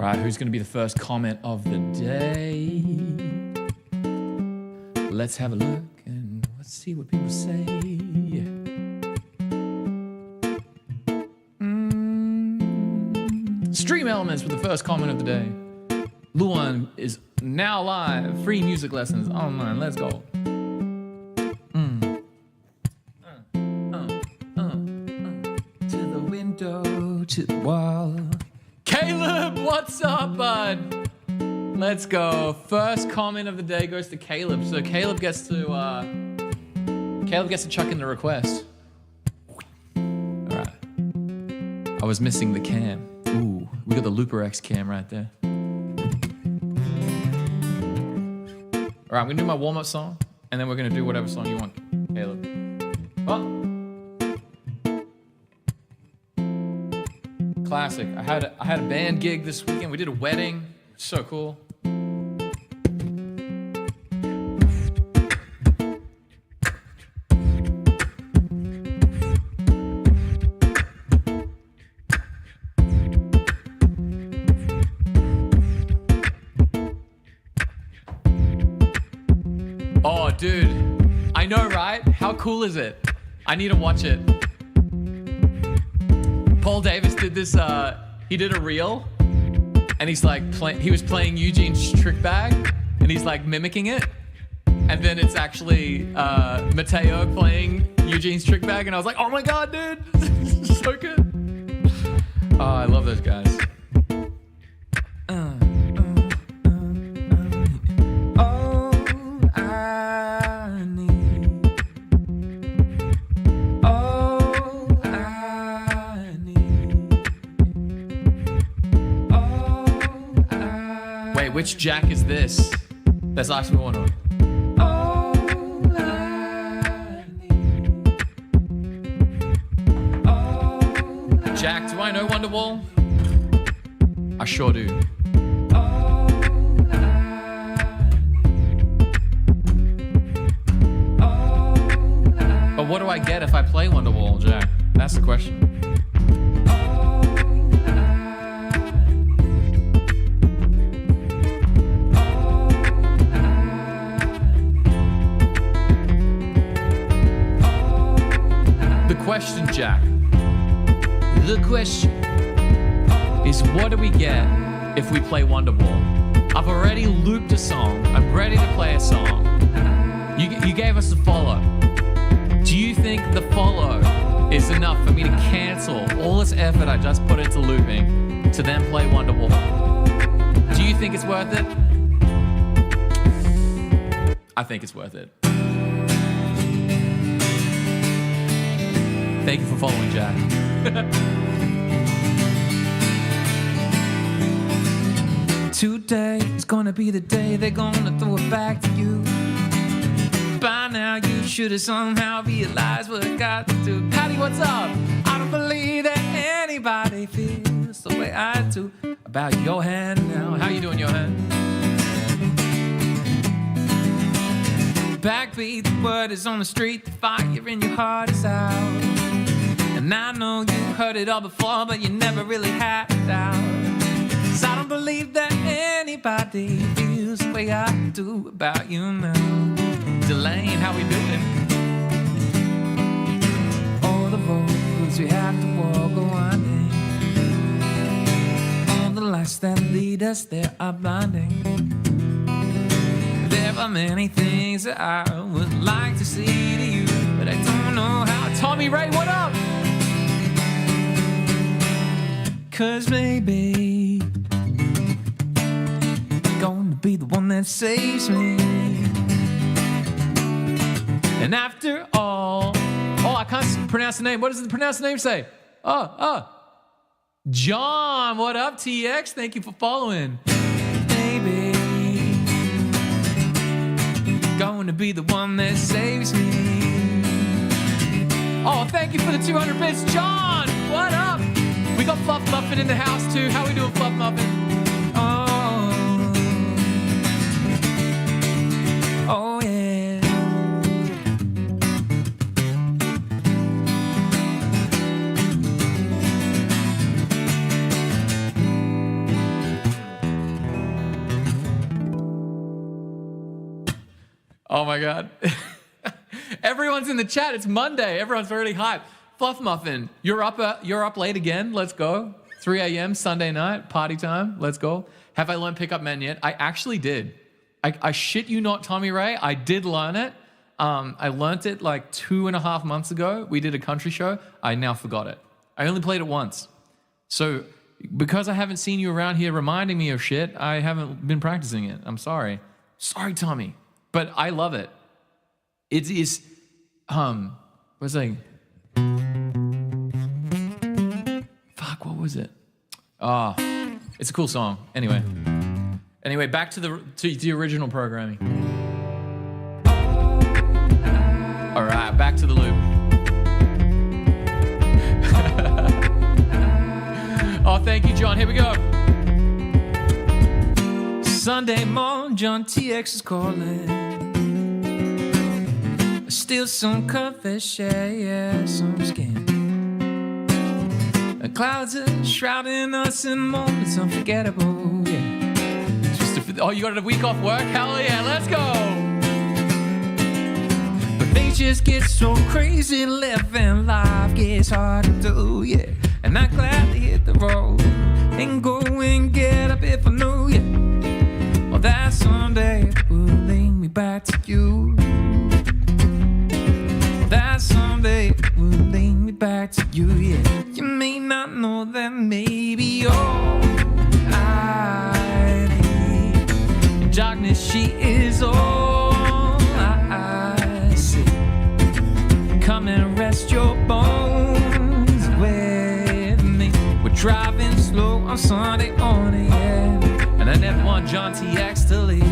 Right, who's going to be the first comment of the day? Let's have a look and let's see what people say. Stream Elements with the first comment of the day. Luan is now live. Free music lessons online. Let's go. To the window, to the wall. Caleb, what's up, bud? Let's go. First comment of the day goes to Caleb. So Caleb gets to chuck in the request. All right. I was missing the cam. Ooh, we got the Looper X cam right there. All right, I'm gonna do my warm-up song, and then we're gonna do whatever song you want, Caleb. Oh. Classic. I had a band gig this weekend. We did a wedding. So cool. Oh, dude. I know, right? How cool is it? I need to watch it. Paul Davis did this, he did a reel, and he's like, he was playing Eugene's Trick Bag, and he's like mimicking it, and then it's actually Mateo playing Eugene's Trick Bag, and I was like, oh my god, dude, so good. Oh, I love those guys. Which Jack is this? That's actually one on. Jack, do I know Wonderwall? I sure do. But what do I get if I play Wonderwall, Jack? That's the question. Question, Jack. The question is, what do we get if we play Wonderwall? I've already looped a song. I'm ready to play a song. You gave us a follow. Do you think the follow is enough for me to cancel all this effort I just put into looping to then play Wonderwall? Do you think it's worth it? I think it's worth it. Thank you for following, Jack. Today is gonna be the day they're gonna throw it back to you. By now you should have somehow realized what I got to do. Patty, what's up? I don't believe that anybody feels the way I do about your hand now. How you doing, your hand? Backbeat, the word is on the street, the fire in your heart is out. And I know you heard it all before, but you never really had it out. 'Cause I don't believe that anybody feels the way I do about you now. Delane, how we doing? All the roads we have to walk are winding. All the lights that lead us there are blinding. There are many things that I would like to see to you, but I don't know how. Tommy Ray, what up? 'Cause maybe you're gonna be the one that saves me. And after all, oh, I can't pronounce the name. What does the pronounced name say? John, what up, TX? Thank you for following. Maybe gonna be the one that saves me. Oh, thank you for the 200 bits, John. What up? We got Fluff Muffin in the house too. How we doing, Fluff Muffin? Oh yeah. my God. Everyone's in the chat. It's Monday. Everyone's already hyped. Fluff Muffin, you're up late again. Let's go. 3 a.m. Sunday night, party time. Let's go. Have I learned pickup men yet? I actually did. I shit you not, Tommy Ray. I did learn it. I learned it like 2.5 months ago. We did a country show. I now forgot it. I only played it once. So because I haven't seen you around here reminding me of shit, I haven't been practicing it. I'm sorry. Sorry, Tommy. But I love it. It is, what's that? Fuck, what was it? Oh, it's a cool song. Anyway, back to the original programming. All right, back to the loop. Oh, thank you, John. Here we go. Sunday morning, John TX is calling. Still some confess, yeah, some skin. The clouds are shrouding us in moments unforgettable, yeah. Oh, you got a week off work? Hell yeah, let's go. But things just get so crazy, living life gets hard to do, yeah. And I'm glad to hit the road and go and get up if I know, yeah. Well, that someday will lead me back to you. That someday will lead me back to you, yeah. You may not know that maybe all I need. Darkness, she is all I see. Come and rest your bones with me. We're driving slow on Sunday morning, yeah. And I never want John TX to leave.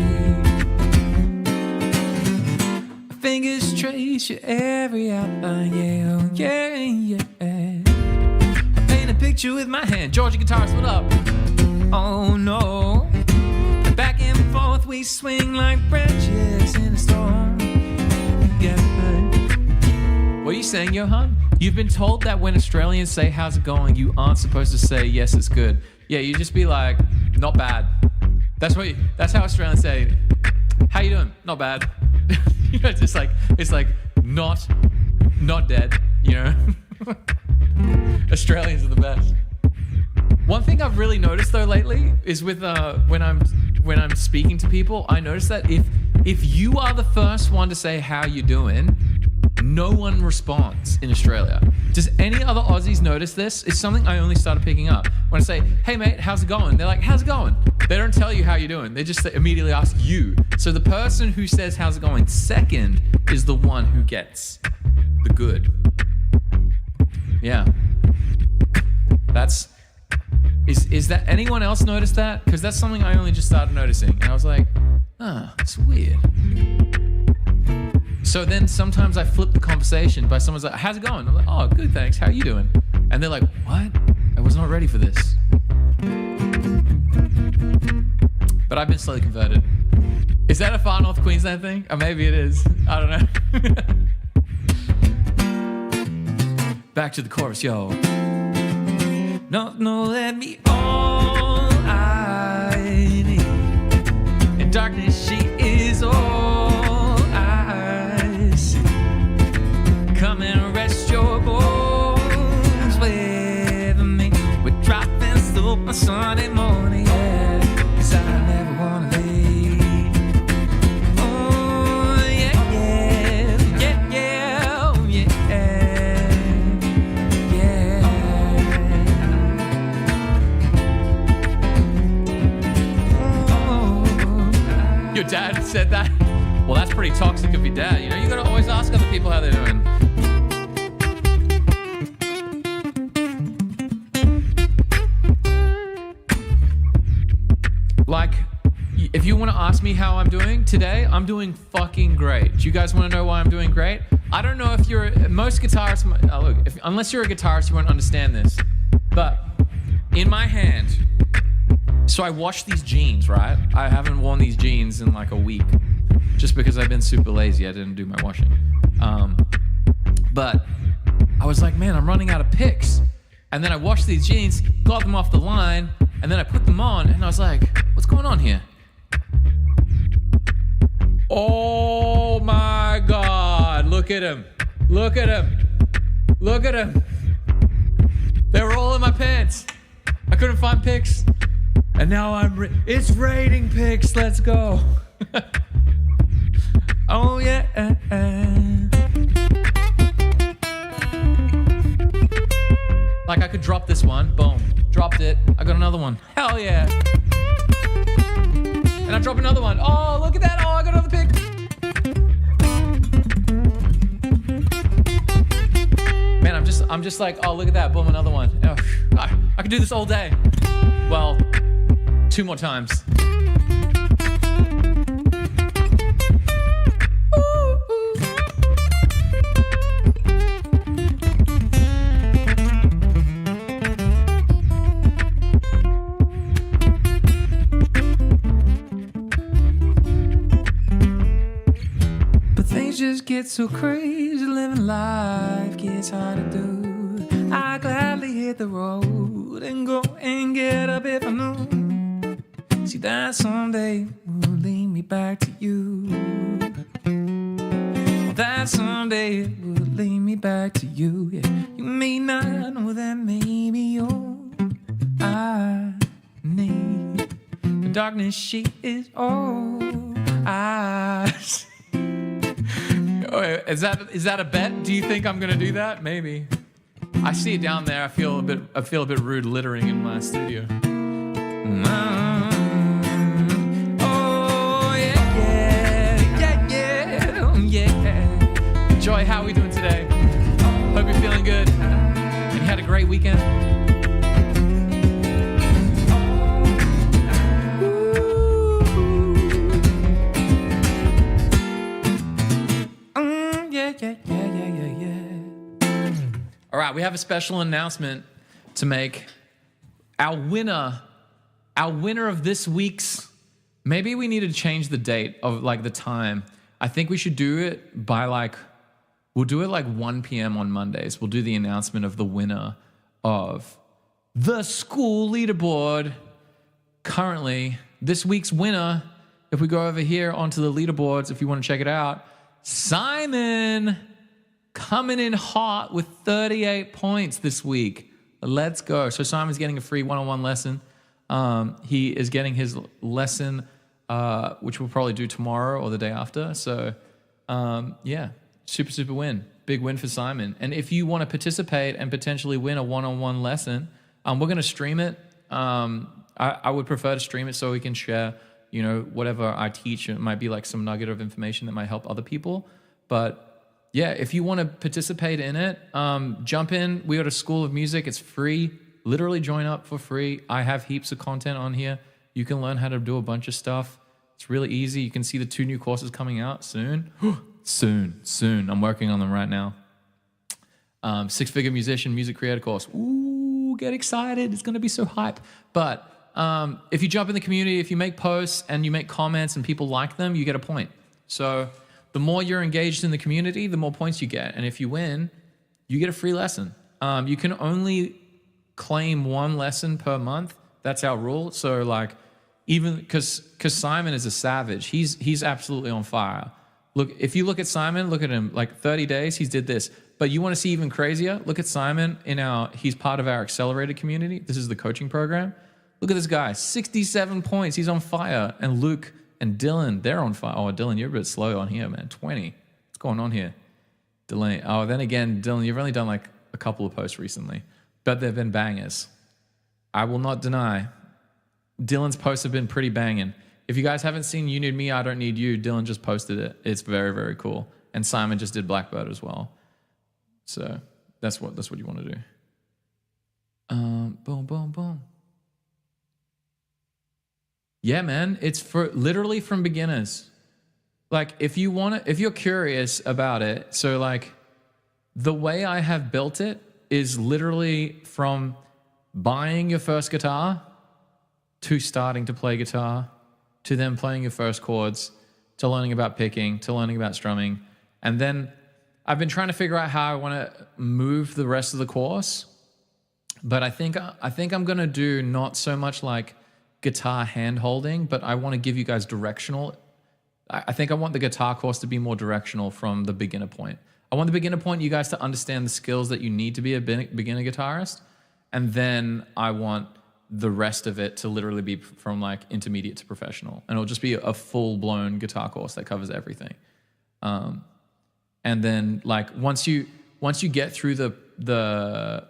Fingers trace your every outline, yeah, yeah, yeah. I paint a picture with my hand. Georgia guitarist, what up? Oh no. Back and forth we swing like branches in a storm. Yeah. What are you saying, Johan? You've been told that when Australians say how's it going, you aren't supposed to say yes, it's good. Yeah, you just be like, not bad. That's how Australians say, how you doing? Not bad. You know, it's like not dead, you know. Australians are the best. One thing I've really noticed though lately is with when I'm speaking to people, I notice that if you are the first one to say how you doing, no one responds in Australia. Does any other Aussies notice this? It's something I only started picking up. When I say, hey mate, how's it going? They're like, how's it going? They don't tell you how you're doing. They just immediately ask you. So the person who says how's it going second is the one who gets the good. Yeah. Is that, anyone else notice that? Because that's something I only just started noticing. And I was like, it's weird. So then sometimes I flip the conversation by someone's like, how's it going? I'm like, oh, good, thanks. How are you doing? And they're like, what? I was not ready for this. But I've been slowly converted. Is that a Far North Queensland thing? Or maybe it is. I don't know. Back to the chorus, yo. No, let me all I need. In darkness, she is all I see. Come and rest your bones with me. We're dropping slow on Sunday morning, yeah. 'Cause I never wanna leave. Oh, yeah, yeah, yeah, yeah, oh, yeah, yeah. Oh. Your dad said that? Well, that's pretty toxic of your dad. You know, you gotta always ask other people how they're doing. Like, if you want to ask me how I'm doing today, I'm doing fucking great. Do you guys want to know why I'm doing great? I don't know if you're, most guitarists, unless you're a guitarist, you won't understand this. But in my hand, so I washed these jeans, right? I haven't worn these jeans in like a week, just because I've been super lazy. I didn't do my washing. But I was like, man, I'm running out of picks. And then I washed these jeans, got them off the line, and then I put them on, and I was like, what's going on here? Oh Oh my God. Look at him. Look at him. Look at him. They were all in my pants. I couldn't find pics. And now it's raining pics. Let's go. Oh yeah. Like I could drop this one. Boom. Dropped it. I got another one. Hell yeah. And I drop another one. Oh, look at that. Oh, I got another pic. Man, I'm just like, oh, look at that. Boom, another one. Oh, I could do this all day. Well, 2 more times. Just get so crazy, living life gets hard to do. I gladly hit the road and go and get up if I knew. See that someday will lead me back to you. That someday will lead me back to you. Yeah, you may not know that maybe all I need. The darkness, she is all I see. Oh, is that a bet? Do you think I'm gonna do that? Maybe. I see it down there. I feel a bit rude littering in my studio. Oh yeah. Joy, how are we doing today? Hope you're feeling good and you had a great weekend. Yeah. All right, we have a special announcement to make. Our winner of this week's, maybe we need to change the date of like the time. I think we should do it by we'll do it like 1 p.m. on Mondays. We'll do the announcement of the winner of the school leaderboard. Currently, this week's winner, if we go over here onto the leaderboards, if you want to check it out, Simon coming in hot with 38 points this week. Let's go. So Simon's getting a free one-on-one lesson. He is getting his lesson, which we'll probably do tomorrow or the day after. So yeah, super win. Big win for Simon. And if you want to participate and potentially win a one-on-one lesson, we're going to stream it. I would prefer to stream it so we can share, whatever I teach. It might be like some nugget of information that might help other people. But yeah, if you want to participate in it, jump in. We got a School of Music. It's free. Literally join up for free. I have heaps of content on here. You can learn how to do a bunch of stuff. It's really easy. You can see the 2 new courses coming out soon. soon. I'm working on them right now. 6-figure musician, music creator course. Ooh, get excited. It's going to be so hype. But if you jump in the community, if you make posts and you make comments and people like them, you get a point. So the more you're engaged in the community, the more points you get. And if you win, you get a free lesson. You can only claim 1 lesson per month. That's our rule. So even because Simon is a savage, he's absolutely on fire. Look, if you look at Simon, look at him, 30 days, he's did this. But you want to see even crazier? Look at Simon he's part of our accelerated community. This is the coaching program. Look at this guy, 67 points. He's on fire. And Luke and Dylan, they're on fire. Oh, Dylan, you're a bit slow on here, man. 20. What's going on here? Dylan. Oh, then again, Dylan, you've only done a couple of posts recently, but they've been bangers. I will not deny. Dylan's posts have been pretty banging. If you guys haven't seen You Need Me, I Don't Need You, Dylan just posted it. It's very, very cool. And Simon just did Blackbird as well. So that's what you want to do. Boom. Yeah, man, it's literally from beginners. If you're curious about it, so the way I have built it is literally from buying your first guitar to starting to play guitar, to then playing your first chords, to learning about picking, to learning about strumming. And then I've been trying to figure out how I want to move the rest of the course. But I think I'm going to do not so much guitar hand holding, but I want to give you guys directional I think I want the guitar course to be more directional from the beginner point. I want the beginner point you guys to understand the skills that you need to be a beginner guitarist. And then I want the rest of it to literally be from like intermediate to professional. And it'll just be a full-blown guitar course that covers everything. And then like once you get through the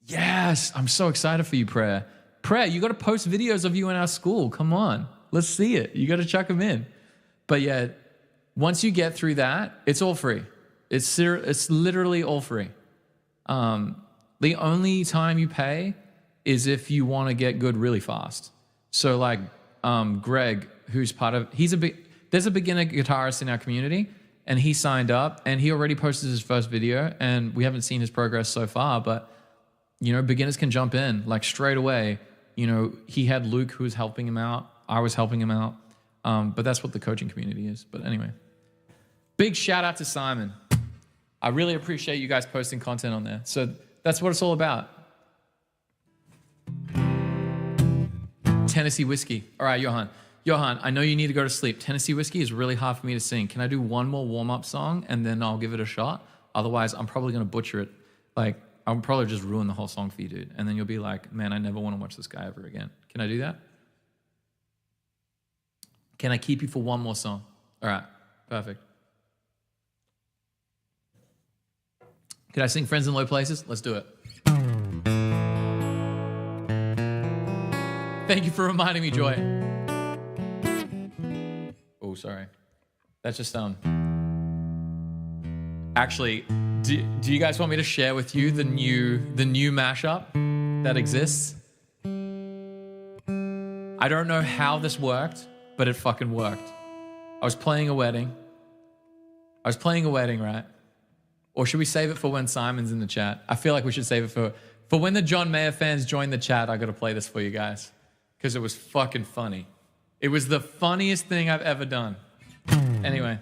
yes, I'm so excited for you, Prayer. Prayer, you got to post videos of you in our school. Come on, let's see it. You got to chuck them in. But yeah, once you get through that, it's all free. It's literally all free. The only time you pay is if you want to get good really fast. So like Greg, who's part of, there's a beginner guitarist in our community, and he signed up and he already posted his first video, and we haven't seen his progress so far, but you know, beginners can jump in like straight away. You know, he had Luke who was helping him out. I was helping him out. But that's what the coaching community is. But anyway, big shout out to Simon. I really appreciate you guys posting content on there. So that's what it's all about. Tennessee whiskey. All right, Johan. Johan, I know you need to go to sleep. Tennessee whiskey is really hard for me to sing. Can I do one more warm-up song and then I'll give it a shot? Otherwise, I'm probably going to butcher it. Like, I'll probably just ruin the whole song for you, dude. And then you'll be like, man, I never want to watch this guy ever again. Can I do that? Can I keep you for one more song? All right, perfect. Could I sing Friends in Low Places? Let's do it. Thank you for reminding me, Joy. Oh, sorry. That's just actually, do you guys want me to share with you the new mashup that exists? I don't know how this worked, but it fucking worked. I was playing a wedding, right? Or should we save it for when Simon's in the chat? I feel like we should save it for when the John Mayer fans join the chat. I got to play this for you guys because it was fucking funny. It was the funniest thing I've ever done. Anyway,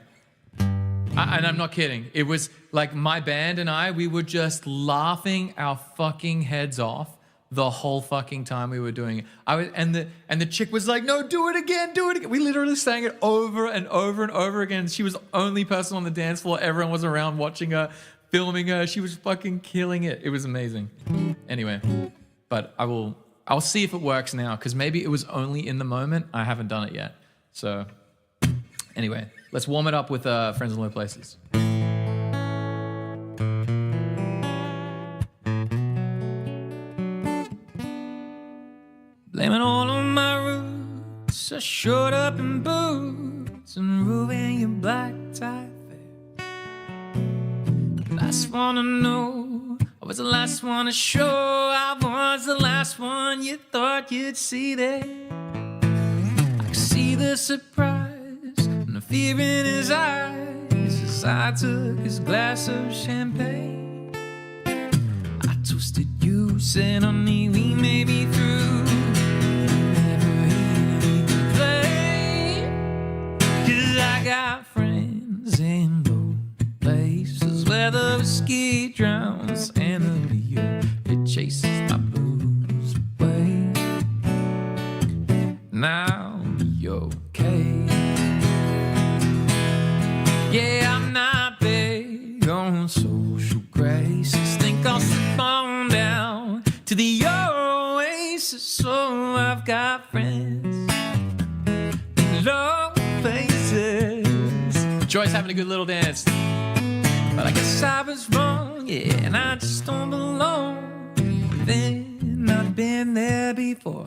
and I'm not kidding. It was like my band and we were just laughing our fucking heads off the whole fucking time we were doing it. And the chick was like, no, do it again. We literally sang it over and over and over again. She was the only person on the dance floor. Everyone was around watching her, filming her. She was fucking killing it. It was amazing. Anyway, but I'll see if it works now, because maybe it was only in the moment. I haven't done it yet. So anyway, let's warm it up with Friends in Low Places. Blaming all of my roots, I showed up in boots and ruined your black tie fair. Last one to know, I was the last one to show, I was the last one you thought you'd see there. I could see the surprise and the fear in his eyes as I took his glass of champagne. I toasted you, said, honey, we may be through. I got friends in low places where the whiskey drowns and the beer, it chases my blues away. Now you're okay. Yeah, I'm not big on social graces. Think I'll slip on down to the oasis. So I've got friends in low places. Joy's having a good little dance. But I guess I was wrong, yeah, and I just don't belong. Then I've been there before.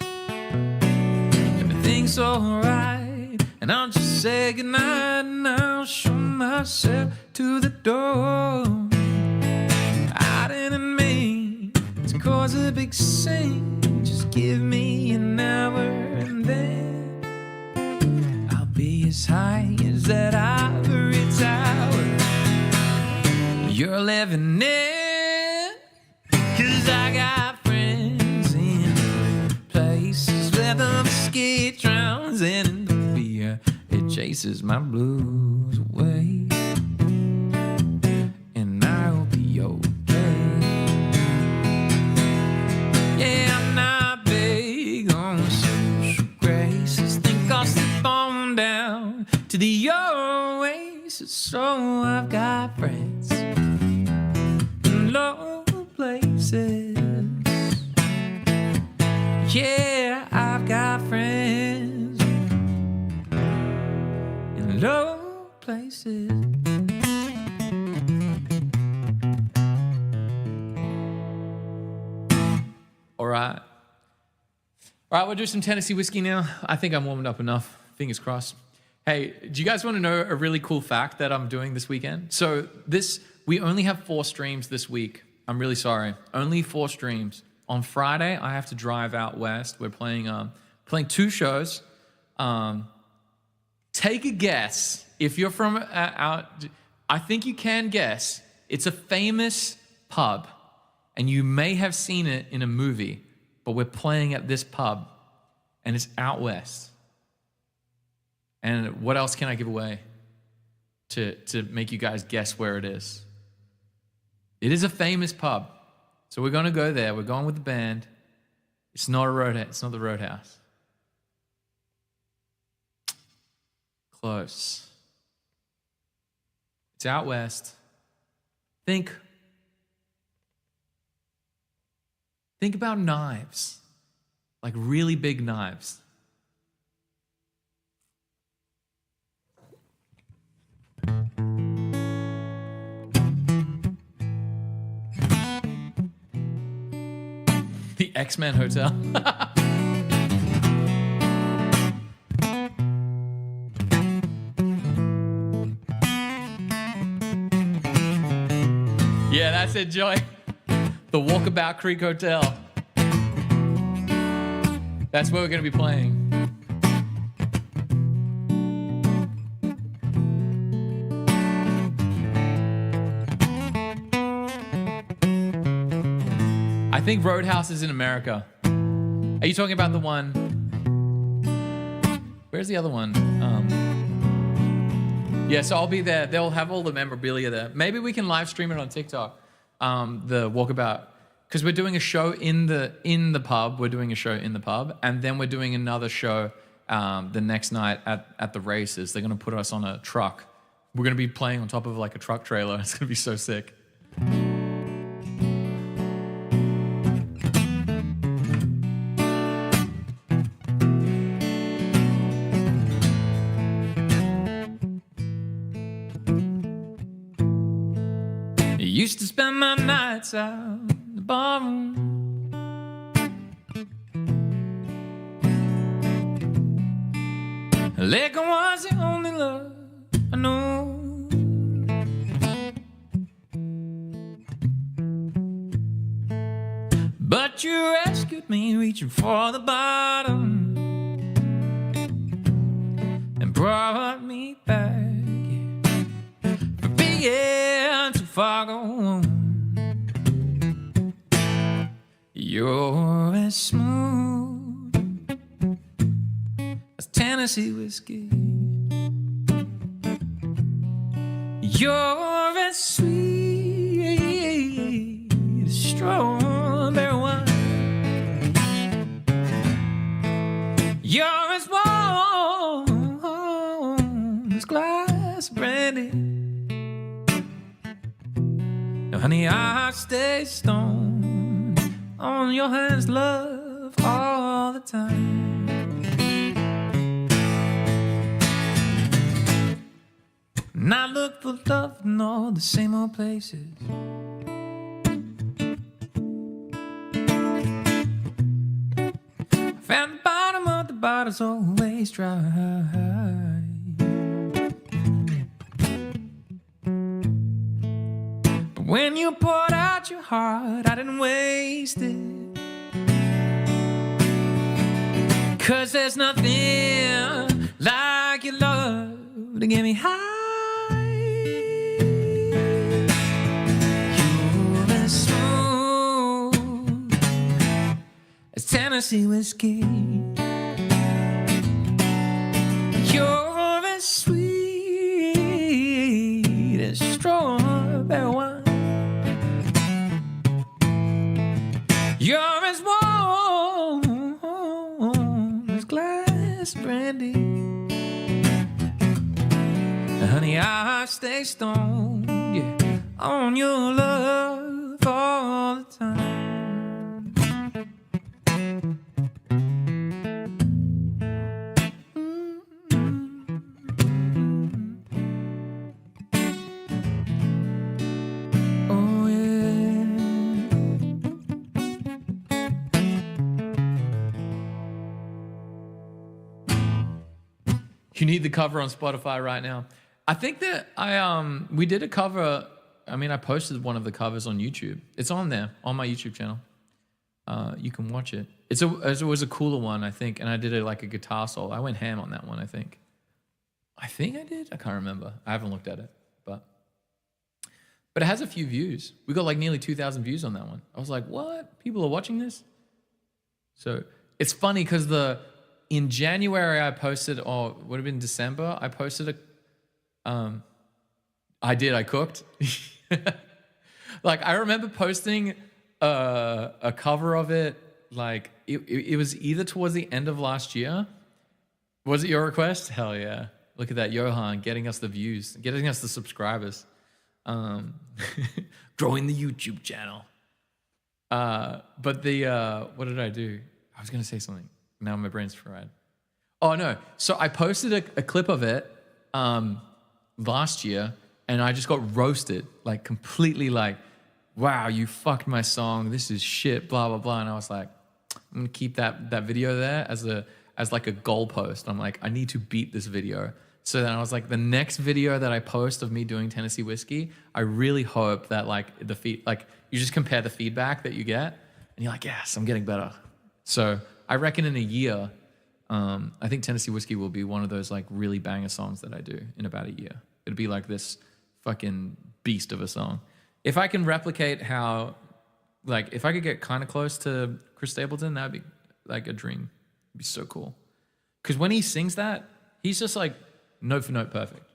Everything's alright, and I'll just say goodnight, and I'll show myself to the door. I didn't mean to cause a big scene. Just give me an hour and then be as high as that ivory tower you're living in. 'Cause I got friends in places where the whiskey drowns and in the beer it chases my blues away. And I'll be okay. Yeah, I'm not big on social graces. Think I'll low ways, so I've got friends in low places. Yeah, I've got friends in low places. All right. All right, we'll do some Tennessee whiskey now. I think I'm warmed up enough. Fingers crossed. Hey, do you guys want to know a really cool fact that I'm doing this weekend? So we only have 4 streams this week. I'm really sorry. Only 4 streams. On Friday, I have to drive out west. We're playing 2 shows. Take a guess. If you're from out, I think you can guess. It's a famous pub, and you may have seen it in a movie, but we're playing at this pub, and it's out west. And what else can I give away to make you guys guess where it is? It is a famous pub. So we're going to go there. We're going with the band. It's not a roadhouse. It's not the Roadhouse. Close. It's out west. Think about knives. Like really big knives. The X-Men Hotel. Yeah, that's it, Joy. The Walkabout Creek Hotel. That's where we're going to be playing. I think Roadhouse is in America. Are you talking about the one? Where's the other one? Yeah, so I'll be there. They'll have all the memorabilia there. Maybe we can live stream it on TikTok. The Walkabout, because we're doing a show in the pub. We're doing a show in the pub, and then we're doing another show the next night at the races. They're gonna put us on a truck. We're gonna be playing on top of like a truck trailer. It's gonna be so sick. Used to spend my nights out in the barroom. Liquor was the only love I know. But you rescued me reaching for the bottom and brought me back. Yeah, too far gone. You're as smooth as Tennessee whiskey. You're as sweet as strawberry wine. You're as warm as glass brandy. Honey, I stay stoned on your hands, love, all the time. And I look for love in all the same old places. I found the bottom of the bottle's always dry. When you poured out your heart, I didn't waste it. 'Cause there's nothing like your love to get me high. You're as smooth as Tennessee whiskey. You're as sweet as strawberry wine. You're as warm as glass brandy. Honey, I stay stoned, yeah, on your love all the time. Oh, yeah. You need the cover on Spotify right now. I think that we did a cover. I mean, I posted one of the covers on YouTube. It's on there on my YouTube channel. You can watch it. It was a cooler one, I think, and I did like a guitar solo. I went ham on that one, I think. I did. I can't remember. I haven't looked at it, but it has a few views. We got like nearly 2,000 views on that one. I was like, what? People are watching this? So it's funny because in January I posted, or would have been December, I posted I cooked. Like I remember posting a cover of it, like it was either towards the end of last year. Was it your request? Hell yeah. Look at that, Johan, getting us the views, getting us the subscribers. Growing the YouTube channel. But what did I do? I was going to say something. Now my brain's fried. Oh no. So I posted a clip of it last year, and I just got roasted, like completely like, wow, you fucked my song. This is shit, blah, blah, blah. And I was like, I'm going to keep that video there as like a goalpost. I'm like, I need to beat this video. So then I was like, the next video that I post of me doing Tennessee Whiskey, I really hope that like you just compare the feedback that you get and you're like, yes, I'm getting better. So I reckon in a year, I think Tennessee Whiskey will be one of those like really banger songs that I do in about a year. It'll be like this fucking beast of a song. If I can replicate how, like, if I could get kind of close to Chris Stapleton, that'd be like a dream. It'd be so cool. Because when he sings that, he's just like note for note perfect.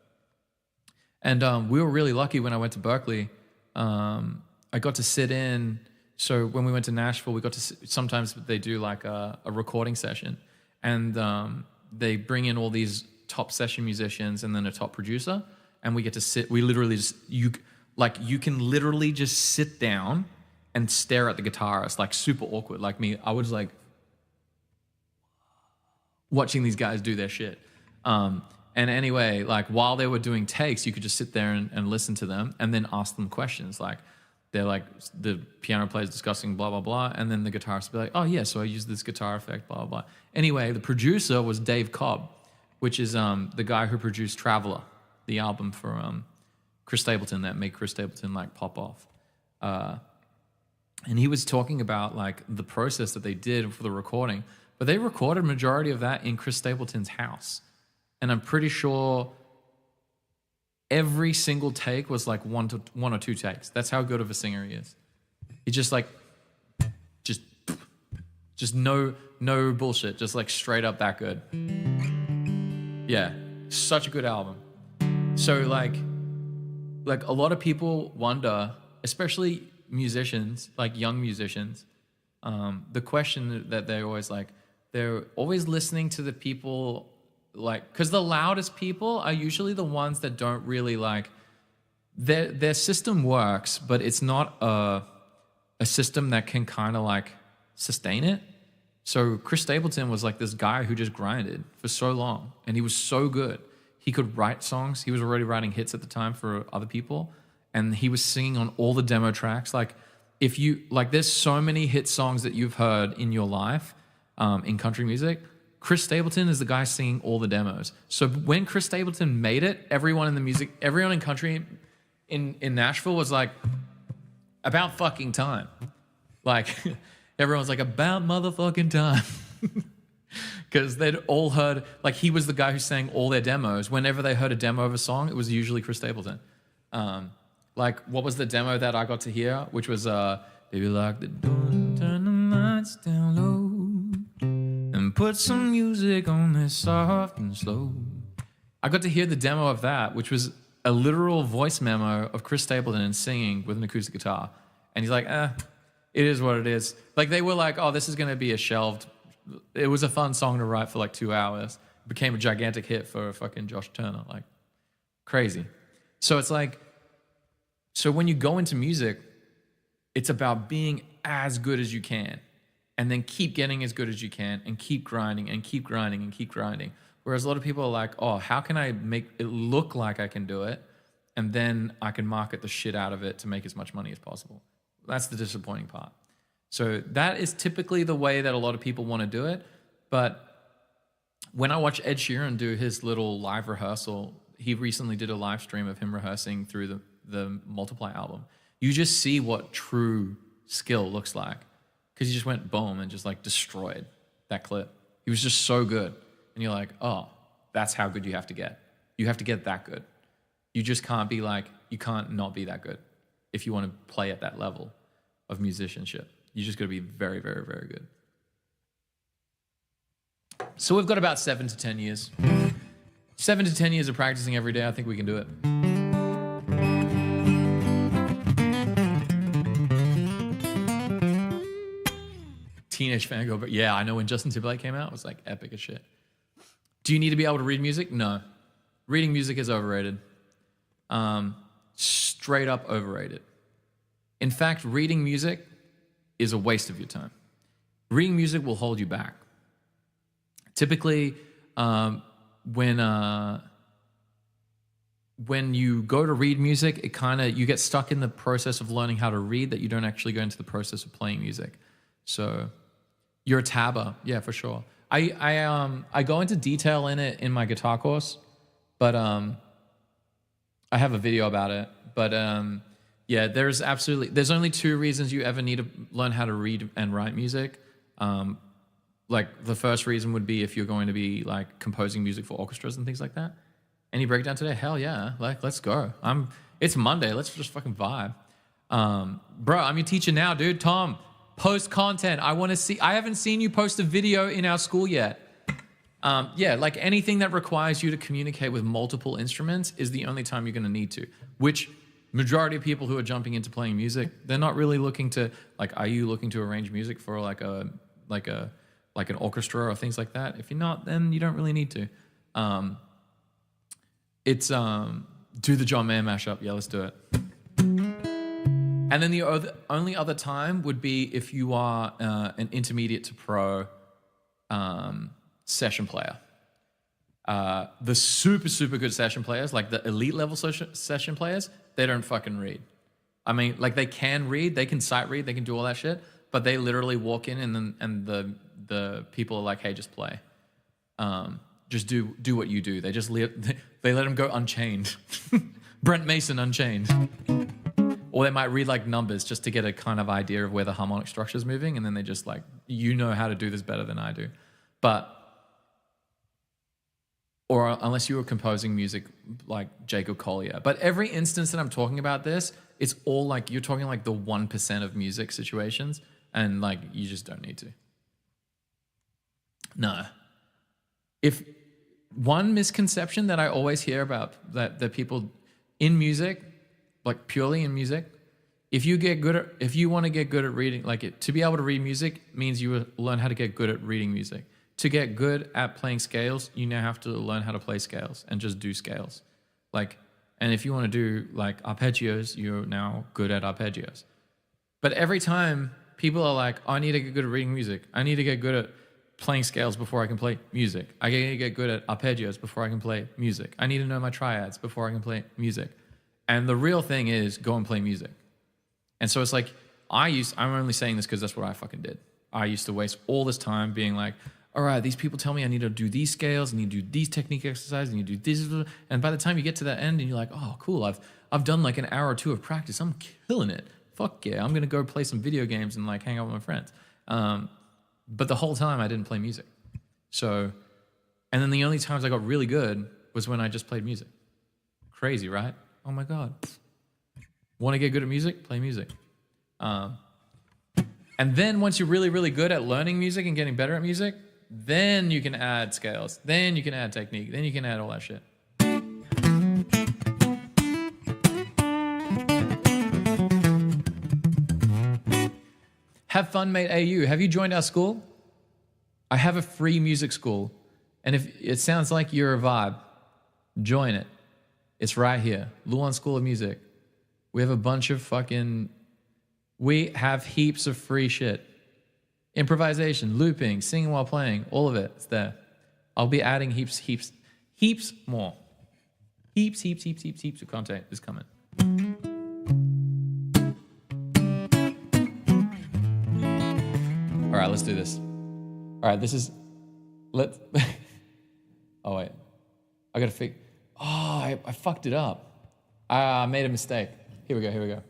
And we were really lucky when I went to Berkeley. I got to sit in. So when we went to Nashville, we got to sometimes they do like a recording session, and they bring in all these top session musicians and then a top producer, and we get to sit. We literally just you can literally just sit down and stare at the guitarist, like super awkward. Like me, I was like watching these guys do their shit. And anyway, like while they were doing takes, you could just sit there and listen to them and then ask them questions. Like they're like, the piano player's discussing blah, blah, blah. And then the guitarist will be like, oh yeah, so I used this guitar effect, blah, blah, blah. Anyway, the producer was Dave Cobb, which is the guy who produced Traveler, the album for Chris Stapleton that made Chris Stapleton like pop off. And he was talking about like the process that they did for the recording, but they recorded majority of that in Chris Stapleton's house. And I'm pretty sure every single take was like one or two takes. That's how good of a singer he is. He just like, just no bullshit. Just like straight up that good. Yeah, such a good album. So like a lot of people wonder, especially musicians, like young musicians, the question that they're always listening to the people. Like, because the loudest people are usually the ones that don't really like, their system works, but it's not a system that can kind of like sustain it. So Chris Stapleton was like this guy who just grinded for so long, and he was so good. He could write songs. He was already writing hits at the time for other people, and he was singing on all the demo tracks. Like, if you like, there's so many hit songs that you've heard in your life in country music. Chris Stapleton is the guy singing all the demos. So when Chris Stapleton made it, everyone in country in Nashville was like, about fucking time. Like, everyone's like, about motherfucking time. Because they'd all heard, like, he was the guy who sang all their demos. Whenever they heard a demo of a song, it was usually Chris Stapleton. Like, what was the demo that I got to hear? Which was, Baby Lock the Door, turn the lights down low, and put some music on this soft and slow. I got to hear the demo of that, which was a literal voice memo of Chris Stapleton singing with an acoustic guitar. And he's like, it is what it is. Like, they were like, oh, this is going to be a shelved. It was a fun song to write for like 2 hours. It became a gigantic hit for fucking Josh Turner. Like, Crazy. So it's like, so when you go into music, it's about being as good as you can and then keep getting as good as you can and keep grinding and keep grinding and keep grinding. Whereas a lot of people are like, oh, how can I make it look like I can do it? And then I can market the shit out of it to make as much money as possible. That's the disappointing part. So that is typically the way that a lot of people want to do it. But when I watch Ed Sheeran do his little live rehearsal, he recently did a live stream of him rehearsing through the Multiply album. You just see what true skill looks like, because he just went boom and just like destroyed that clip. He was just so good. And you're like, oh, that's how good you have to get. You have to get that good. You just can't be like, you can't not be that good if you want to play at that level of musicianship. You just got to be very, very, very good. So we've got about 7 to 10 years. 7 to 10 years of practicing every day. I think we can do it. Teenage Fangirl, but yeah, I know when Justin Timberlake came out, it was like epic as shit. Do you need to be able to read music? No. Reading music is overrated. Straight up overrated. In fact, reading music is a waste of your time. Reading music will hold you back. Typically, when you go to read music, you get stuck in the process of learning how to read that you don't actually go into the process of playing music. So you're a tabber, yeah, for sure. I go into detail in it in my guitar course, but I have a video about it. But yeah, there's only 2 reasons you ever need to learn how to read and write music. Like the first reason would be if you're going to be like composing music for orchestras and things like that. Any breakdown today? Hell yeah, like let's go. It's Monday, let's just fucking vibe. Bro, I'm your teacher now, dude. Tom, post content. I haven't seen you post a video in our school yet. Yeah, like anything that requires you to communicate with multiple instruments is the only time you're going to need to, which majority of people who are jumping into playing music, they're not really looking to, like, are you looking to arrange music for like an orchestra or things like that? If you're not, then you don't really need to. It's do the John Mayer mashup. Yeah, let's do it. And then the only other time would be if you are an intermediate to pro session player. The super, super good session players, like the elite level session players, they don't fucking read. I mean, like they can read, they can sight read, they can do all that shit, but they literally walk in and the people are like, hey, just play. Just do what you do. They just they let them go unchained. Brent Mason unchained. Or they might read like numbers just to get a kind of idea of where the harmonic structure is moving, and then they just like, you know how to do this better than I do. Or unless you were composing music like Jacob Collier. But every instance that I'm talking about this, it's all like, you're talking like the 1% of music situations, and like, you just don't need to. No. If one misconception that I always hear about that people in music, like purely in music, if you want to get good at reading, to be able to read music means you learn how to get good at reading music. To get good at playing scales, you now have to learn how to play scales and just do scales. And if you want to do like arpeggios, you're now good at arpeggios. But every time people are like, oh, I need to get good at reading music. I need to get good at playing scales before I can play music. I need to get good at arpeggios before I can play music. I need to know my triads before I can play music. And the real thing is go and play music. And so it's like, I'm only saying this because that's what I fucking did. I used to waste all this time being like, all right, these people tell me I need to do these scales, I need to do these technique exercises, I need to do this. And by the time you get to that end and you're like, oh, cool, I've done like an hour or 2 of practice. I'm killing it. Fuck yeah, I'm going to go play some video games and like hang out with my friends. But the whole time I didn't play music. So, and then the only times I got really good was when I just played music. Crazy, right? Oh my God. Want to get good at music? Play music. And then once you're really, really good at learning music and getting better at music, then you can add scales. Then you can add technique. Then you can add all that shit. Have fun, mate. AU. Have you joined our school? I have a free music school. And if it sounds like you're a vibe, join it. It's right here. Luan School of Music. We have a bunch of we have heaps of free shit. Improvisation, looping, singing while playing, all of it. It's there. I'll be adding heaps more. Heaps of content is coming. All right, let's do this. All right, oh, wait. I gotta fix. Oh, I fucked it up. I made a mistake. Here we go.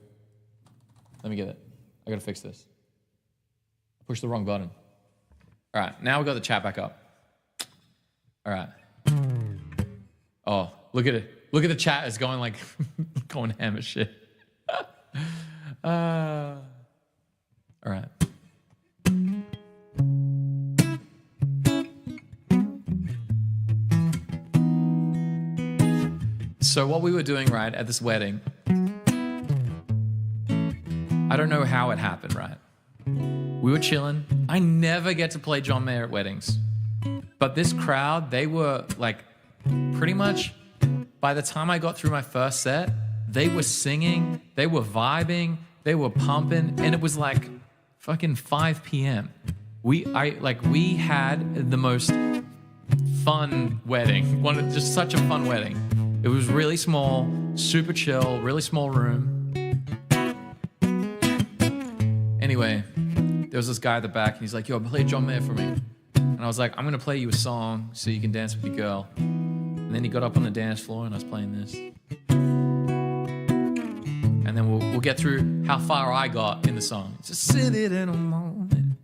Let me get it. I gotta fix this. I pushed the wrong button. All right, now we got the chat back up. All right. Oh, look at it. Look at the chat. It's going going ham as shit. All right. So what we were doing, right, at this wedding, I don't know how it happened, right? We were chilling. I never get to play John Mayer at weddings. But this crowd, they were pretty much, by the time I got through my first set, they were singing, they were vibing, they were pumping, and it was fucking 5 p.m. We had the most fun wedding. Just such a fun wedding. It was really small, super chill, really small room. Anyway, there was this guy at the back, and he's like, yo, play John Mayer for me. And I was like, I'm going to play you a song so you can dance with your girl. And then he got up on the dance floor, and I was playing this. And then we'll get through how far I got in the song. Just sit it in a moment.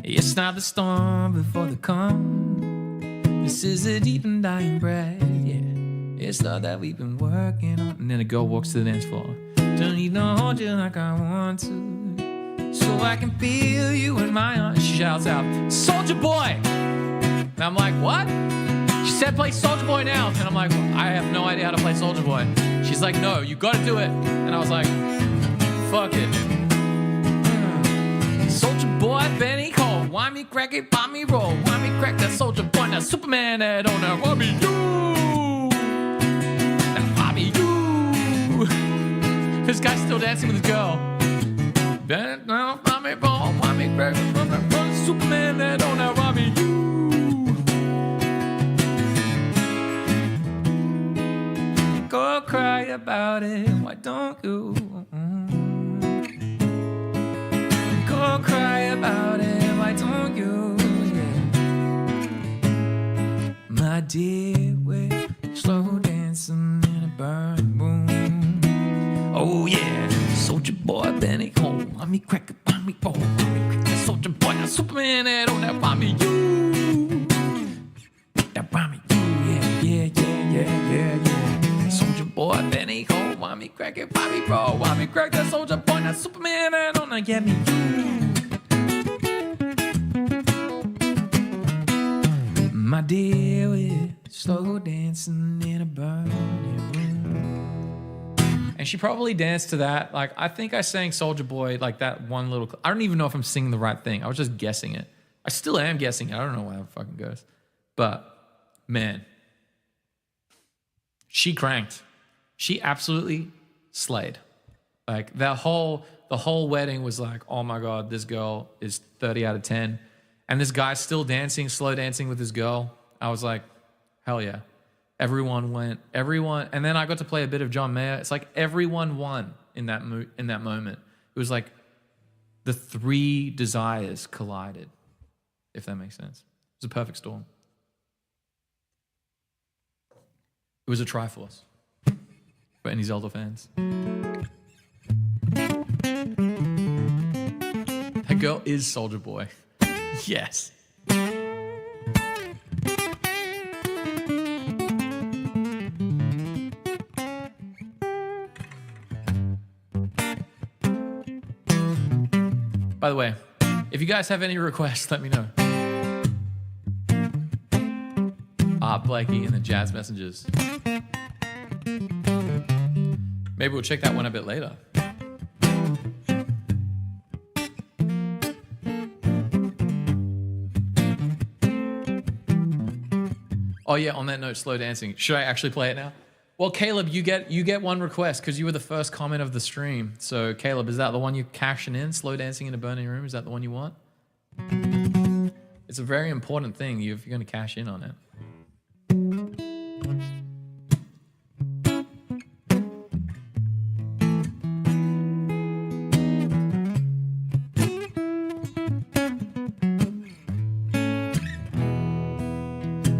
It's not the storm before the calm. This is a deep and dying breath, yeah. It's all that we've been working on. And then a girl walks to the dance floor. Don't even hold you like I want to, so I can feel you in my arms. She shouts out, Soulja Boy! And I'm like, what? She said play Soulja Boy now. And I'm like, I have no idea how to play Soulja Boy. She's like, no, you gotta do it. And I was like, fuck it. Soulja Boy, Benny Cole. Why me crack it, why me roll? Why me crack that Soulja Boy? Now Superman that on that, why me you? This guy's still dancing with his girl. Superman that don't know Robbie you. Go cry about it, why don't you? Go cry about it, why don't you? Yeah. My dear, we're slow dancing in a burning room. Oh yeah, Soulja Boy, Benny Cole. Let me crack it, let me roll. Let me crack that Soulja Boy, now Superman that on that Bobby you. That Bobby you, yeah. Soulja Boy, Benny Cole. Let me crack it, Bobby roll. Let me crack that Soulja Boy, now Superman that on that, yeah, me you. My dear, we're slow dancing in a burning room. And she probably danced to that. I think I sang Soulja Boy that one little. I don't even know if I'm singing the right thing. I was just guessing it. I still am guessing it. I don't know how it fucking goes. But, man. She cranked. She absolutely slayed. The whole wedding was oh my God, this girl is 30 out of 10. And this guy's still dancing, slow dancing with his girl. I was like, hell yeah. Everyone went, and then I got to play a bit of John Mayer. It's everyone won in that moment. It was the three desires collided, if that makes sense. It was a perfect storm. It was a Triforce for any Zelda fans. That girl is Soulja Boy. Yes. By the way, if you guys have any requests, let me know. Blakey and the Jazz Messengers. Maybe we'll check that one a bit later. Oh yeah, on that note, slow dancing. Should I actually play it now? Well, Caleb, you get one request because you were the first comment of the stream. So, Caleb, is that the one you're cashing in? Slow dancing in a burning room? Is that the one you want? It's a very important thing if you're going to cash in on it.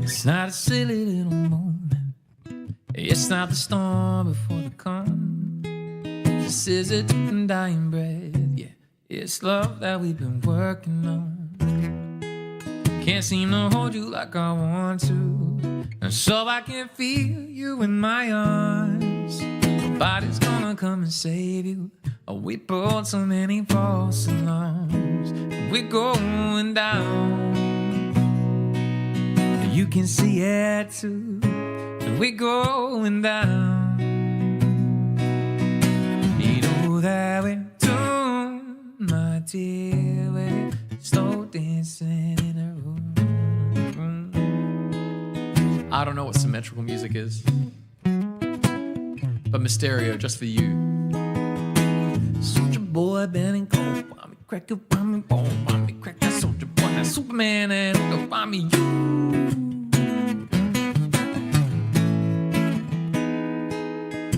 It's not a silly little moment. It's not the storm before the calm. This is a deep and dying breath. Yeah, it's love that we've been working on. Can't seem to hold you like I want to, and so I can feel you in my arms. Nobody's gonna come and save you. We brought so many false alarms. We're going down. You can see it too. We're going down. You know that we're doomed, my dear. We're slow dancing in a room. I don't know what symmetrical music is, but Mysterio, just for you. Soldier boy, bending cold, bomb me, crack it, bomb me, bomb me, crack that soldier boy, that Superman, and go find me you.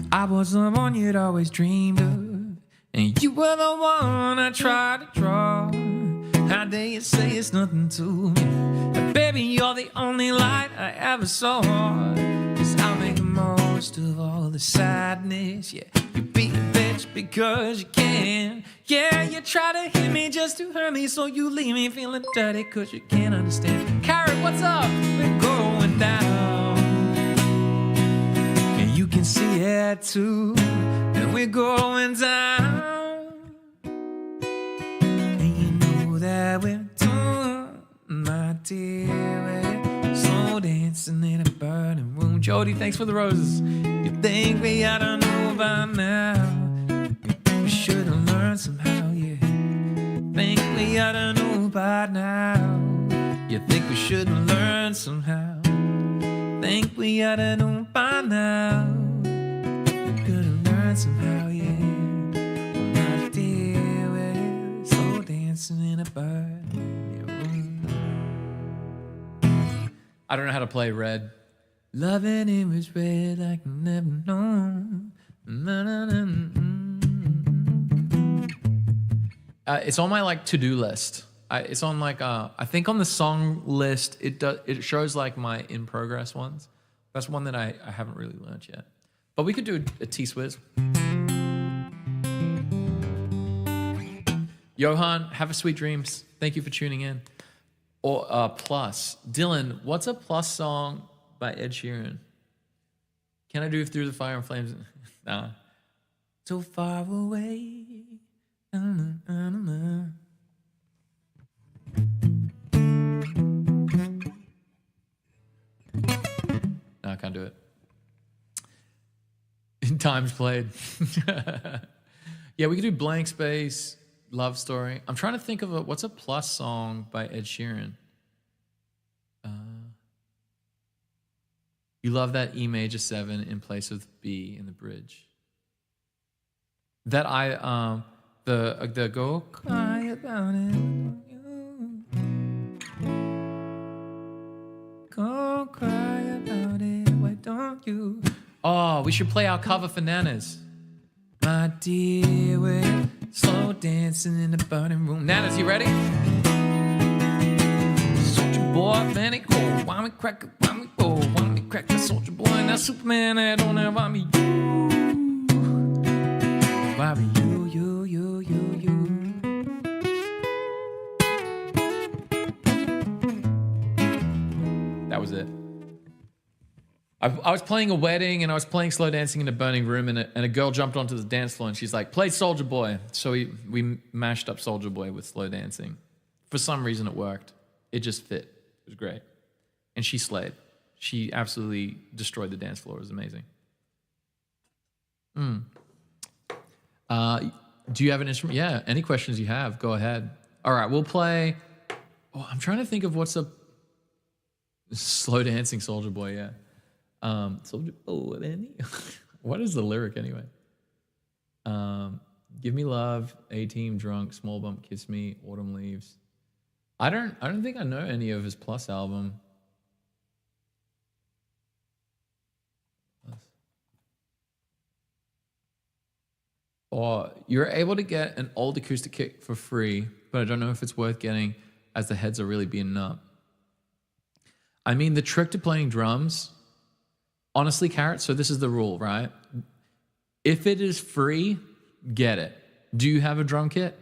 I was the one you'd always dreamed of, and you were the one I tried to draw. How dare you say it's nothing to me? But baby, you're the only light I ever saw. 'Cause I'll make the most of all the sadness. Yeah, you beat a bitch because you can. Yeah, you try to hit me just to hurt me, so you leave me feeling dirty 'cause you can't understand. Carrot, what's up? We're going down. And you can see it too. And we're going down. That we're doomed, my dear. We're slow dancing in a burning room. Jody, thanks for the roses. You think we ought to know by now? We should have learned somehow, yeah. Think we ought to know by now? You think we should have learned somehow? Think we ought to know by now? We could have learned somehow, yeah. My dear, we're slow dancing in a burning room. I don't know how to play Red. Loving it was red like I've never known. It's on my like to-do list. It's on like I think on the song list it shows like my in progress ones. That's one that I haven't really learned yet. But we could do a T-Swizz. Johan, have a sweet dreams. Thank you for tuning in. Or Plus. Dylan, what's a Plus song by Ed Sheeran? Can I do Through the Fire and Flames? Nah. So far away. No, I can't do it. Time's played. Yeah, we could do Blank Space. Love Story. I'm trying to think of what's a Plus song by Ed Sheeran. You love that E major 7 in place of B in the bridge. That the go cry about it. Go cry about it. Why don't you? Oh, we should play our cover for Nanas. My dear, we're slow dancing in the burning room. Nanas, you ready? Soldier boy, Fanny Cole. Why me crack it? Why me go? Why me crack the soldier boy? Now Superman, I don't know why me you. Why me you. That was it. I was playing a wedding and I was playing slow dancing in a burning room and a girl jumped onto the dance floor and she's like, play Soldier Boy. So we mashed up Soldier Boy with slow dancing. For some reason it worked. It just fit. It was great. And she slayed. She absolutely destroyed the dance floor. It was amazing. Do you have an instrument? Yeah, any questions you have, go ahead. All right, we'll play. Oh, I'm trying to think of what's a slow dancing Soldier Boy, yeah. What is the lyric anyway? Give me love, A-Team, drunk, small bump, kiss me, autumn leaves. I don't think I know any of his Plus album. Or you're able to get an old acoustic kit for free, but I don't know if it's worth getting as the heads are really beaten up. I mean, the trick to playing drums, honestly, Carrot, so this is the rule, right? If it is free, get it. Do you have a drum kit?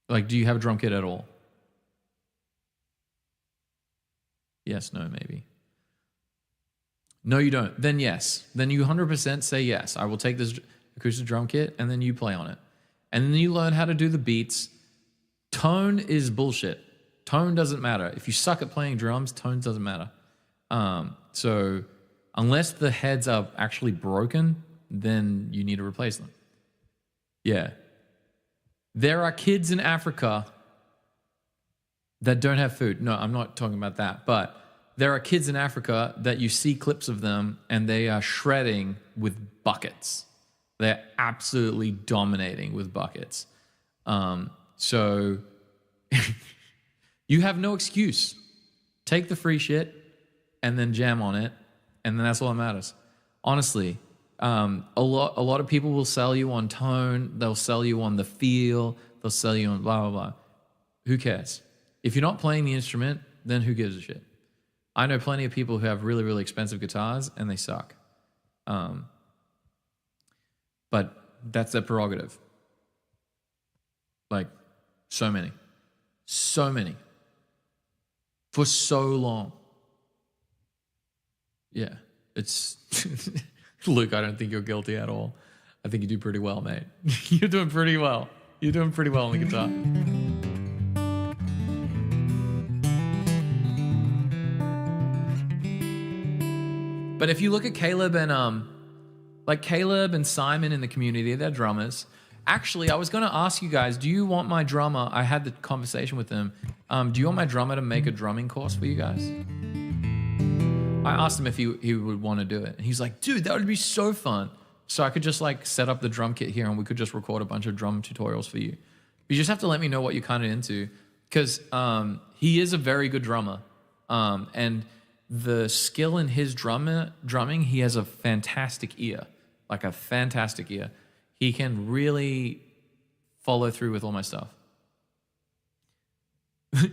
Like, do you have a drum kit at all? Yes, no, maybe. No, you don't. Then yes. Then you 100% say yes. I will take this acoustic drum kit, and then you play on it. And then you learn how to do the beats. Tone is bullshit. Tone doesn't matter. If you suck at playing drums, tone doesn't matter. So unless the heads are actually broken, then you need to replace them. Yeah. There are kids in Africa that don't have food. No, I'm not talking about that. But there are kids in Africa that you see clips of them and they are shredding with buckets. They're absolutely dominating with buckets. So you have no excuse. Take the free shit and then jam on it, and then that's all that matters. Honestly, a lot of people will sell you on tone. They'll sell you on the feel. They'll sell you on blah, blah, blah. Who cares? If you're not playing the instrument, then who gives a shit? I know plenty of people who have really, really expensive guitars and they suck. But that's their prerogative. Like, so many. So many. For so long. Yeah, it's... Luke, I don't think you're guilty at all. I think you do pretty well, mate. You're doing pretty well. You're doing pretty well on the guitar. But if you look at Caleb and Caleb and Simon in the community, they're drummers. Actually, I was going to ask you guys, do you want my drummer? I had the conversation with him. Do you want my drummer to make a drumming course for you guys? I asked him if he would want to do it. And he's like, dude, that would be so fun. So I could just like set up the drum kit here and we could just record a bunch of drum tutorials for you. You just have to let me know what you're kind of into, because he is a very good drummer. And the skill in his drumming, he has a fantastic ear, like a fantastic ear. He can really follow through with all my stuff.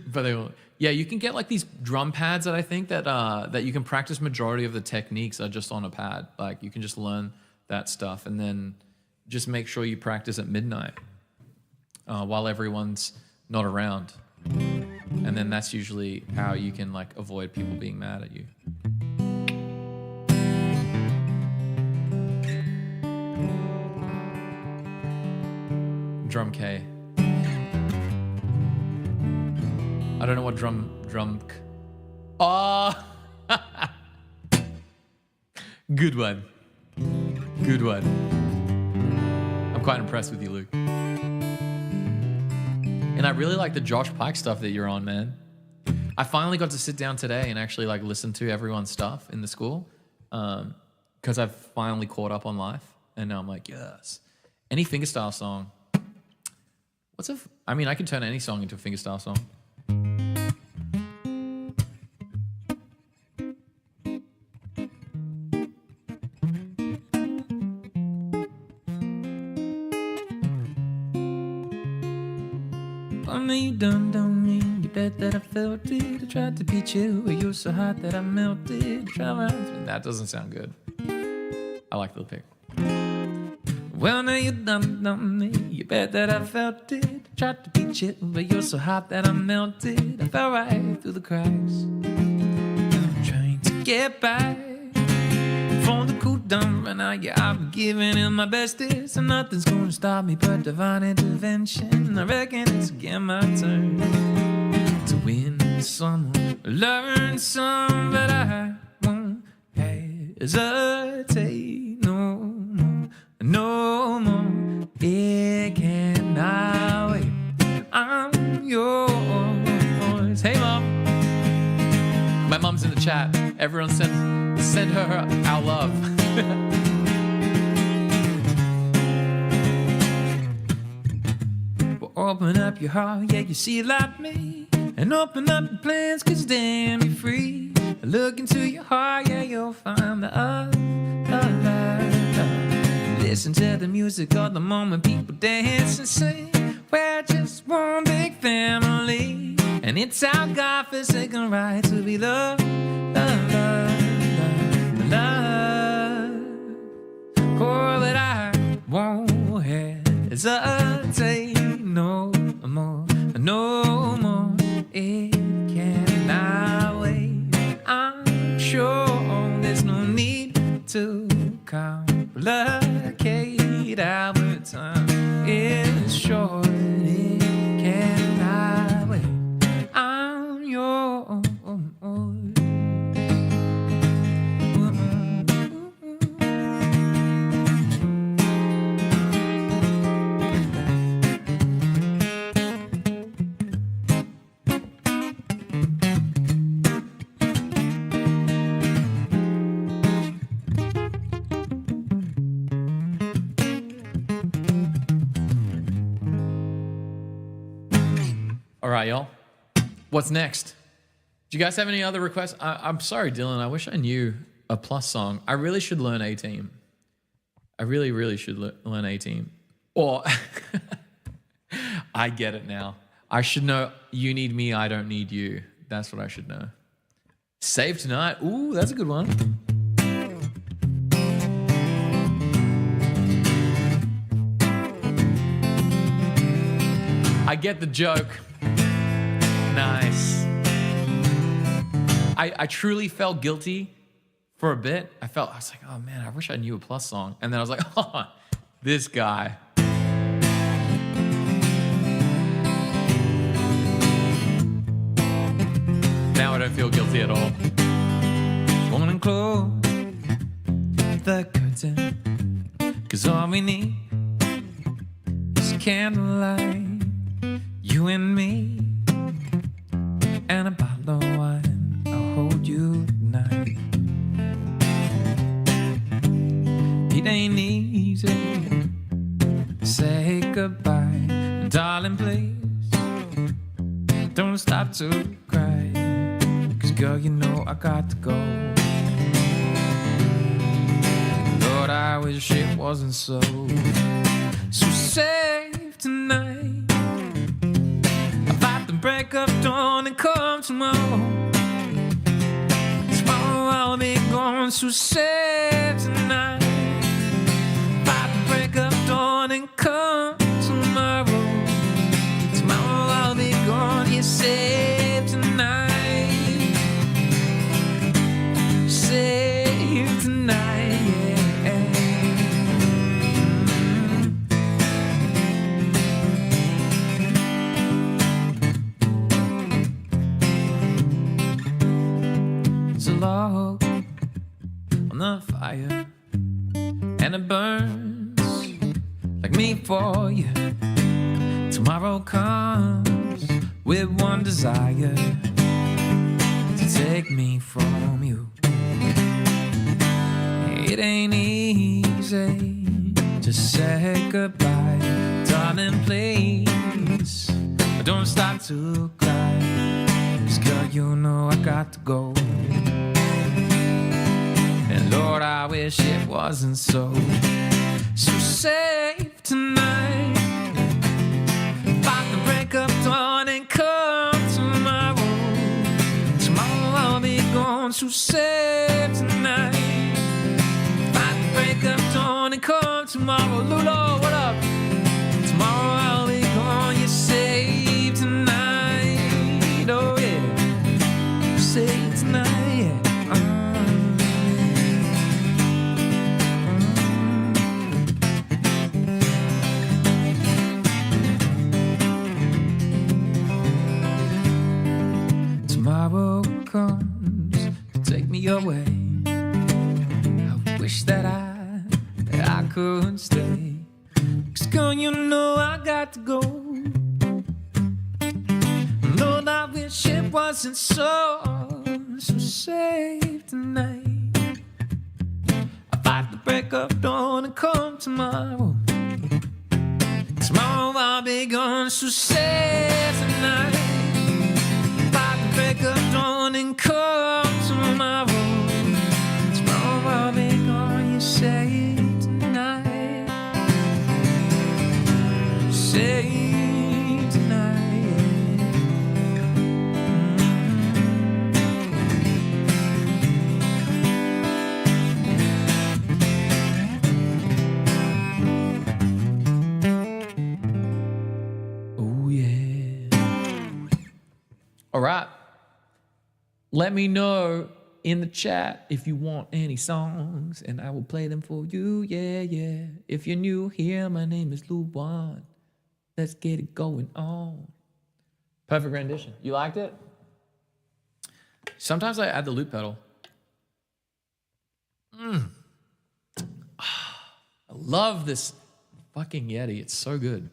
But yeah, you can get like these drum pads that I think that you can practice majority of the techniques are just on a pad. Like you can just learn that stuff and then just make sure you practice at midnight while everyone's not around. And then that's usually how you can like avoid people being mad at you. Drum K. I don't know what drum. Oh, good one. Good one. I'm quite impressed with you, Luke. And I really like the Josh Pike stuff that you're on, man. I finally got to sit down today and actually like listen to everyone's stuff in the school, because I've finally caught up on life, and now I'm like, yes. Any fingerstyle song. I mean, I can turn any song into a fingerstyle song. You done me, you bet that I felt it. I tried to beat you, but you're so hot that I melted. That doesn't sound good. I like the pick. Well, now you done me, you bet that I felt it. I tried to beat you, but you're so hot that I melted. I fell right through the cracks. I'm trying to get back from the cool down right now. Yeah, I'm giving it my bestest, and nothing's gonna stop me but divine intervention. I reckon it's again my turn to win some, learn some, but I won't hesitate no more, no more. It cannot wait. I'm yours. Hey, Mom. My mom's in the chat. open up your heart, yeah, you see like me. And open up your plans, cause damn, you're free. Look into your heart, yeah, you'll find the love. Listen to the music of the moment, people dance and sing. We're just one big family, and it's our God-forsaken right to be loved, love. All that I won't hesitate no more. It cannot wait. I'm sure there's no need to complicate our time. It's short. It cannot wait. I'm yours. All right, y'all. What's next? Do you guys have any other requests? I'm sorry, Dylan. I wish I knew a Plus song. I really should learn A-Team. I really, really should learn A-Team. Or, I get it now. I should know You Need Me, I Don't Need You. That's what I should know. Save Tonight. Ooh, that's a good one. I get the joke. Nice. I truly felt guilty for a bit. I was like, oh man, I wish I knew a Plus song. And then I was like, oh, this guy. Now I don't feel guilty at all. Woman, close the curtain, 'cause all we need is candlelight. You and me, and a bottle of wine. I'll hold you tonight. It ain't easy. Say goodbye, darling, please. Don't stop to cry, 'cause girl, you know I got to go. Lord, I wish it wasn't so. So save tonight. Break up dawn and come tomorrow. Tomorrow I'll be gone, so save tonight. Fight the break up dawn and come tomorrow. Tomorrow I'll be gone, you save tonight. Save tonight, yeah. Log on the fire, and it burns like me for you. Tomorrow comes with one desire, to take me from you. It ain't easy to say goodbye, darling, please. Don't stop to cry, 'cause girl, you know I got to go. And Lord, I wish it wasn't so. So save tonight. Fight the break up dawn and come tomorrow. Tomorrow I'll be gone, so save tonight. Fight the break up dawn and come tomorrow. Lulo, what up? Tomorrow I'll be gone, you save tonight. Oh yeah, save tonight, yeah. Tomorrow comes to take me away. I wish that I could stay. 'Cause girl, you know I got to go. Lord, I wish it wasn't so. So save tonight. I fight the break of dawn and come tomorrow. Tomorrow I'll be gone, so say tonight. Fight the break of dawn and come tomorrow. Tomorrow I'll be gone, you say tonight. Say tonight. Oh, yeah. All right. Let me know in the chat if you want any songs, and I will play them for you. Yeah, yeah. If you're new here, my name is Luwan. Let's get it going on. Perfect rendition. You liked it? Sometimes I add the loop pedal. I love this fucking Yeti. It's so good.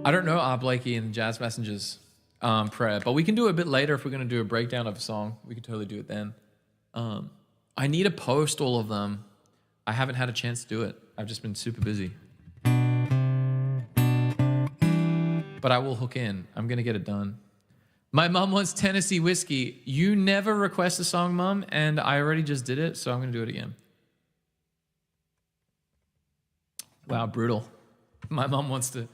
I don't know Blakey and Jazz Messengers prayer, but we can do it a bit later if we're going to do a breakdown of a song. We can totally do it then. I need to post all of them. I haven't had a chance to do it. I've just been super busy. But I will hook in. I'm going to get it done. My mom wants Tennessee whiskey. You never request a song, Mom, and I already just did it, so I'm going to do it again. Wow, brutal. My mom wants to...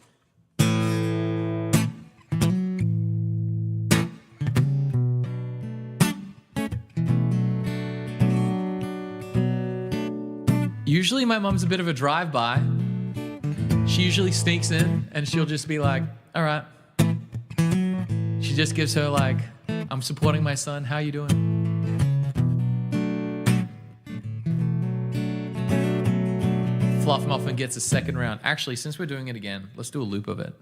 Usually my mom's a bit of a drive-by. She usually sneaks in and she'll just be like, all right. She just gives her like, I'm supporting my son. How you doing? Fluff Muffin gets a second round. Actually, since we're doing it again, let's do a loop of it.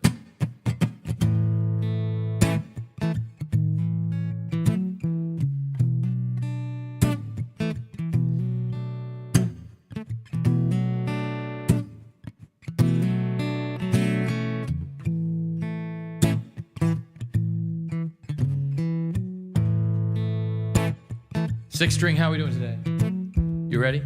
Six string, how are we doing today? You ready?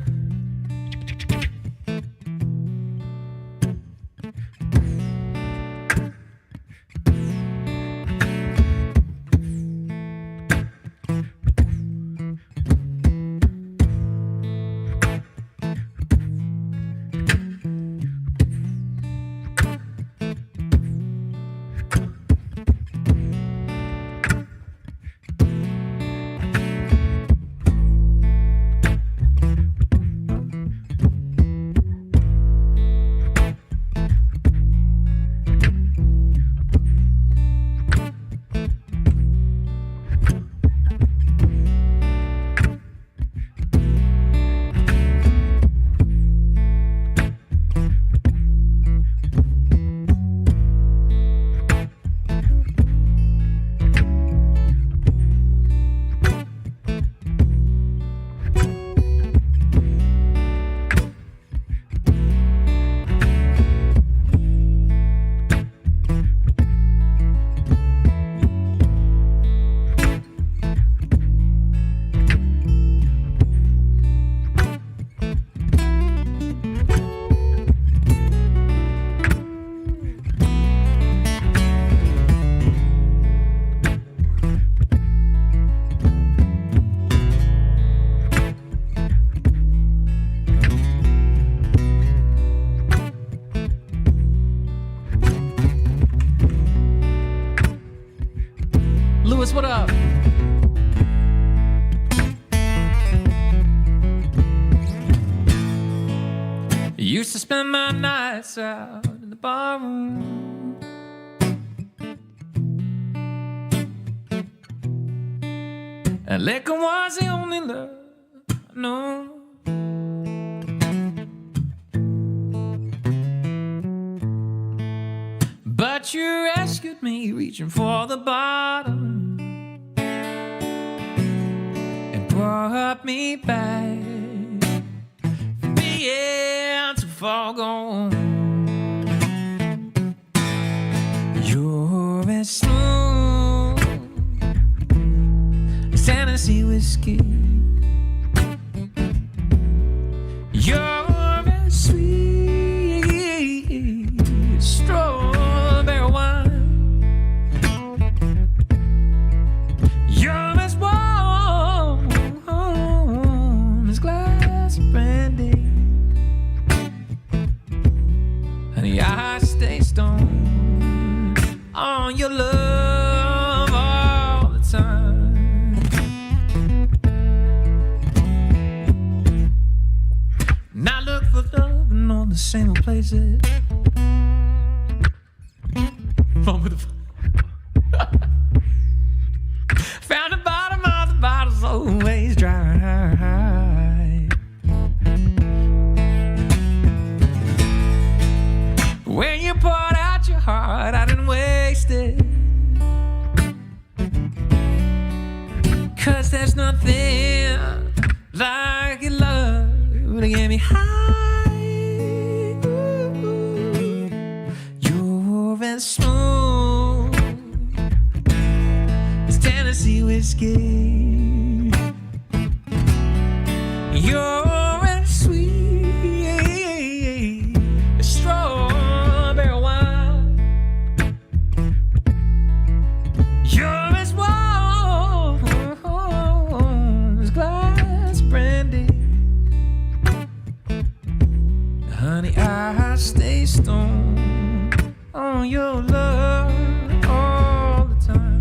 Lewis, what up? Used to spend my nights out in the barroom, and liquor was the only love I know. But you rescued me, reaching for the bottom, and brought me back, being too far gone. You're as smooth as Tennessee whiskey. You're as sweet glass of brandy. Honey, I stay stoned on your love all the time. And I look for love in all the same old places. Found the bottom of the bottle's always dry. When you poured out your heart, I didn't waste it. 'Cause there's nothing like your love to get me high. Ooh, you're as smooth as Tennessee whiskey. You're as sweet as strawberry wine. You're as warm as glass brandy. Honey, I stay stoned on your love all the time.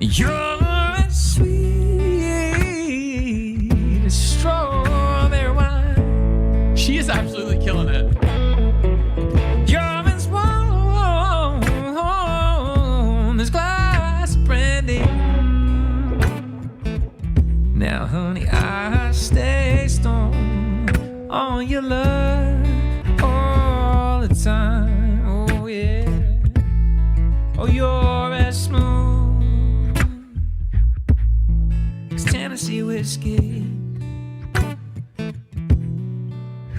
You're as sweet as strawberry wine. She is absolutely killing it. You're as warm as glass of brandy. Now, honey, I stay stoned on your love all the time. Oh, yeah. Oh, you're as smooth as Tennessee whiskey.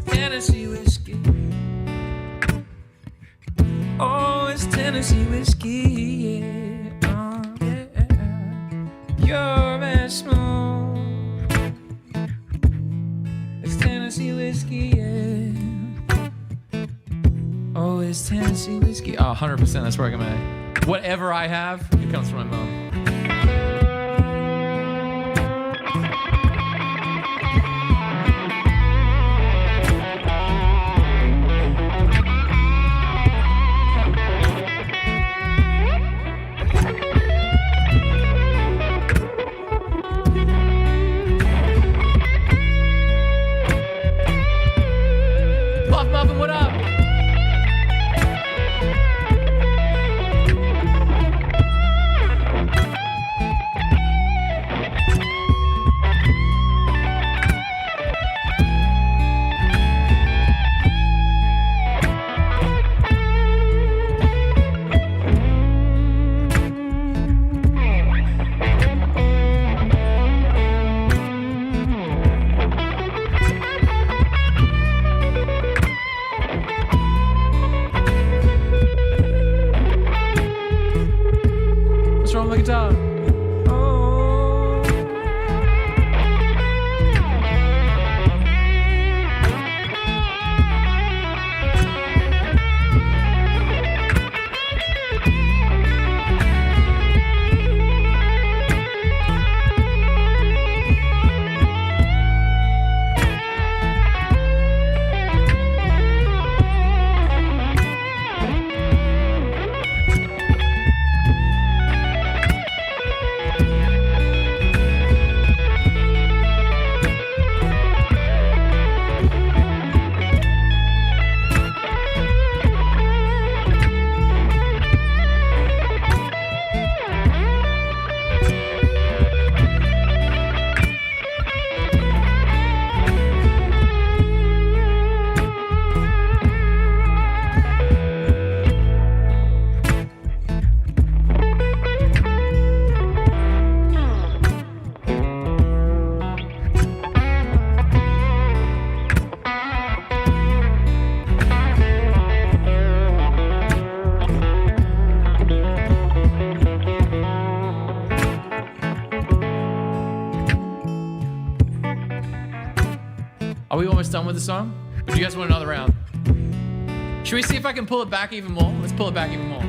Tennessee whiskey. Oh, it's Tennessee whiskey, yeah. Oh, yeah. You're as smooth as Tennessee whiskey, yeah. Oh, it's Tennessee whiskey. Oh, 100%. That's where I get my... Whatever I have, it comes from my mom. Fluff Muffin, what up? What's wrong with my guitar? Are we almost done with the song? Or do you guys want another round? Should we see if I can pull it back even more? Let's pull it back even more.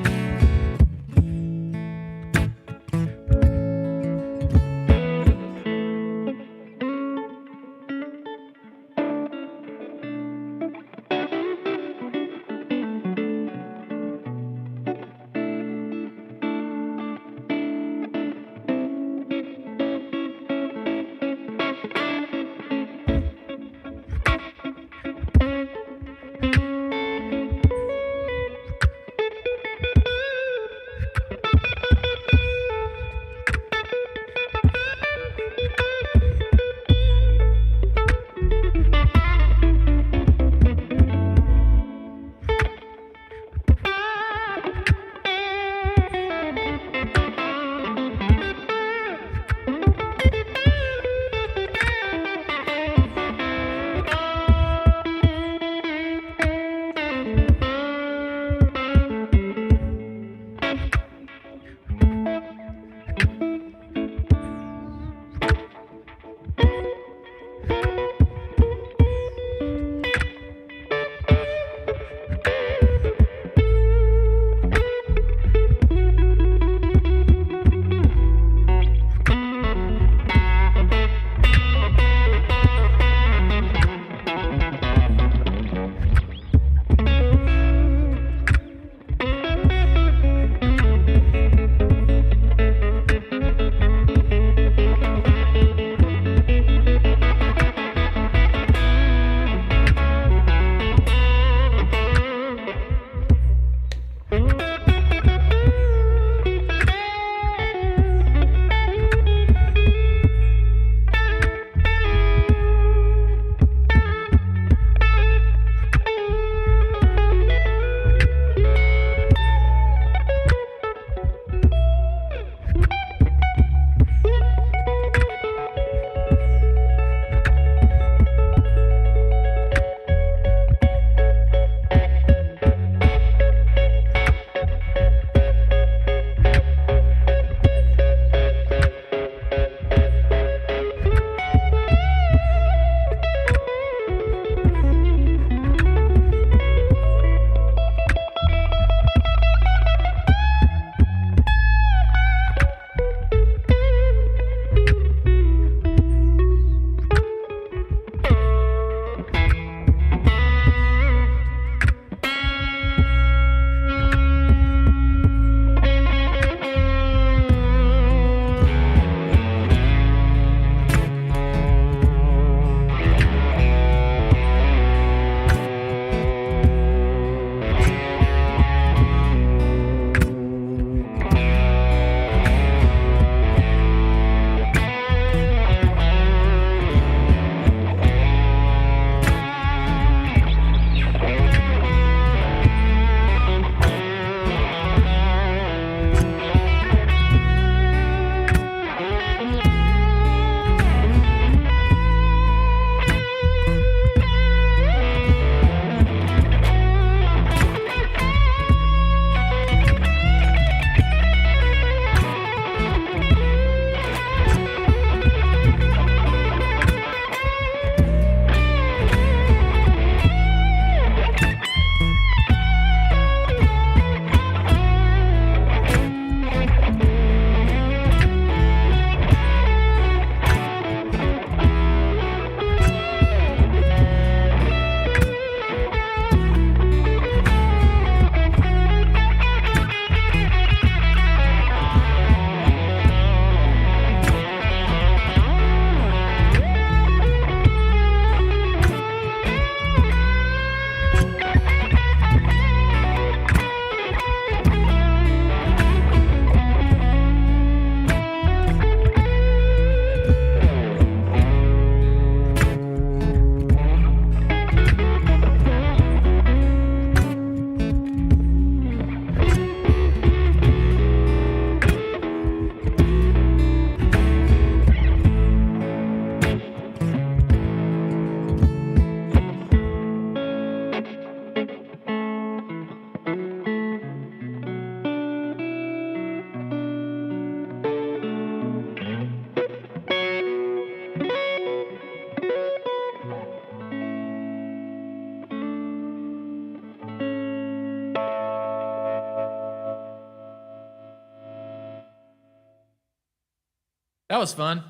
That was fun.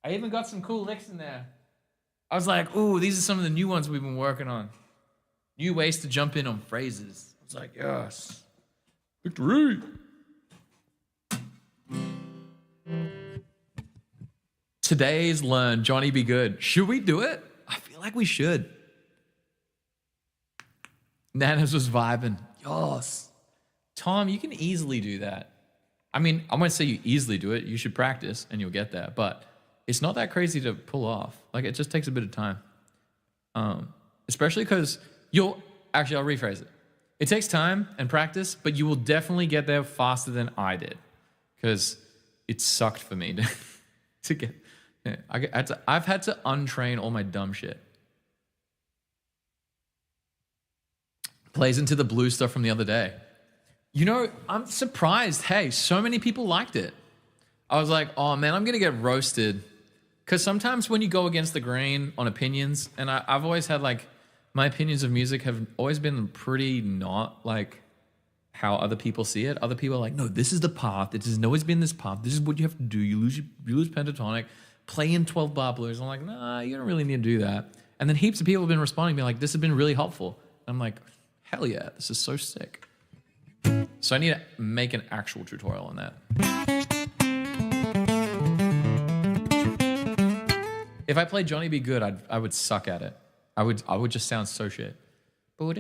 I even got some cool licks in there. I was like, ooh, these are some of the new ones we've been working on. New ways to jump in on phrases. I was like, yes. Victory. Today's learn, Johnny Be Good. Should we do it? I feel like we should. Nanas was vibing. Yes. Tom, you can easily do that. I mean, I won't say you easily do it. You should practice and you'll get there. But it's not that crazy to pull off. Like, it just takes a bit of time. Especially because I'll rephrase it. It takes time and practice, but you will definitely get there faster than I did. Because it sucked for me to get... Yeah, I've had to untrain all my dumb shit. Plays into the blue stuff from the other day. You know, I'm surprised. Hey, so many people liked it. I was like, oh man, I'm going to get roasted. Because sometimes when you go against the grain on opinions, and I've always had like, my opinions of music have always been pretty not like how other people see it. Other people are like, no, this is the path. It has always been this path. This is what you have to do. You lose pentatonic, play in 12 bar blues. I'm like, nah, you don't really need to do that. And then heaps of people have been responding, being like, this has been really helpful. And I'm like, hell yeah, this is so sick. So I need to make an actual tutorial on that. If I played Johnny Be Good, I would suck at it. I would just sound so shit. But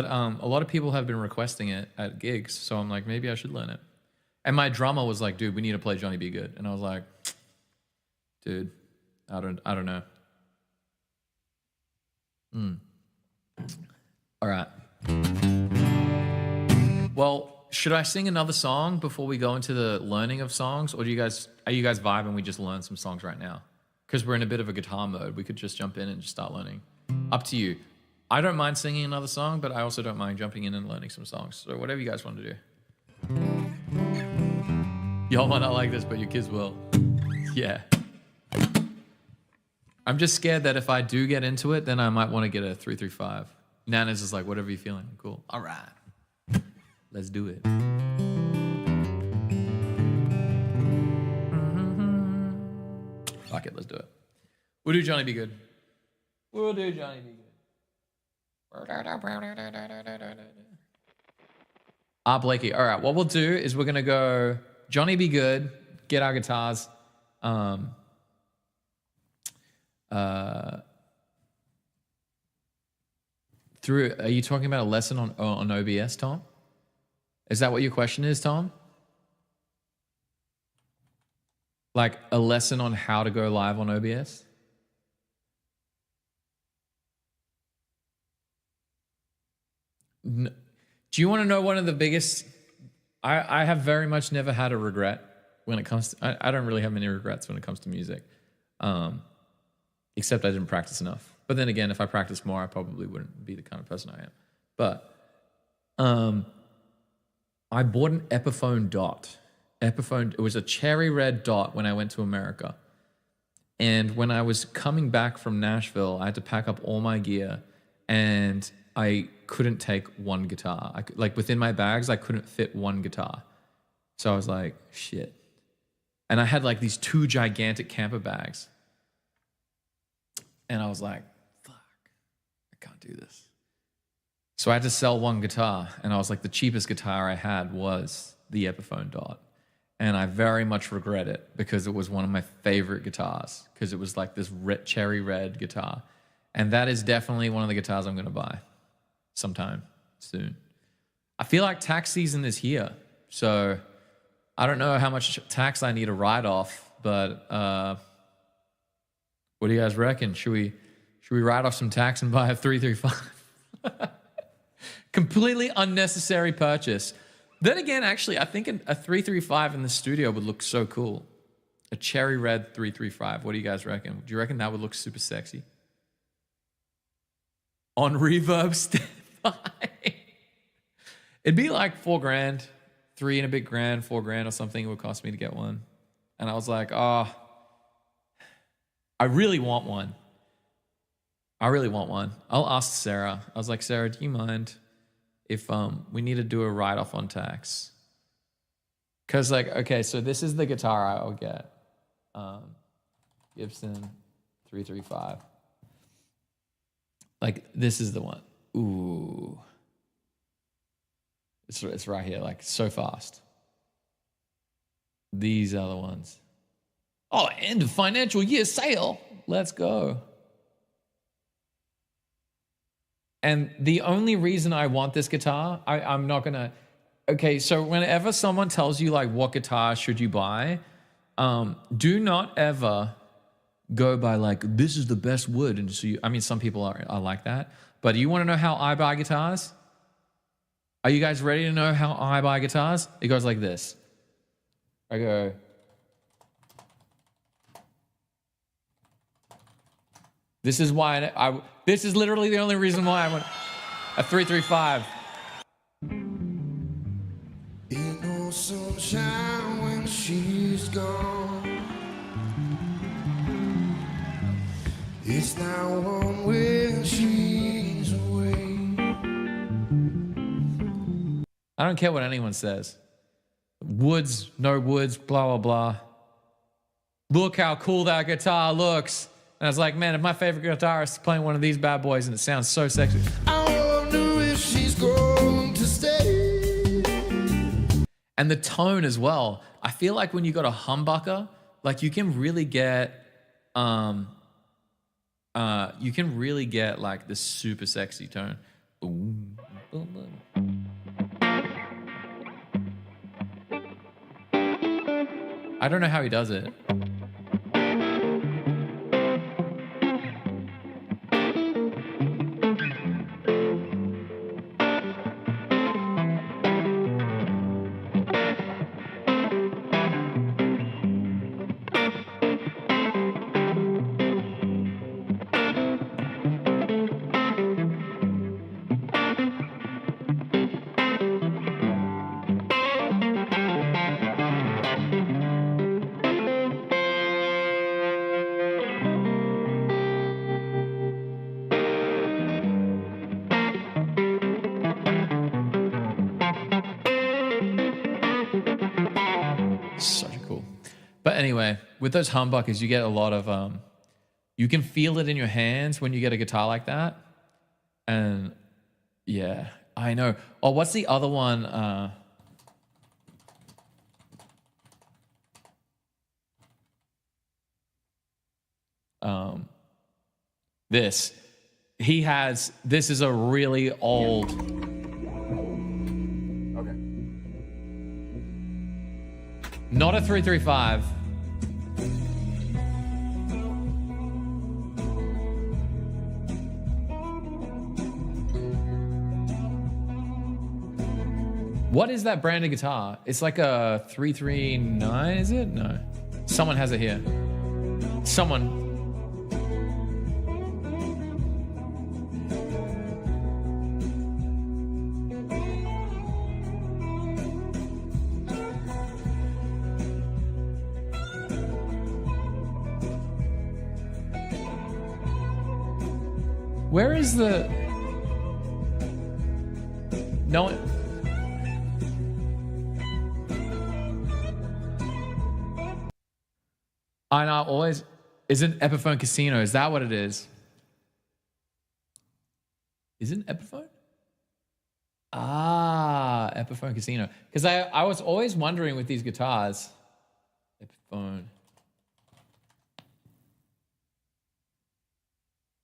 a lot of people have been requesting it at gigs, so I'm like, maybe I should learn it. And my drummer was like, dude, we need to play Johnny Be Good. And I was like, dude, I don't know. All right. Well, should I sing another song before we go into the learning of songs, or are you guys vibing? We just learn some songs right now because we're in a bit of a guitar mode. We could just jump in and just start learning. Up to you. I don't mind singing another song, but I also don't mind jumping in and learning some songs. So whatever you guys want to do. Y'all might not like this, but your kids will. Yeah. I'm just scared that if I do get into it, then I might want to get a 3-3-5. Nana's is like, whatever you're feeling. Cool. All right. Let's do it. Fuck it, let's do it. We'll do Johnny Be Good. We'll do Johnny Be Good. Blakey. All right, what we'll do is we're going to go Johnny Be Good, get our guitars. Are you talking about a lesson on OBS, Tom? Is that what your question is, Tom? Like a lesson on how to go live on OBS? Do you want to know one of the biggest... I have very much never had a regret when it comes to... I don't really have many regrets when it comes to music. Except I didn't practice enough. But then again, if I practiced more, I probably wouldn't be the kind of person I am. But I bought an Epiphone Dot. It was a cherry red Dot when I went to America. And when I was coming back from Nashville, I had to pack up all my gear, and I couldn't take one guitar. Within my bags, I couldn't fit one guitar. So I was like, shit. And I had like these 2 gigantic camper bags. And I was like, fuck, I can't do this. So I had to sell one guitar. And I was like, the cheapest guitar I had was the Epiphone Dot. And I very much regret it because it was one of my favorite guitars, because it was like this cherry red guitar. And that is definitely one of the guitars I'm going to buy sometime soon. I feel like tax season is here. So I don't know how much tax I need to write off, but what do you guys reckon? Should we write off some tax and buy a 335? Completely unnecessary purchase. Then again, actually, I think a 335 in the studio would look so cool. A cherry red 335. What do you guys reckon? Do you reckon that would look super sexy? On reverb standby. It'd be like $4,000, $3 and a bit grand, $4,000 or something it would cost me to get one. And I was like, oh, I really want one. I really want one. I'll ask Sarah. I was like, Sarah, do you mind if we need to do a write-off on tax? Because like, okay, so this is the guitar I'll get. Gibson 335. Like, this is the one. Ooh. It's right here, like so fast. These are the ones. Oh, end of financial year sale. Let's go. And the only reason I want this guitar, I'm not gonna. Okay, so whenever someone tells you like what guitar should you buy, do not ever go by like this is the best wood. And so I mean, some people are like that. But do you want to know how I buy guitars? Are you guys ready to know how I buy guitars? It goes like this. I go. This is why this is literally the only reason why I want a 335. Ain't no sunshine when she's gone. It's not warm when she's away. I don't care what anyone says. Woods, no woods, blah, blah, blah. Look how cool that guitar looks. And I was like, man, if my favorite guitarist is playing one of these bad boys and it sounds so sexy. I wonder if she's going to stay. And the tone as well. I feel like when you got a humbucker, like you can really get like this super sexy tone. Ooh. I don't know how he does it. Anyway, with those humbuckers, you get a lot of, you can feel it in your hands when you get a guitar like that. And yeah, I know. Oh, what's the other one? This. This is a really old. Okay. Not a 335. What is that brand of guitar? It's like a 339, is it? No. Someone has it here. Someone. Where is the... No one... I know, always... Isn't Epiphone Casino? Is that what it is? Isn't Epiphone? Ah, Epiphone Casino. Because I was always wondering with these guitars. Epiphone.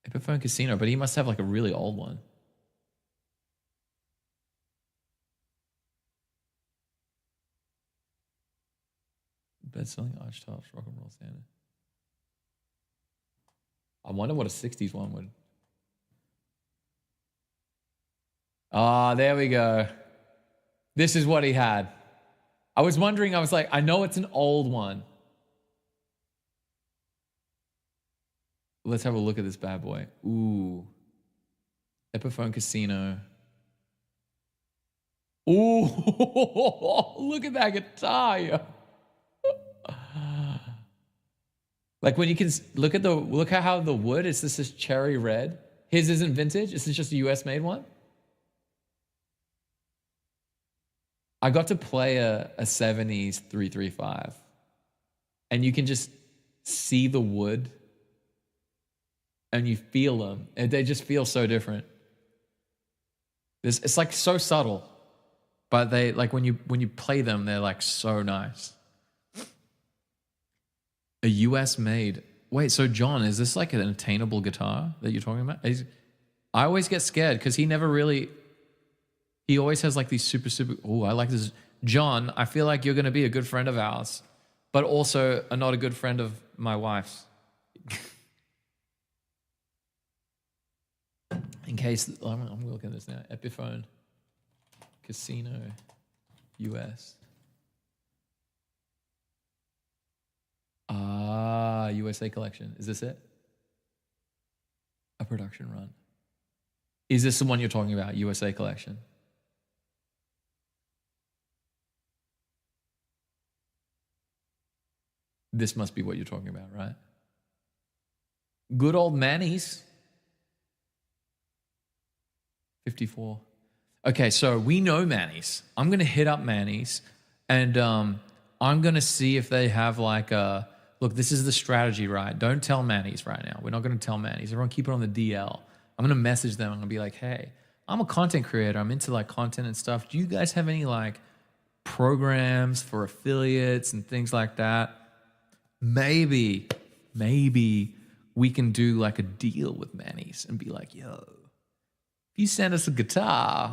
Epiphone Casino, but he must have like a really old one. Best-selling archtops, rock and roll standard. I wonder what a 60s one would. Ah, there we go. This is what he had. I was wondering, I was like, I know it's an old one. Let's have a look at this bad boy. Ooh. Epiphone Casino. Ooh, look at that guitar. Yo. Like when you can look at how the wood is, this is cherry red. His isn't vintage? This is just a US made one? I got to play a 70s 335, and you can just see the wood and you feel them. And they just feel so different. It's like so subtle, but they like when you play them, they're like so nice. A US made. Wait, so John, is this like an attainable guitar that you're talking about? I always get scared because he always has like these super. Oh, I like this. John, I feel like you're going to be a good friend of ours, but also not a good friend of my wife's. In case, I'm looking at this now. Epiphone Casino US. USA collection. Is this it? A production run. Is this the one you're talking about? USA collection. This must be what you're talking about, right? Good old Manny's. 54. Okay, so we know Manny's. I'm going to hit up Manny's, and I'm going to see if they have like a... Look, this is the strategy, right? Don't tell Manny's right now. We're not going to tell Manny's. Everyone keep it on the DL. I'm going to message them. I'm going to be like, hey, I'm a content creator. I'm into like content and stuff. Do you guys have any like programs for affiliates and things like that? Maybe we can do like a deal with Manny's and be like, yo, if you send us a guitar,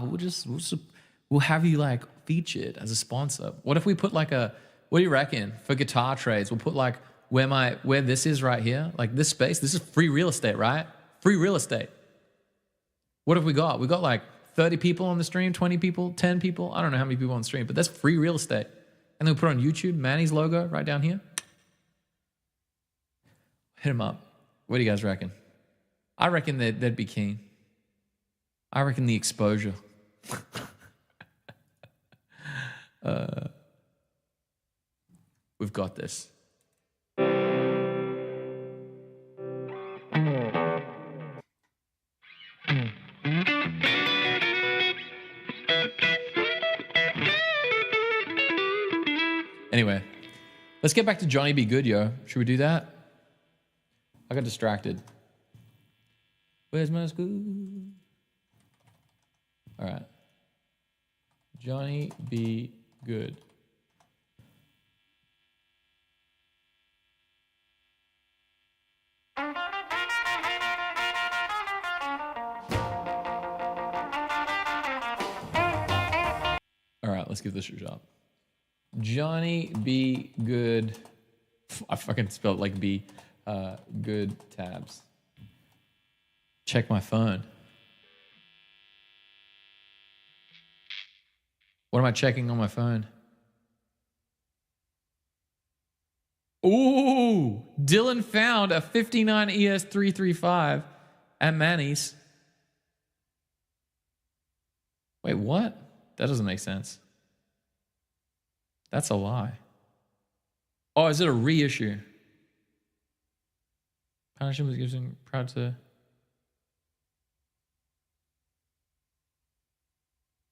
we'll have you like featured as a sponsor. What if we put like what do you reckon for guitar trades? We'll put like where this is right here, like this space. This is free real estate, right? Free real estate. What have we got? We got like 30 people on the stream, 20 people, 10 people. I don't know how many people on the stream, but that's free real estate. And then we put on YouTube, Manny's logo right down here. Hit him up. What do you guys reckon? I reckon they'd be keen. I reckon the exposure. We've got this. Anyway, let's get back to Johnny Be Good, yo. Should we do that? I got distracted. Where's my school? All right. Johnny Be Good. All right, let's give this a shot. Johnny Be Good. I fucking spelled like B. Good tabs. Check my phone. What am I checking on my phone? Ooh, Dylan found a 59 ES335 at Manny's. Wait, what? That doesn't make sense. That's a lie. Oh, is it a reissue? Partnership was giving proud to...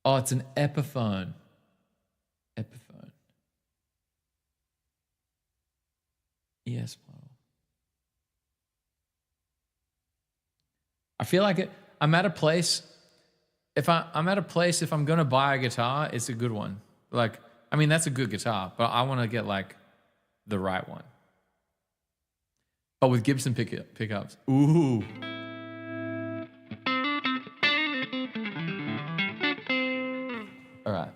Oh, it's an Epiphone. Epiphone. Yes, model. I feel like I'm at a place. If I'm going to buy a guitar, it's a good one. Like, I mean, that's a good guitar, but I want to get like the right one. But with Gibson pickups. Ooh. All right.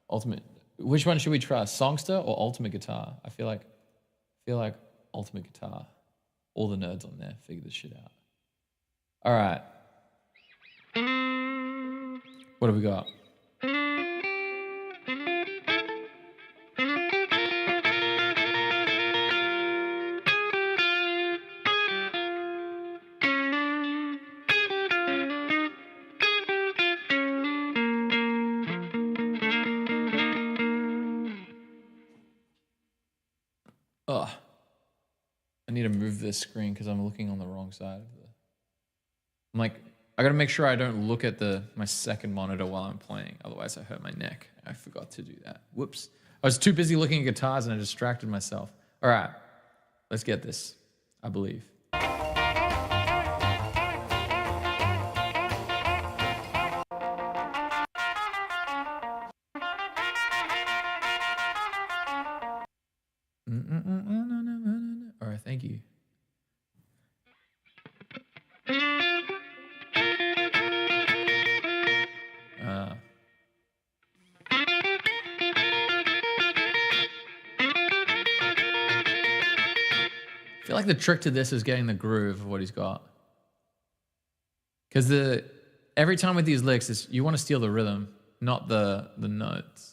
Ultimate. Which one should we trust? Songster or Ultimate Guitar? I feel like Ultimate Guitar. All the nerds on there figure this shit out. All right. What have we got? Oh, I need to move this screen because I'm looking on the wrong side of the I'm like, I gotta make sure I don't look at my second monitor while I'm playing. Otherwise I hurt my neck. I forgot to do that. Whoops. I was too busy looking at guitars and I distracted myself. All right, let's get this, I believe. All right, thank you. I feel like the trick to this is getting the groove of what he's got. Because every time with these licks, you want to steal the rhythm, not the notes.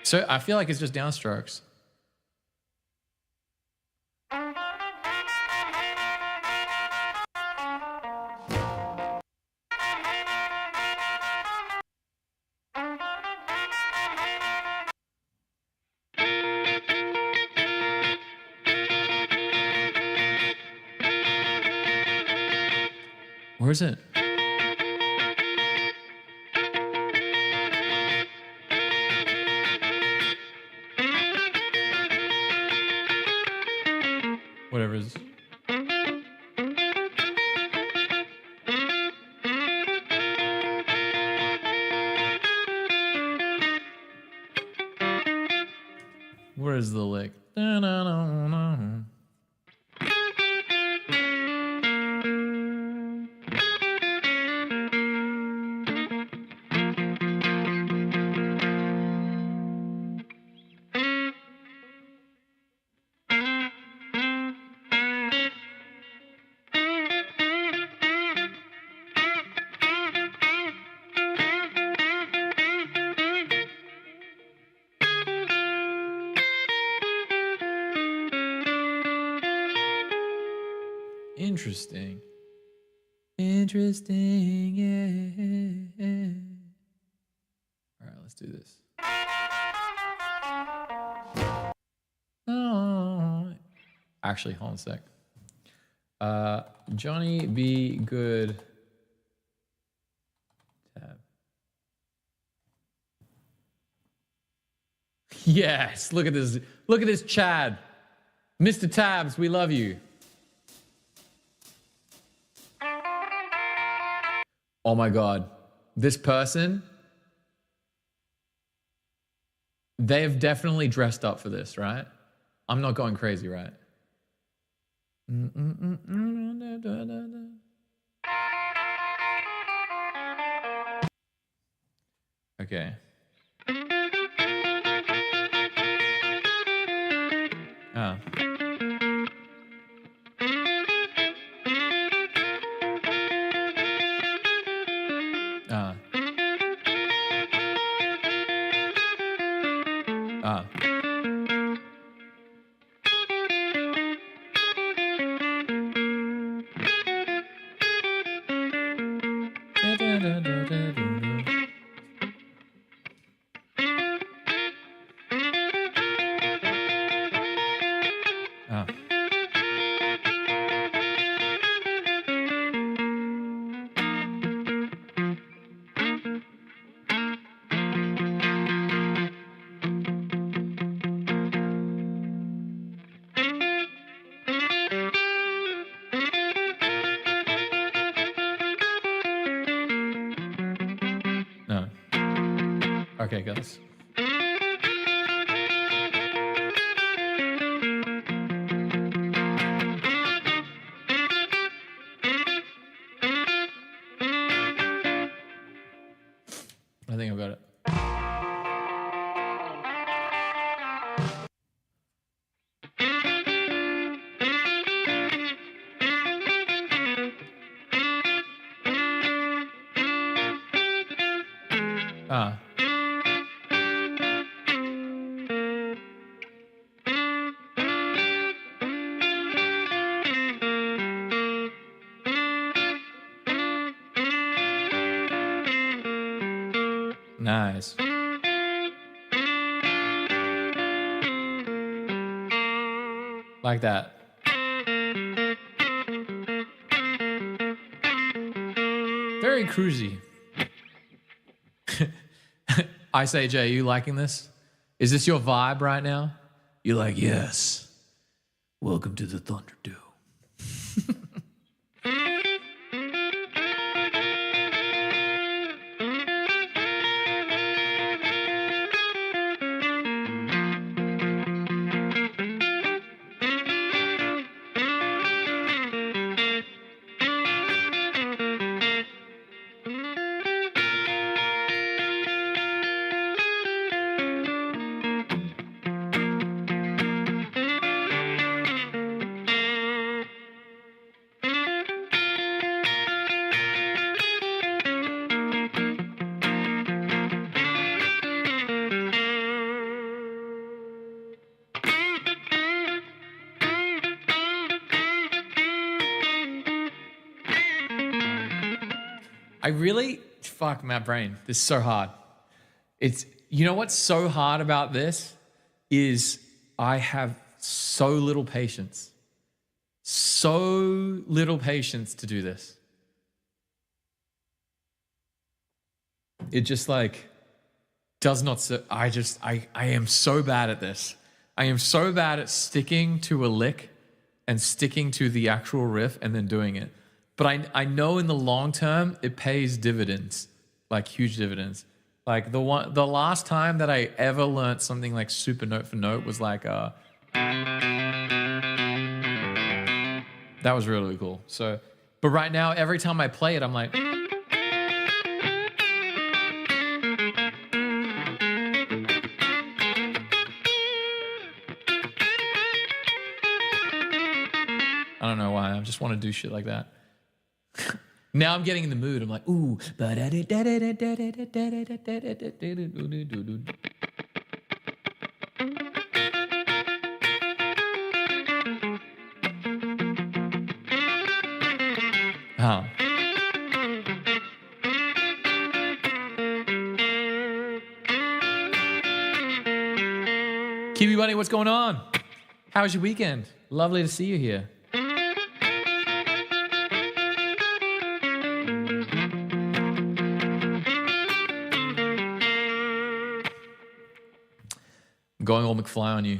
So I feel like it's just downstrokes. Where is it? Whatever it is. Where is the lick? Interesting. Interesting, yeah. All right, let's do this. Oh. Actually, hold on a sec. Johnny B. Good. Tab. Yes, look at this. Look at this, Chad. Mr. Tabs, we love you. Oh my God, this person, they have definitely dressed up for this, right? I'm not going crazy, right? Okay. Ah. Ah. Ah. Ah. No. Okay, guys. I think I've got it. Ah. Nice. Like that. Very cruisy. I say, Jay, you liking this? Is this your vibe right now? You're like, yes. Welcome to the Thunderdome. Fuck my brain. This is so hard. You know what's so hard about this is I have so little patience. So little patience to do this. It just like does not, I am so bad at this. I am so bad at sticking to a lick and sticking to the actual riff and then doing it. But I know in the long term, it pays dividends, like huge dividends. Like the last time that I ever learned something like super note for note was like, that was really cool. So, but right now, every time I play it, I'm like, I don't know why. I just want to do shit like that. Now I'm getting in the mood. I'm like, ooh. Huh. Kiwi Bunny, what's going on? How was your weekend? Lovely to see you here. I'm going all McFly on you.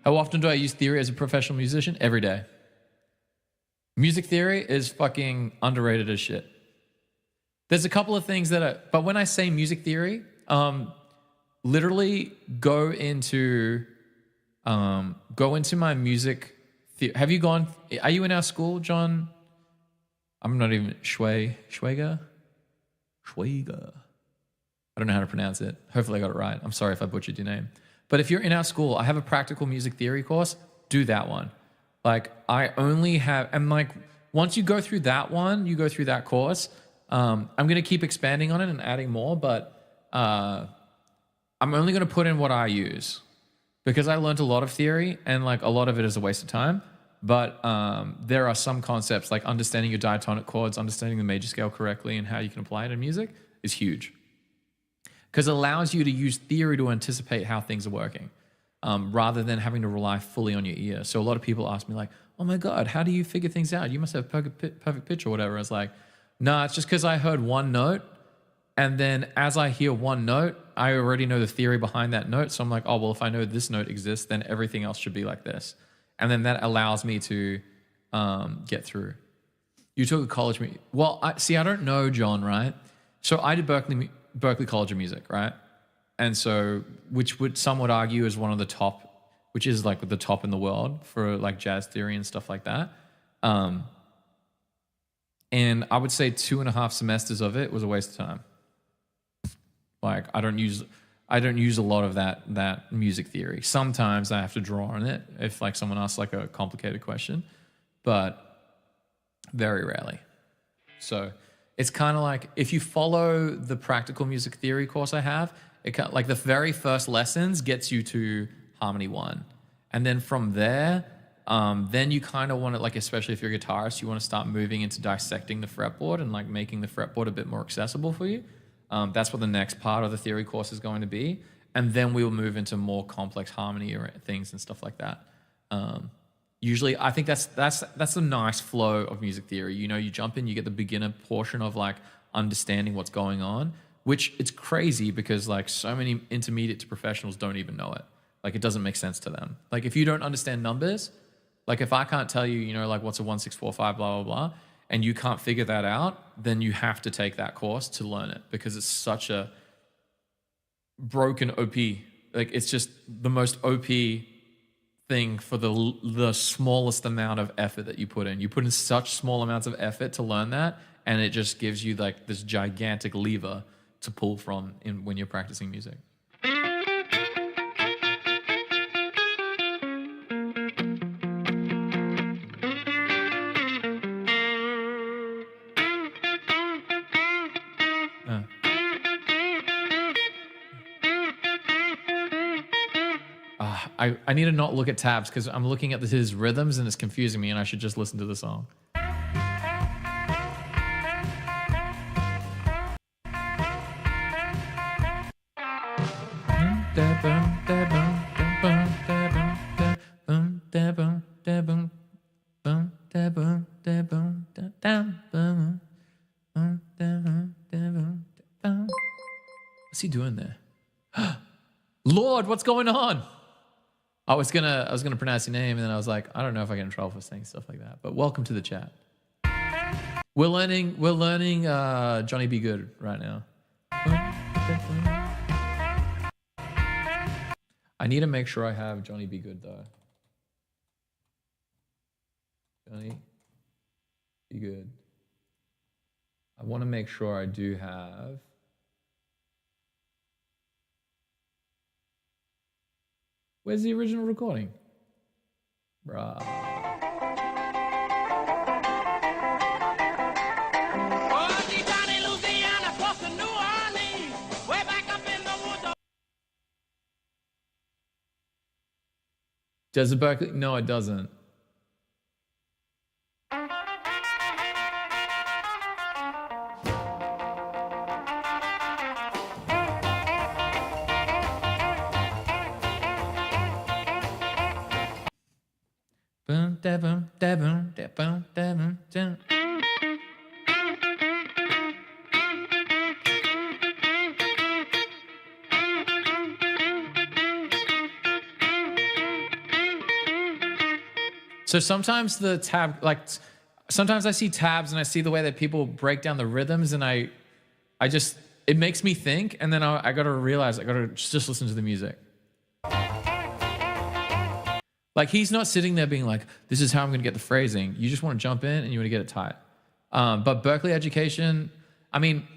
How often do I use theory as a professional musician? Every day. Music theory is fucking underrated as shit. There's a couple of things but when I say music theory, literally go into my music theory. Are you in our school, John? I'm not even, Schwager? I don't know how to pronounce it. Hopefully I got it right. I'm sorry if I butchered your name. But if you're in our school, I have a practical music theory course. Do that one. Like I only have, and like once you go through that one, you go through that course. I'm going to keep expanding on it and adding more, but I'm only going to put in what I use because I learned a lot of theory and like a lot of it is a waste of time. But there are some concepts like understanding your diatonic chords, understanding the major scale correctly and how you can apply it in music is huge. Because it allows you to use theory to anticipate how things are working rather than having to rely fully on your ear. So a lot of people ask me like, oh my God, how do you figure things out? You must have perfect pitch or whatever. It's like, no, it's just because I heard one note and then as I hear one note, I already know the theory behind that note. So I'm like, oh, well, if I know this note exists, then everything else should be like this. And then that allows me to get through. You took a college music. Well, I don't know, John, right? So I did Berklee College of Music, right? And so, some would argue is one of the top, which is like the top in the world for like jazz theory and stuff like that. And I would say 2.5 semesters of it was a waste of time. Like I don't use a lot of that music theory. Sometimes I have to draw on it if like someone asks like a complicated question, but very rarely. So it's kind of like if you follow the practical music theory course I have, like the very first lessons gets you to harmony 1. And then from there, then you kind of want to, like, especially if you're a guitarist, you want to start moving into dissecting the fretboard and like making the fretboard a bit more accessible for you. That's what the next part of the theory course is going to be. And then we will move into more complex harmony or things and stuff like that. Usually, I think that's a nice flow of music theory. You know, you jump in, you get the beginner portion of like understanding what's going on, which it's crazy because like so many intermediate to professionals don't even know it. Like it doesn't make sense to them. Like if you don't understand numbers, like if I can't tell you, you know, like what's a 1 6 4 5 blah blah blah, and you can't figure that out, then you have to take that course to learn it because it's such a broken OP. Like it's just the most OP thing for the smallest amount of effort that you put in. You put in such small amounts of effort to learn that, and it just gives you like this gigantic lever to pull from when you're practicing music. I need to not look at tabs because I'm looking at his rhythms and it's confusing me, and I should just listen to the song. What's he doing there? Lord, what's going on? I was gonna pronounce your name, and then I was like, I don't know if I get in trouble for saying stuff like that. But welcome to the chat. We're learning Johnny Be Good right now. I need to make sure I have Johnny Be Good though. Johnny Be Good. I want to make sure I do have. Where's the original recording? Bruh. Does it Berkeley? No, it doesn't. So sometimes the tab, like sometimes I see tabs and I see the way that people break down the rhythms, and I just, it makes me think, and then I got to realize I got to just listen to the music. Like he's not sitting there being like, this is how I'm going to get the phrasing. You just want to jump in and you want to get it tight. But Berkeley education, I mean,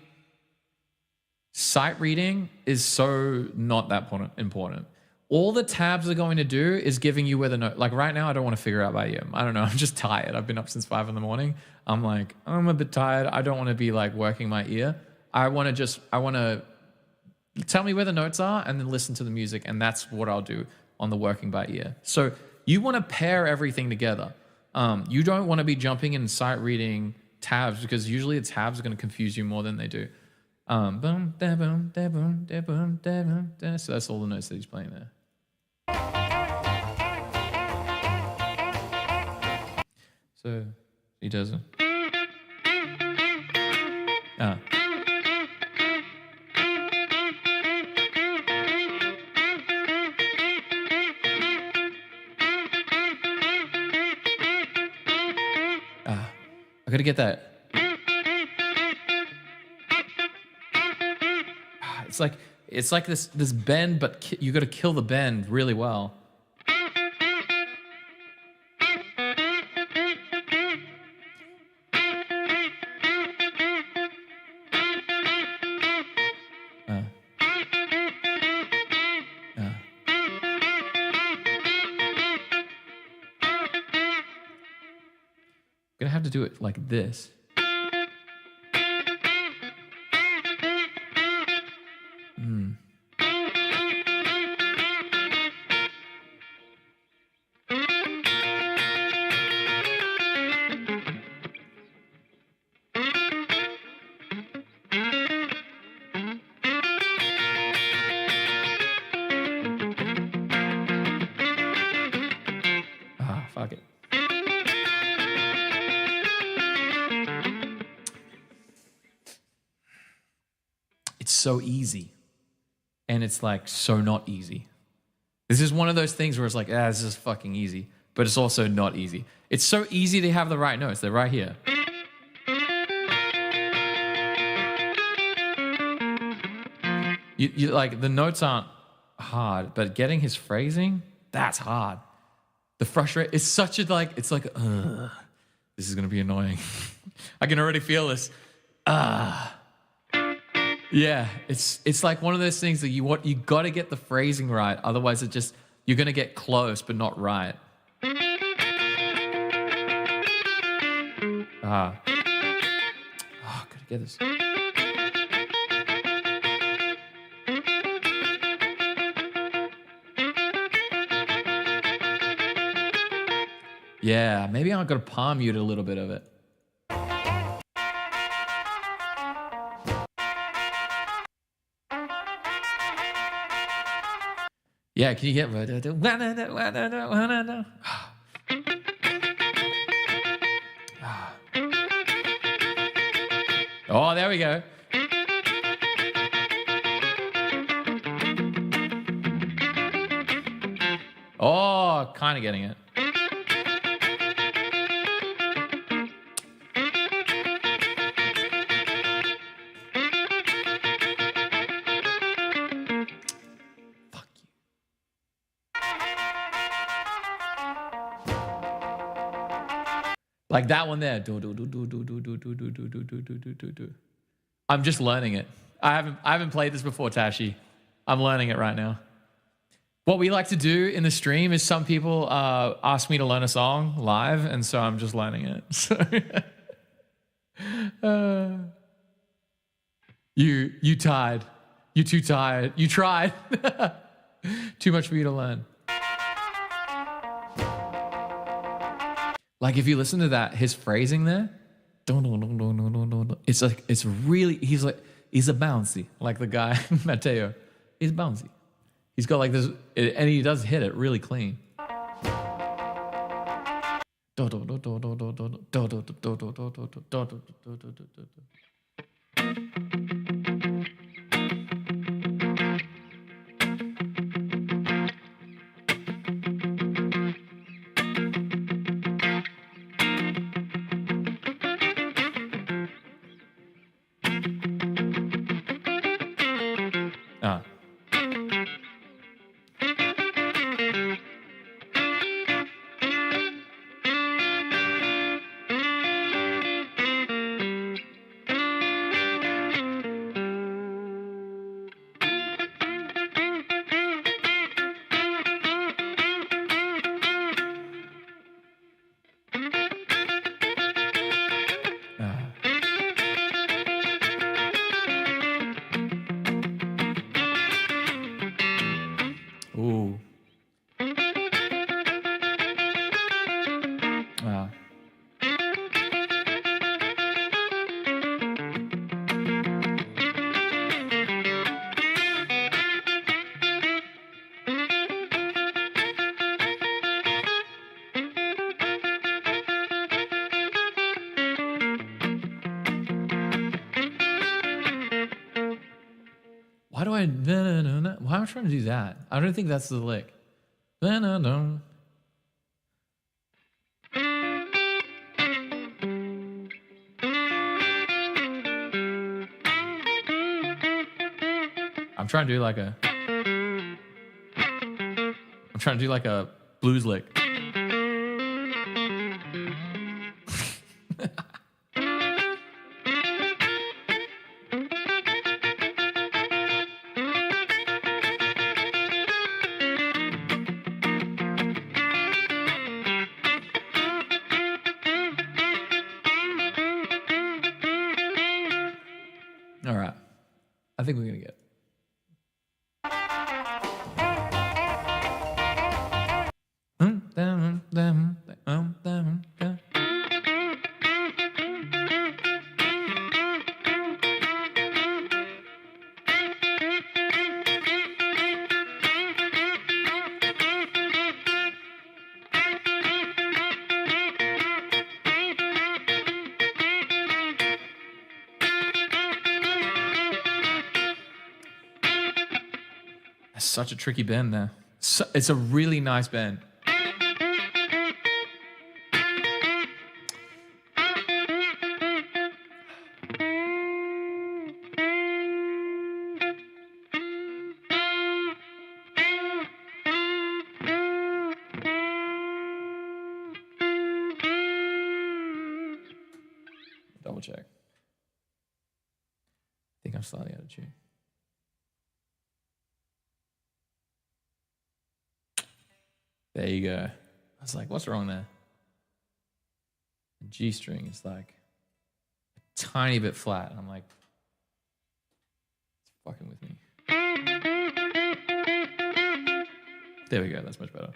sight reading is so not that important. All the tabs are going to do is giving you where the note, like right now, I don't want to figure out by ear. I don't know. I'm just tired. I've been up since 5 a.m. I'm like, I'm a bit tired. I don't want to be like working my ear. I want to tell me where the notes are and then listen to the music. And that's what I'll do on the working by ear. So you want to pair everything together. You don't want to be jumping in sight reading tabs because usually the tabs are going to confuse you more than they do. So that's all the notes that he's playing there. So he does it. I gotta get that. It's like this bend, but you gotta kill the bend really well. gonna have to do it like this. Fuck it. It's so easy. And it's like so not easy. This is one of those things where it's like, this is fucking easy. But it's also not easy. It's so easy to have the right notes. They're right here. You like, the notes aren't hard, but getting his phrasing, that's hard. The frustration, it's such a like, it's like, this is gonna be annoying. I can already feel this. Yeah, it's like one of those things that you got to get the phrasing right, otherwise you're gonna get close but not right. Gotta get this. Yeah, maybe I'm gonna palm mute a little bit of it. Yeah, can you get Oh, there we go. Oh, kind of getting it. Like that one there. I'm just learning it. I haven't played this before, Tashi. I'm learning it right now. What we like to do in the stream is some people ask me to learn a song live, and so I'm just learning it. So you tied. You too tired. You tried. Too much for you to learn. Like if you listen to that, his phrasing there, it's like, it's really, he's a bouncy, like the guy, Matteo. He's bouncy. He's got like this, and he does hit it really clean. Ooh. Why do I... Why am I trying to do that? I don't think that's the lick. I'm trying to do like a... I'm trying to do like a blues lick. I think we're gonna get it. That's such a tricky bend there. So, it's a really nice bend. Double check. I think I'm slightly out of tune. There you go. I was like, what's wrong there? The G string is like a tiny bit flat. I'm like, it's fucking with me. There we go. That's much better.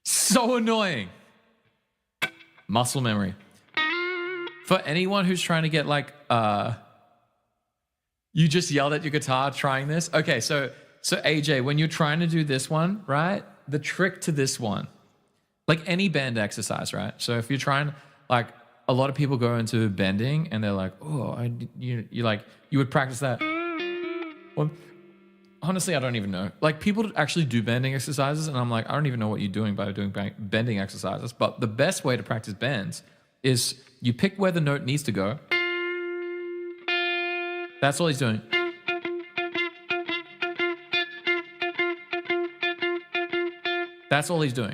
So annoying. Muscle memory. For anyone who's trying to get like, you just yelled at your guitar trying this. Okay, so AJ, when you're trying to do this one, right? The trick to this one, like any bend exercise, right? So if you're trying, like a lot of people go into bending and they're like, oh, you would practice that. Well, honestly, I don't even know. Like people actually do bending exercises and I'm like, I don't even know what you're doing by doing bending exercises. But the best way to practice bends is you pick where the note needs to go. That's all he's doing. That's all he's doing.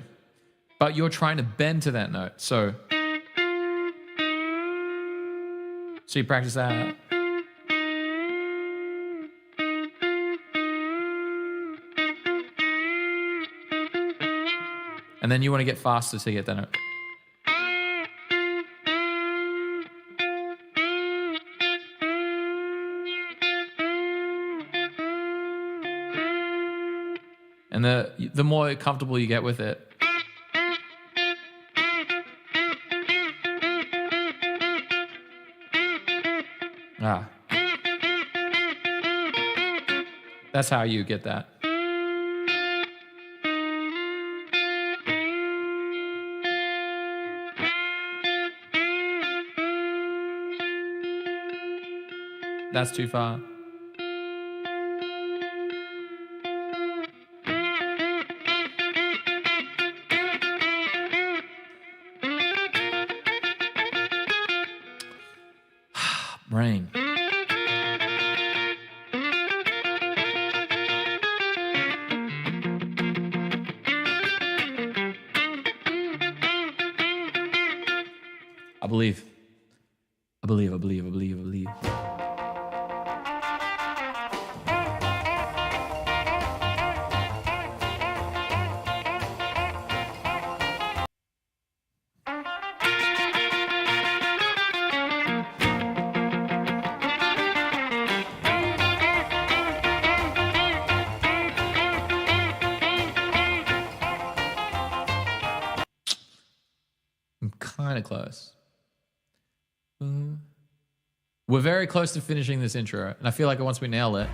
But you're trying to bend to that note. So you practice that. And then you want to get faster to get that note. And the more comfortable you get with it, that's how you get that. That's too far. Brain. I believe. I'm kind of close. We're very close to finishing this intro, and I feel like once we nail it,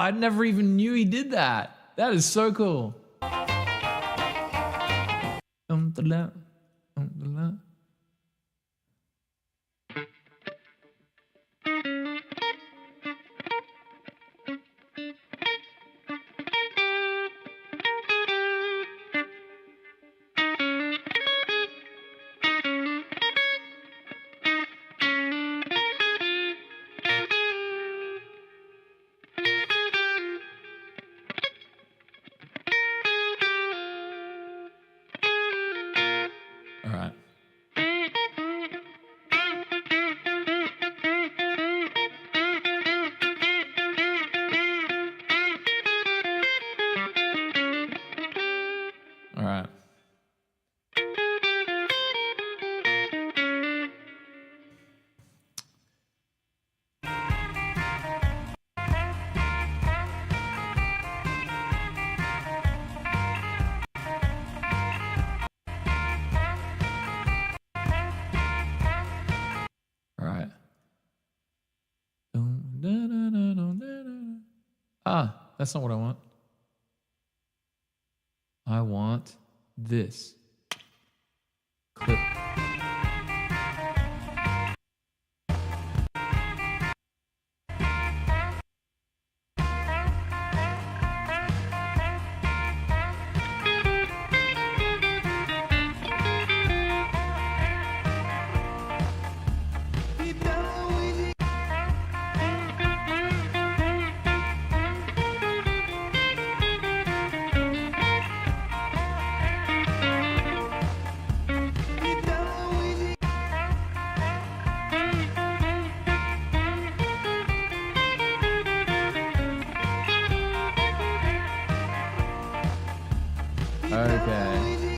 I never even knew he did that. That is so cool. All right. All right. All right. Ah, that's not what I want. I want this. Clip. Okay.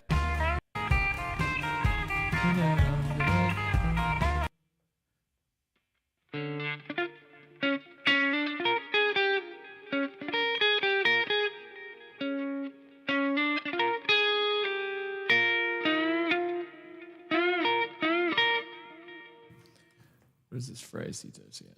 What is this phrase he does here?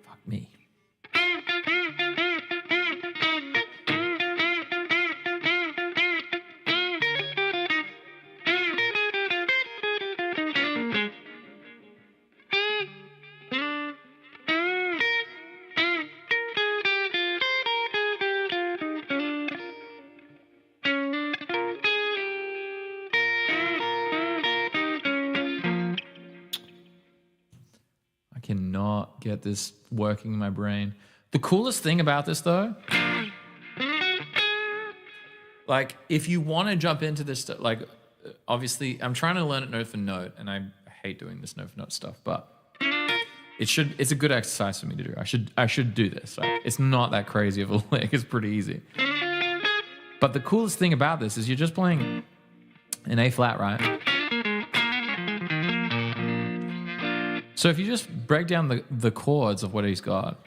Fuck me. I cannot get this working in my brain. The coolest thing about this, though, like, if you want to jump into this stuff, like, obviously, I'm trying to learn it note for note, and I hate doing this note for note stuff, but it's a good exercise for me to do. I should do this. Like, it's not that crazy of a lick. It's pretty easy. But the coolest thing about this is you're just playing an A flat, right? So if you just break down the chords of what he's got.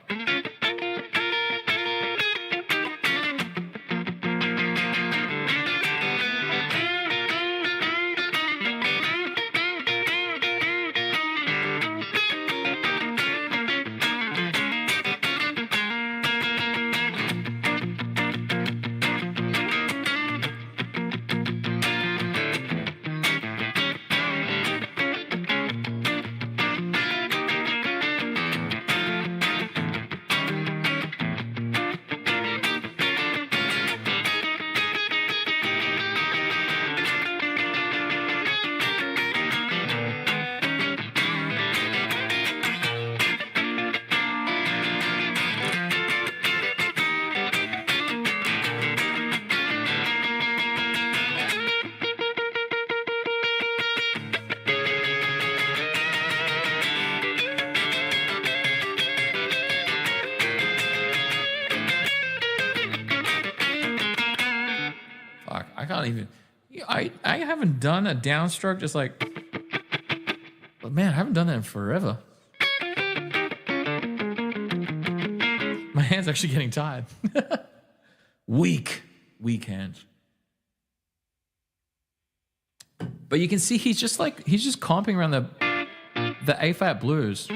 can't even. I haven't done a downstroke just like. But man, I haven't done that in forever. My hand's actually getting tired. Weak hands. But you can see he's just comping around the A flat blues.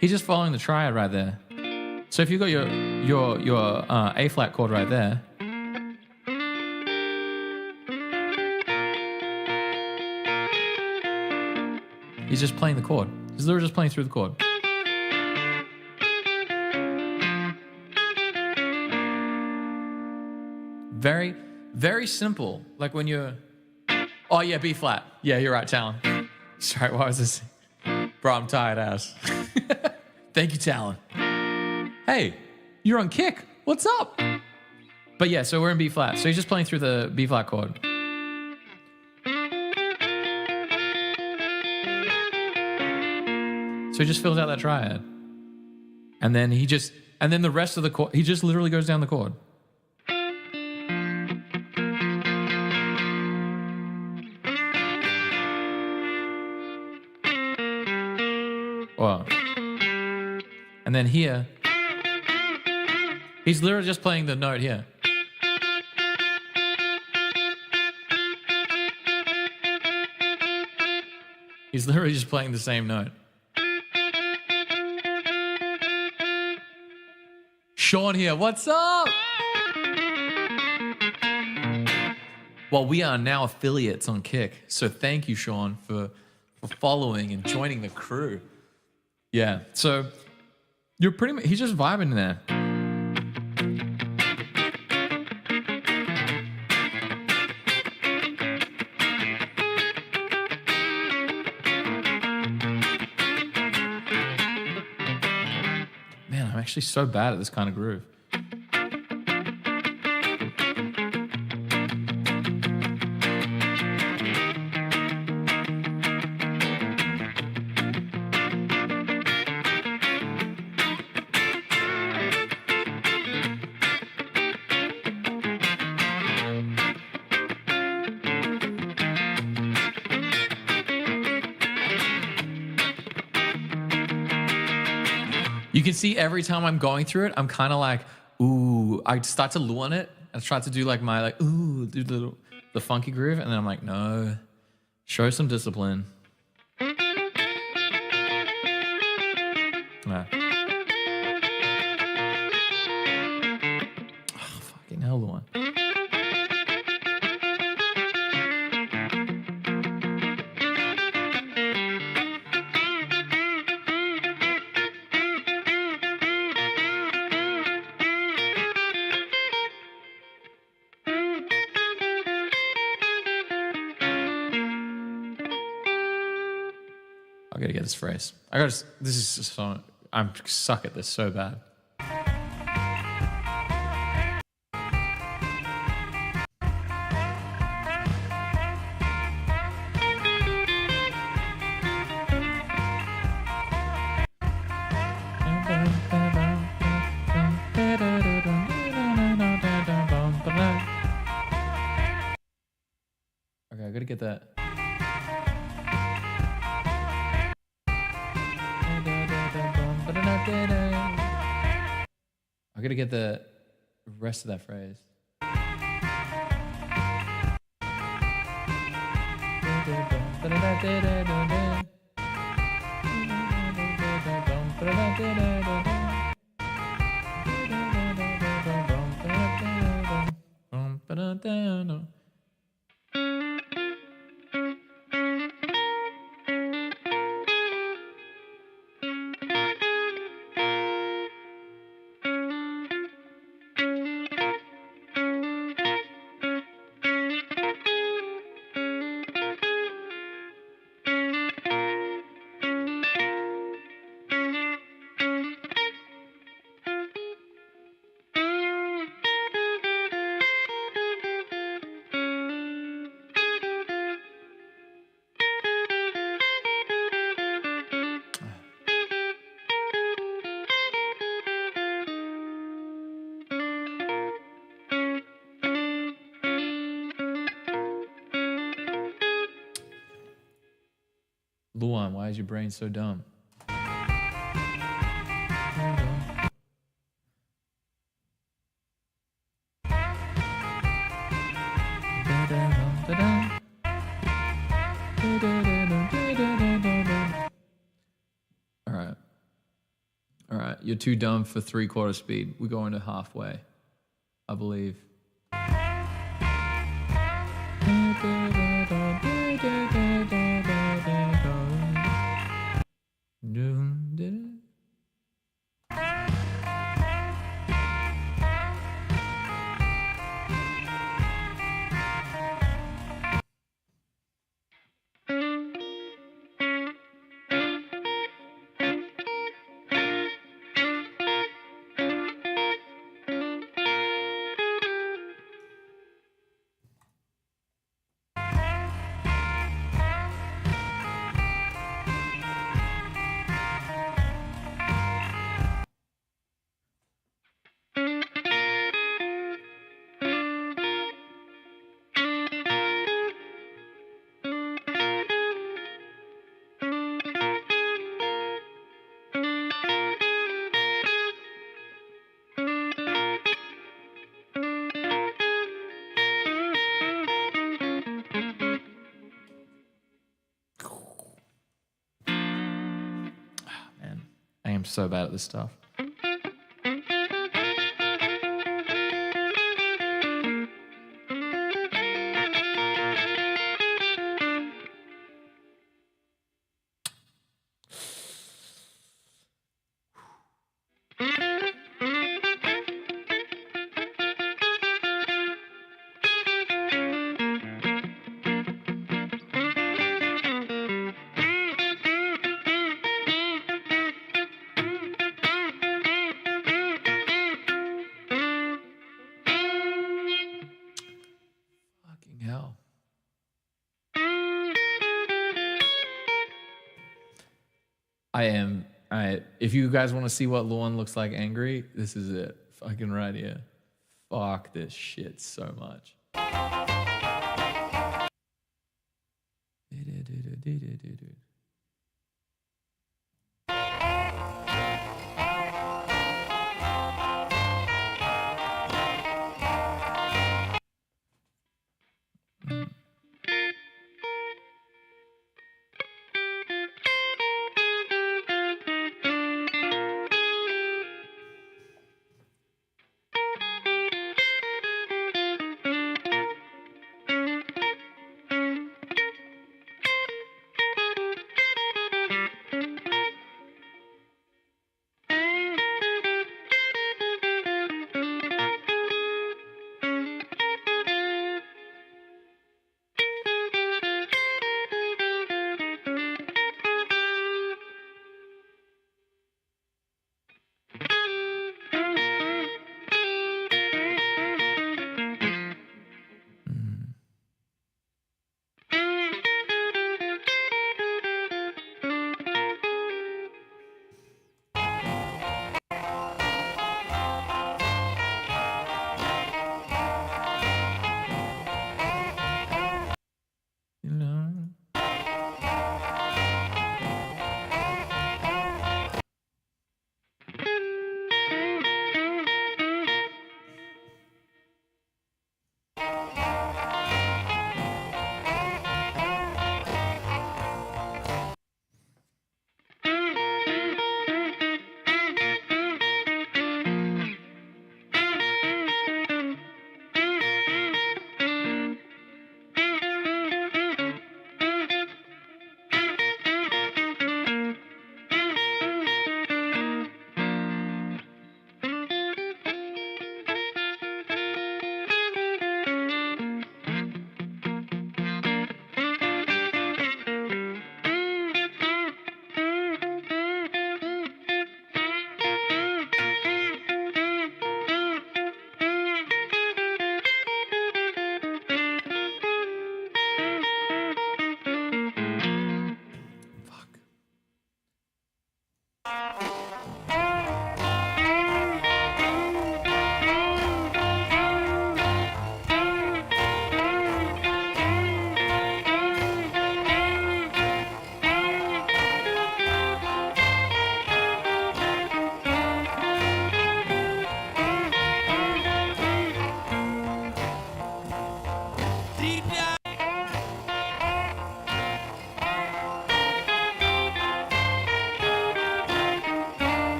He's just following the triad right there. So if you've got your A flat chord right there, he's just playing the chord. He's literally just playing through the chord. Very, very simple. Like when you're... Oh, yeah, B flat. Yeah, you're right, Talon. Sorry, what was this? Bro, I'm tired ass. Thank you, Talon. Hey, you're on kick. What's up? But yeah, so we're in B flat. So he's just playing through the B flat chord. So he just fills out that triad. And then the rest of the chord, he just literally goes down the chord. Wow. And then here, he's literally just playing the note here. He's literally just playing the same note. Sean here, what's up? Well, we are now affiliates on Kick, so thank you, Sean, for following and joining the crew. Yeah, so you're pretty much, he's just vibing there. Man, I'm actually so bad at this kind of groove. You can see every time I'm going through it, I'm kind of like, ooh, I start to lure on it. I try to do like my like, ooh, do the funky groove. And then I'm like, no, show some discipline. Yeah. Oh, fucking hell, Luan. I gotta get this phrase. This is just so, I'm suck at this so bad. Okay, I gotta get that. I gotta get the rest of that phrase. Luan, why is your brain so dumb? All right. All right. You're too dumb for 3/4 speed. We're going to halfway, I believe. Man, I am so bad at this stuff. Fucking hell. If you guys want to see what Luan looks like angry, this is it. Fucking right here. Fuck this shit so much.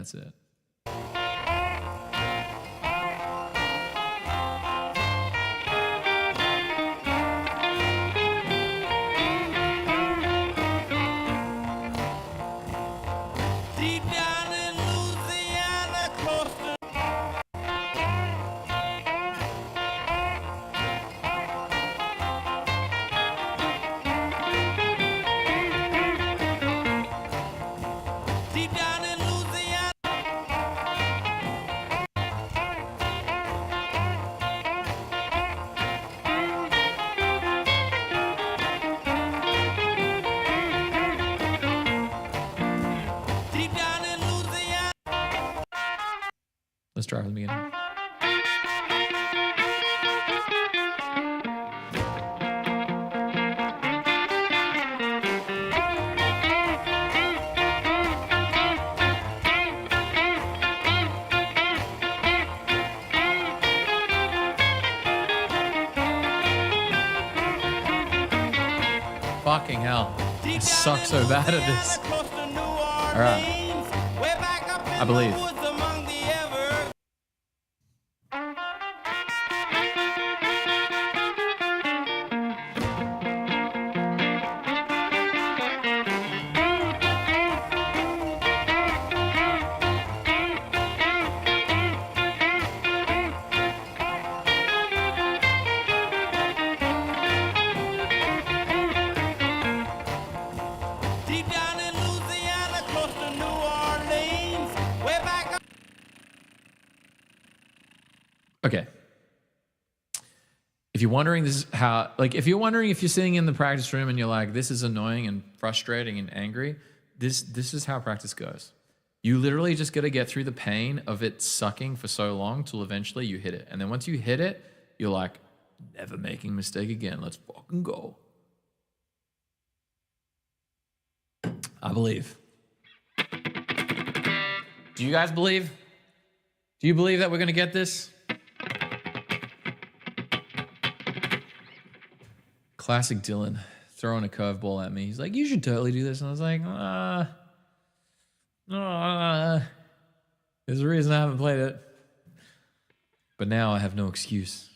that's it. Deep down in Louisiana, close to deep down in Louisiana. Deep down in Louisiana. Let's try from the beginning. Fucking hell. I suck so bad at this. All right. I believe. Deep down in Louisiana, close to New Orleans, way back up. Okay. If you're wondering this is how, like, if you're wondering if you're sitting in the practice room and you're like, this is annoying and frustrating and angry, this is how practice goes. You literally just got to get through the pain of it sucking for so long till eventually you hit it. And then once you hit it, you're like, never making a mistake again. Let's fucking go. I believe. Do you guys believe? Do you believe that we're going to get this? Classic Dylan throwing a curveball at me. He's like, you should totally do this. And I was like, there's a reason I haven't played it. But now I have no excuse.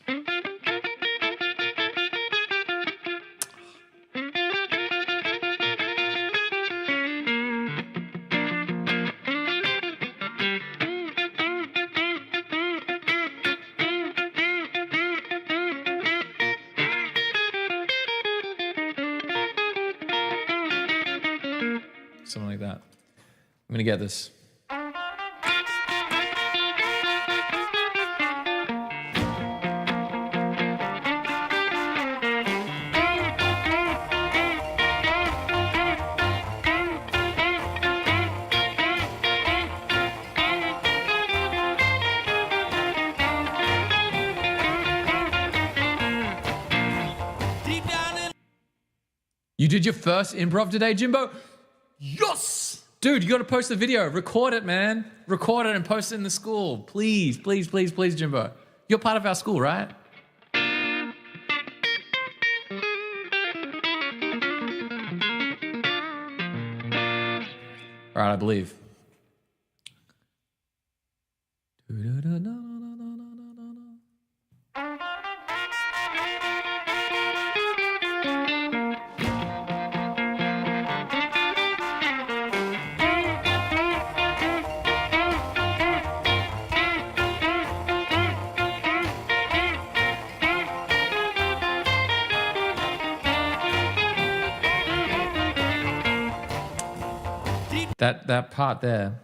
Something like that. I'm gonna get this. Deep down in You did your first improv today, Jimbo? Yes! Dude, you gotta post the video. Record it, man. Record it and post it in the school. Please, please, please, please, Jimbo. You're part of our school, right? All right, I believe. That part there.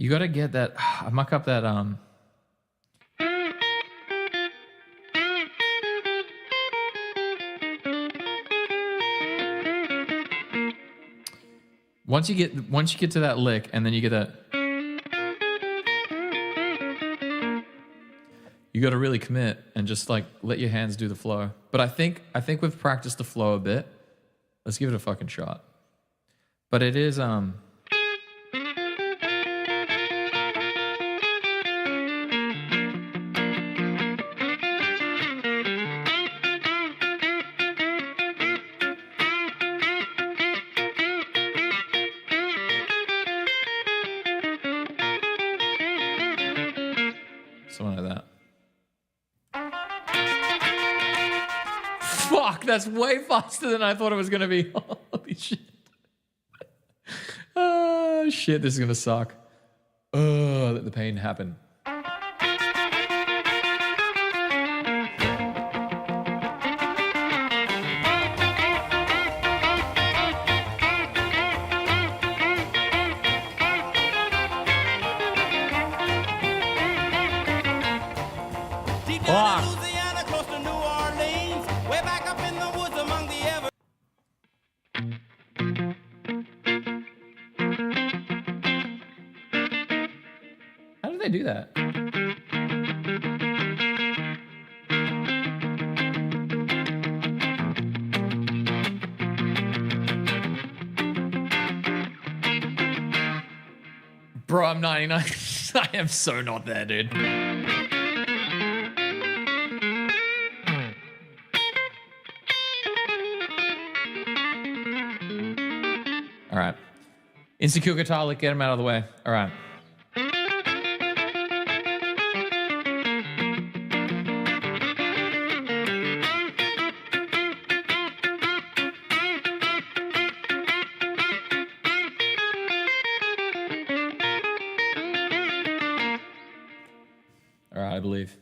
You gotta get that. I muck up that. Once you get to that lick, and then you get that. You got to really commit and just like let your hands do the flow. But I think we've practiced the flow a bit. Let's give it a fucking shot. But it is something like that. Fuck, that's way faster than I thought it was gonna be. Holy shit. Oh shit, this is gonna suck. Oh, let the pain happen. How did they do that? Bro, I'm 99. I am so not there, dude. All right. Insecure guitar lick, get him out of the way. All right. All right, I believe.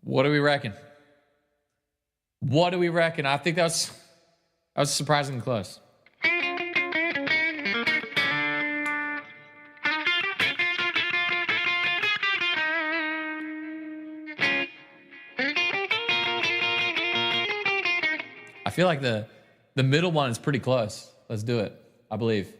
What do we reckon? I think that was surprisingly close. I feel like the middle one is pretty close. Let's do it. I believe.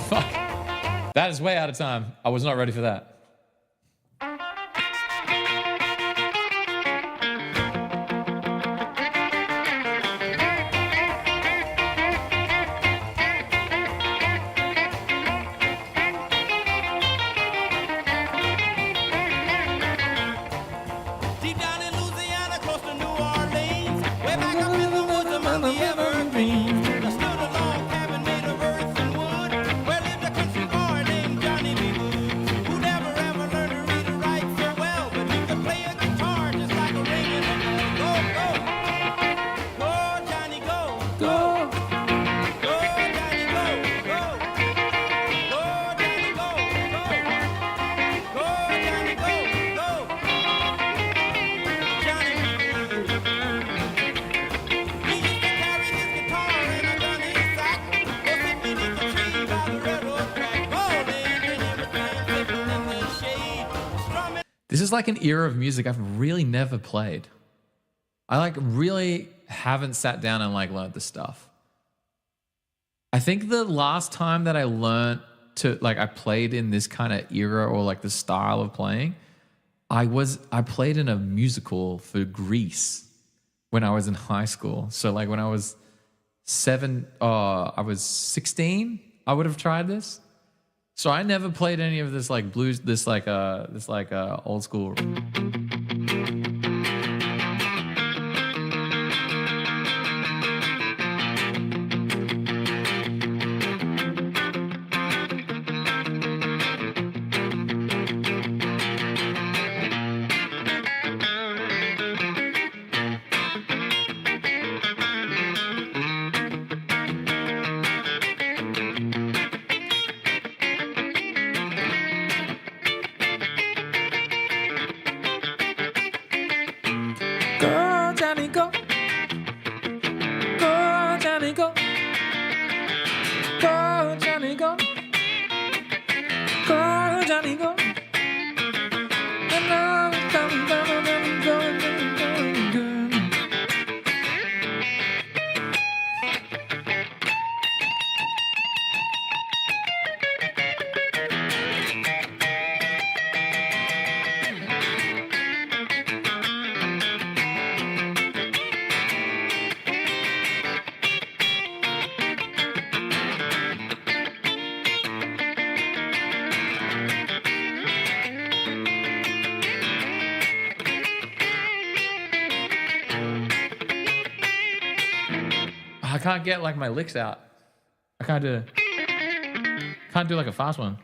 Fuck. That is way out of time. I was not ready for that. This is like an era of music I've really never played. I like really haven't sat down and like learned this stuff. I think the last time that I learned to like I played in this kind of era or like the style of playing, I played in a musical for Grease when I was in high school. So like when I was 16, I would have tried this. So I never played any of this like blues, this old school. I can't get like my licks out. I can't do like a fast one.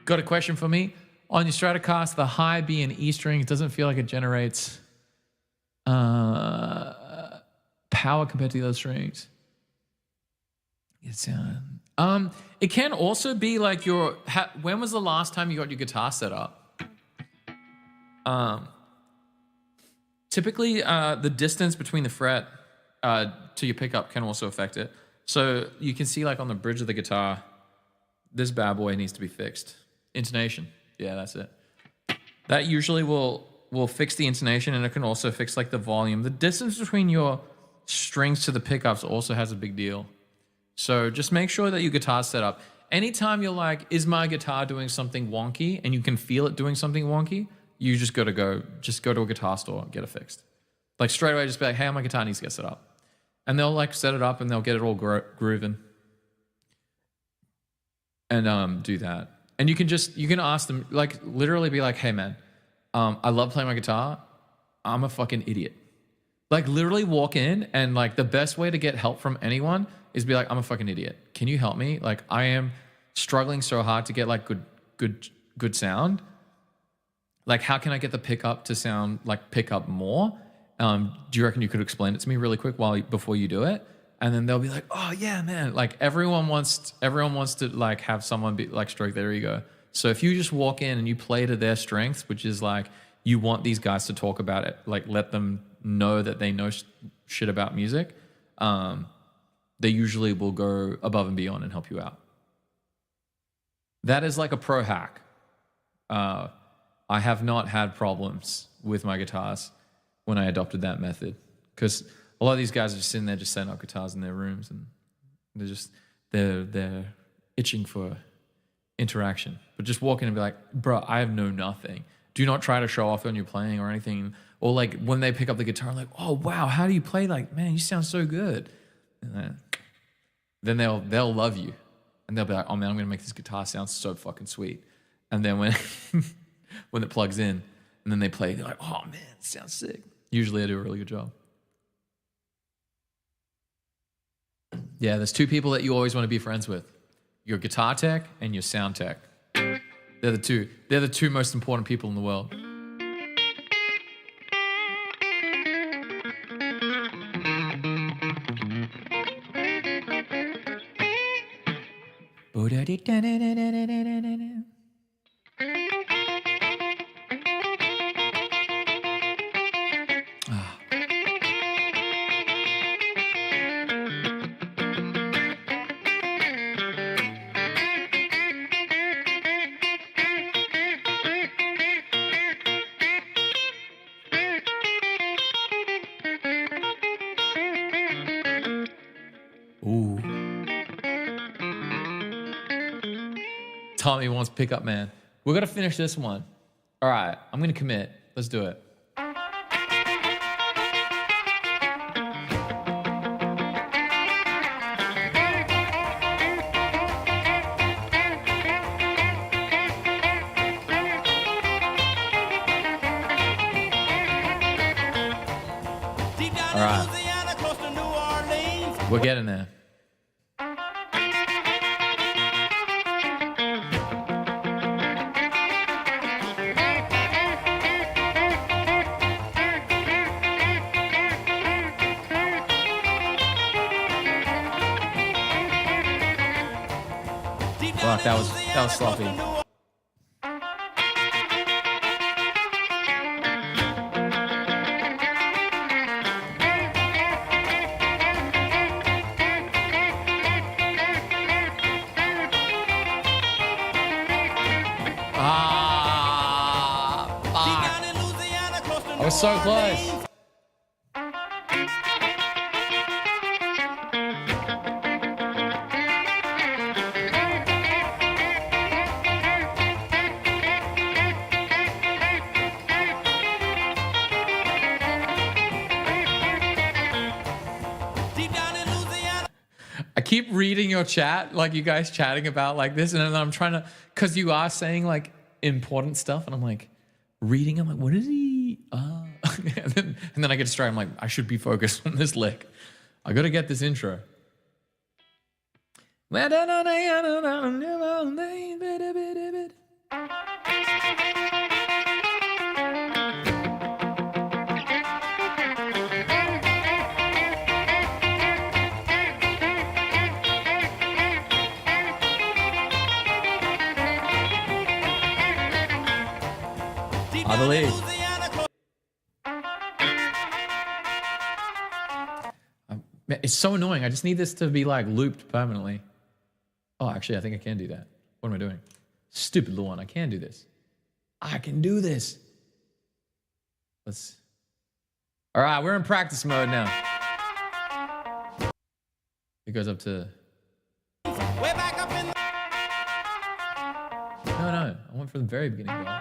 Got a question for me? On your Stratocaster, the high B and E strings doesn't feel like it generates power compared to the other strings. It can also be like when was the last time you got your guitar set up? Typically, the distance between the fret to your pickup can also affect it. So you can see like on the bridge of the guitar, this bad boy needs to be fixed. Intonation. Yeah, that's it. That usually will fix the intonation, and it can also fix like the volume. The distance between your strings to the pickups also has a big deal. So just make sure that your guitar's set up. Anytime you're like, is my guitar doing something wonky, and you can feel it doing something wonky, you just go to a guitar store and get it fixed. Like straight away, just be like, hey, my guitar needs to get set up. And they'll like set it up and they'll get it all grooving. And do that. And you can ask them, like literally be like, hey man, I love playing my guitar. I'm a fucking idiot. Like literally walk in, and like the best way to get help from anyone is be like, I'm a fucking idiot. Can you help me? Like I am struggling so hard to get like good sound. Like how can I get the pickup to sound like pick up more? Do you reckon you could explain it to me really quick before you do it? And then they'll be like, oh yeah, man. Like everyone wants to like have someone be like stroke their ego. So if you just walk in and you play to their strengths, which is like, you want these guys to talk about it, like let them know that they know shit about music. They usually will go above and beyond and help you out. That is like a pro hack. I have not had problems with my guitars when I adopted that method, because a lot of these guys are just sitting there just setting up guitars in their rooms, and they're itching for interaction. But just walk in and be like, bro, I have nothing. Do not try to show off when you're playing or anything. Or like when they pick up the guitar, like, oh wow, how do you play? Like, man, you sound so good. And then they'll love you, and they'll be like, oh man, I'm gonna make this guitar sound so fucking sweet. And then when when it plugs in, and then they play, they're like, oh man, it sounds sick. Usually I do a really good job. Yeah, there's two people that you always want to be friends with. Your guitar tech and your sound tech. They're the two most important people in the world. Ooh. Tommy wants pickup man. We're gonna finish this one. All right, I'm gonna commit. Let's do it. All right. We're getting there. Fuck, that was sloppy. I was so close. keep reading your chat, like you guys chatting about like this, and then I'm trying to, because you are saying like important stuff, and I'm like reading. I'm like, what is he? And then I get distracted. I'm like, I should be focused on this lick. I got to get this intro. I believe. It's so annoying. I just need this to be like looped permanently. Oh, actually, I think I can do that. What am I doing? Stupid little one. I can do this. I can do this. All right, we're in practice mode now. It goes up to. Way back up in. No. I went from the very beginning, though.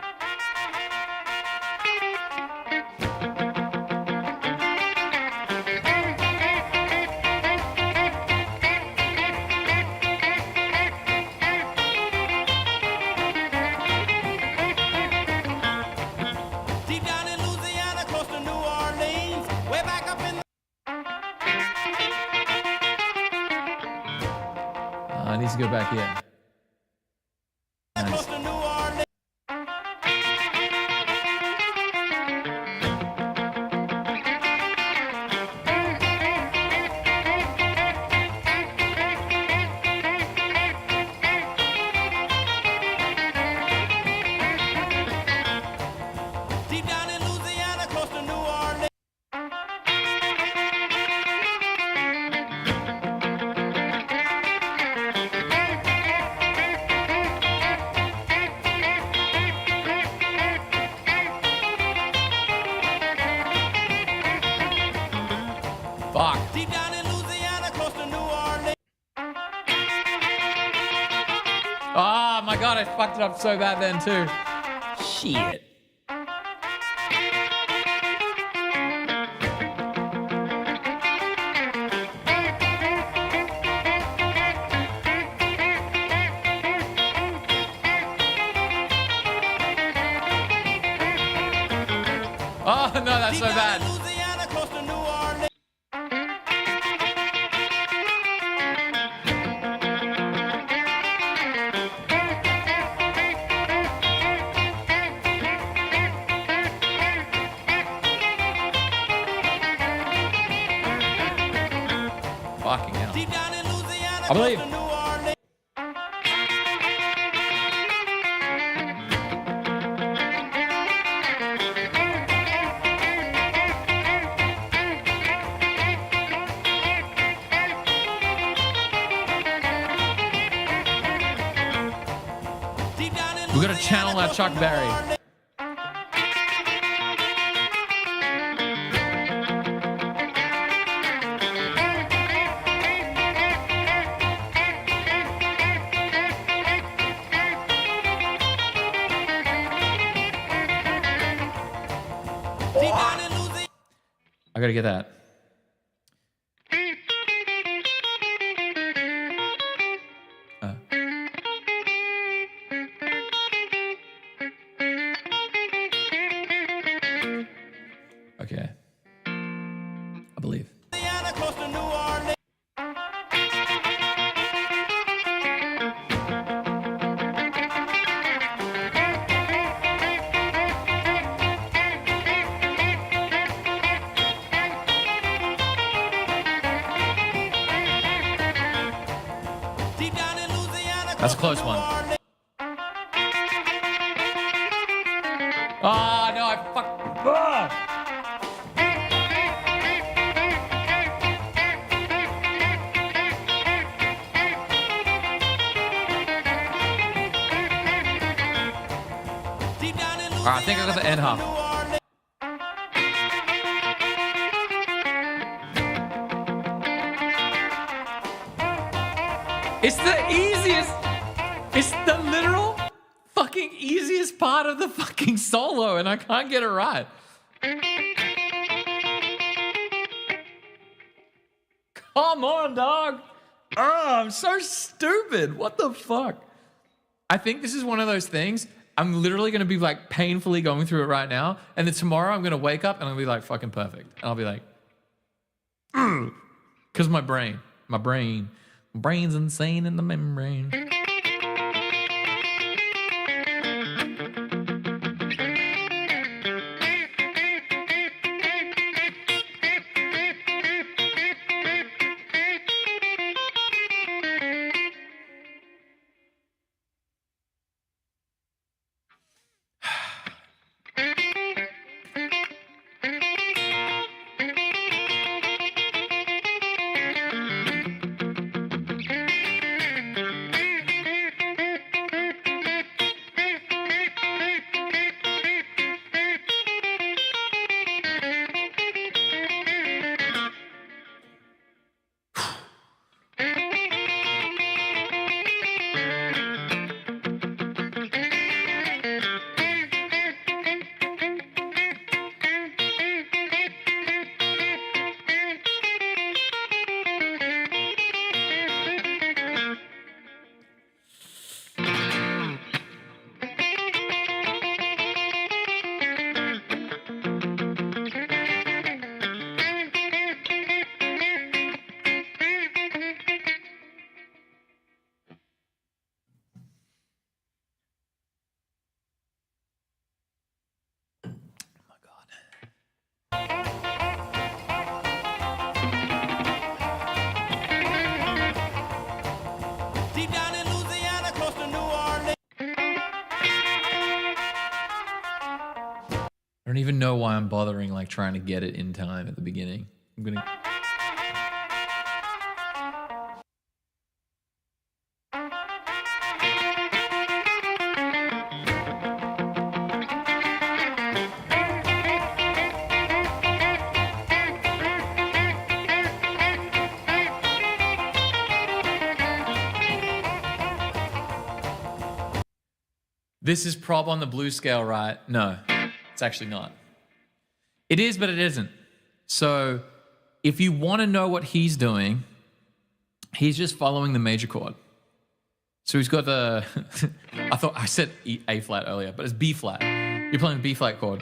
Deep down in Louisiana, close to New Orleans. Way back up in. I need to go back here. Close Nice. to New Orleans. Deep down in Louisiana, close to New Orleans. Fuck. Deep down in Louisiana, close to New Orleans. Oh my god, I fucked it up so bad then too. Shit. Oh no, that's so Deep down bad. in Louisiana, close to New Orleans. Fucking hell. Deep down in Louisiana, I believe. close to New Orleans. Deep down in We gotta channel that Chuck Berry. Deep down in Louisiana. I gotta get that. Okay. I believe. Louisiana, close to New Orleans. Deep down in Louisiana, That's a close close to one. New Orleans. Oh no, I fucked. Ah! Deep down in All right, I think I got the end half. New Orleans. It's the easiest. It's the literal fucking easiest part of the fucking solo, and I can't get it right. Come on, dog. Oh, I'm so stupid. What the fuck? I think this is one of those things. I'm literally going to be like painfully going through it right now. And then tomorrow I'm going to wake up and I'll be like fucking perfect. And I'll be like, because my brain's insane in the membrane. Deep down in Louisiana, close to New Orleans. I don't even know why I'm bothering like trying to get it in time at the beginning. I'm gonna. This is prob on the blues scale, right? No, it's actually not. It is, but it isn't. So if you want to know what he's doing, he's just following the major chord. So he's got the, I thought I said A flat earlier, but it's B flat. You're playing the B flat chord.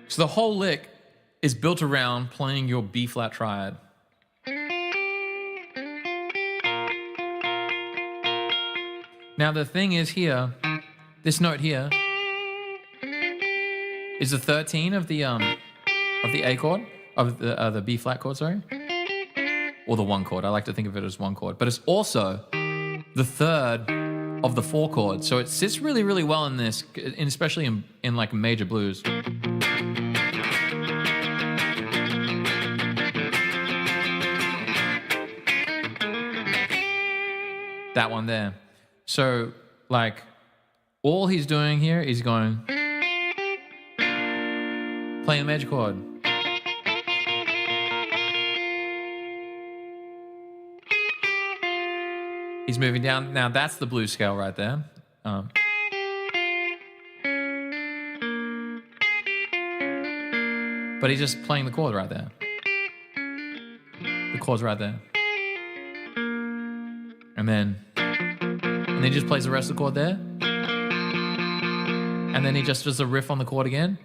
So the whole lick is built around playing your B flat triad. Now the thing is here, this note here is the 13 of the A chord, of the B flat chord, sorry, or the 1 chord. I like to think of it as 1 chord, but it's also the 3rd of the 4 chord. So it sits really, really well in this, especially in like major blues. That one there. So, like, all he's doing here is going, playing the major chord. He's moving down. Now, that's the blues scale right there. But he's just playing the chord right there. The chord's right there. And then he just plays the rest of the chord there. And then he just does a riff on the chord again.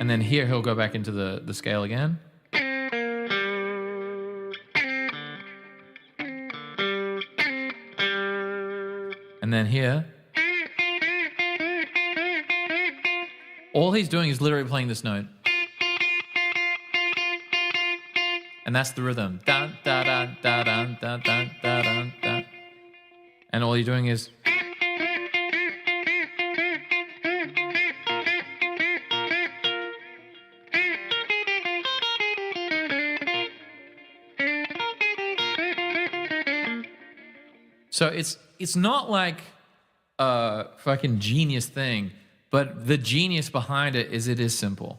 And then here he'll go back into the scale again. And then here. All he's doing is literally playing this note. And that's the rhythm. Da, da, da, da, da, da, da, da, da, da. And all you're doing is. So it's not like a fucking genius thing, but the genius behind it is simple.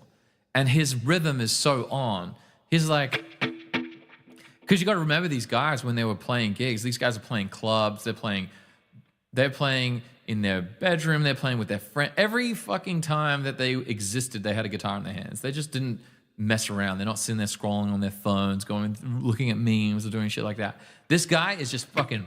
And his rhythm is so on. He's like, because you got to remember these guys when they were playing gigs. These guys are playing clubs. They're playing in their bedroom. They're playing with their friend. Every fucking time that they existed, they had a guitar in their hands. They just didn't mess around. They're not sitting there scrolling on their phones, looking at memes or doing shit like that. This guy is just fucking.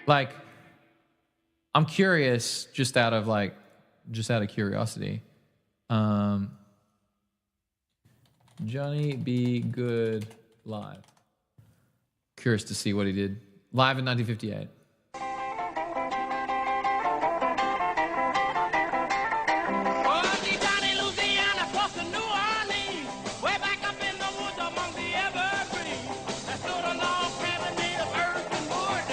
Like, I'm curious, just out of curiosity. Johnny B. Good live. Curious to see what he did live in 1958. Oh, deep down in Louisiana, close to New Orleans, way back up in the woods among the evergreens, there stood a long cabin made of earth and wood.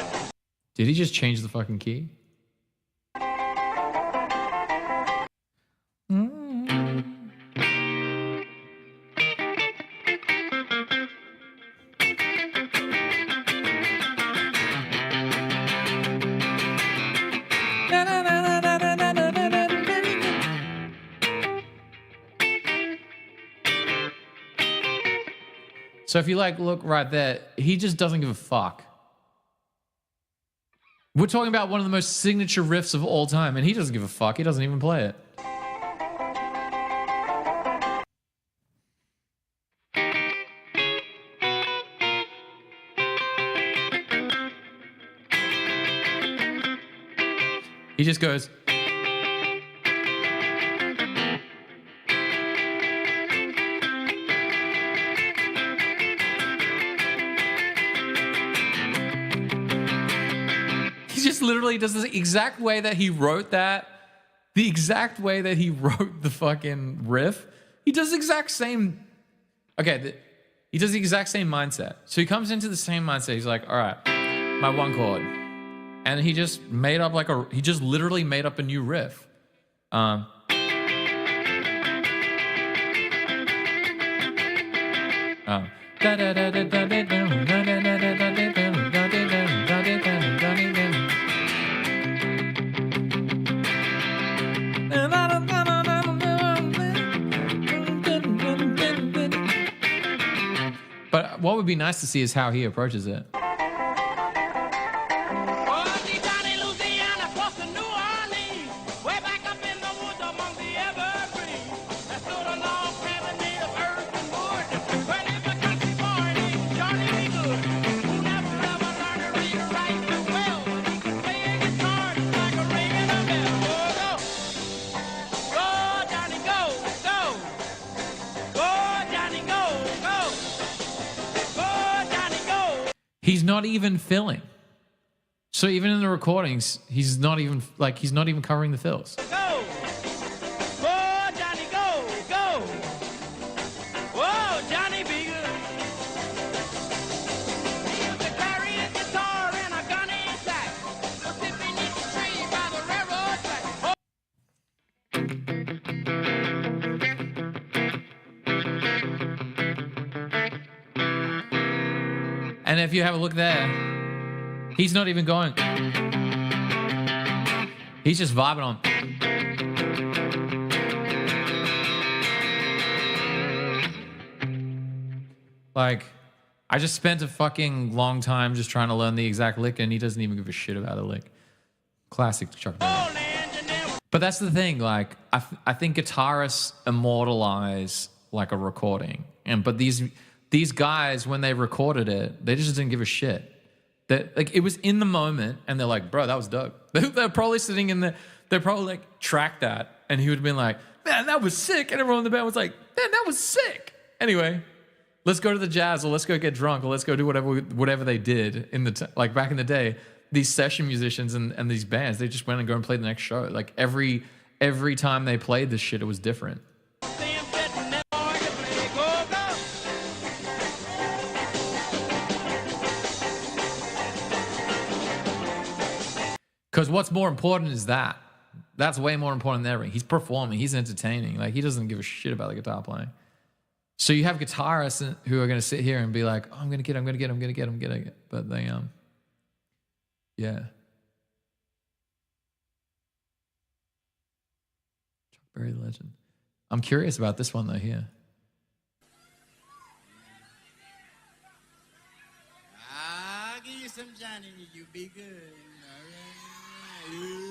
Did he just change the fucking key? So if you like look right there, he just doesn't give a fuck. We're talking about one of the most signature riffs of all time, and he doesn't give a fuck. He doesn't even play it. He just goes. He just literally does the exact way that he wrote that, the exact way that he wrote the fucking riff. He does the exact same. Okay, he does the exact same mindset. So he comes into the same mindset. He's like, all right, my one chord. And he just made up he just literally made up a new riff. But what would be nice to see is how he approaches it. Oh, deep down in Louisiana, close to New Orleans, way back up in the woods among the evergreens, there stood a long cabin made of earth and wood, where lived a country boy named Johnny B. Good, who never ever learned to read or write too well, but he could play a guitar just like a ringing a bell. Oh, go, go, Johnny, go, go, go, Johnny, go, go. He's not even filling. So even in the recordings, he's not even covering the fills. Go! Whoa, Johnny, go! Go! Whoa, Johnny, be good! He used to carry his guitar and a gun in his sack, was sitting beneath the tree by the railroad track. And if you have a look there, he's not even going. He's just vibing on. Like, I just spent a fucking long time just trying to learn the exact lick, and he doesn't even give a shit about the lick. Classic Chuck Berry. But that's the thing, like, I think guitarists immortalize like a recording. But these guys, when they recorded it, they just didn't give a shit. That, like, it was in the moment, and they're like, bro, that was dope. They're probably sitting in the, they're probably like, track that, and he would have been like, man, that was sick. And everyone in the band was like, man, that was sick. Anyway, let's go to the jazz, or let's go get drunk, or let's go do whatever they did in the like back in the day. These session musicians and these bands, they just went and go and played the next show. Like every time they played this shit, it was different. Because what's more important is that. That's way more important than everything. He's performing. He's entertaining. Like, he doesn't give a shit about the guitar playing. So you have guitarists who are going to sit here and be like, oh, I'm going to get it. But they, yeah. Chuck Berry, the legend. I'm curious about this one, though, here. some Johnny, you be good. All right.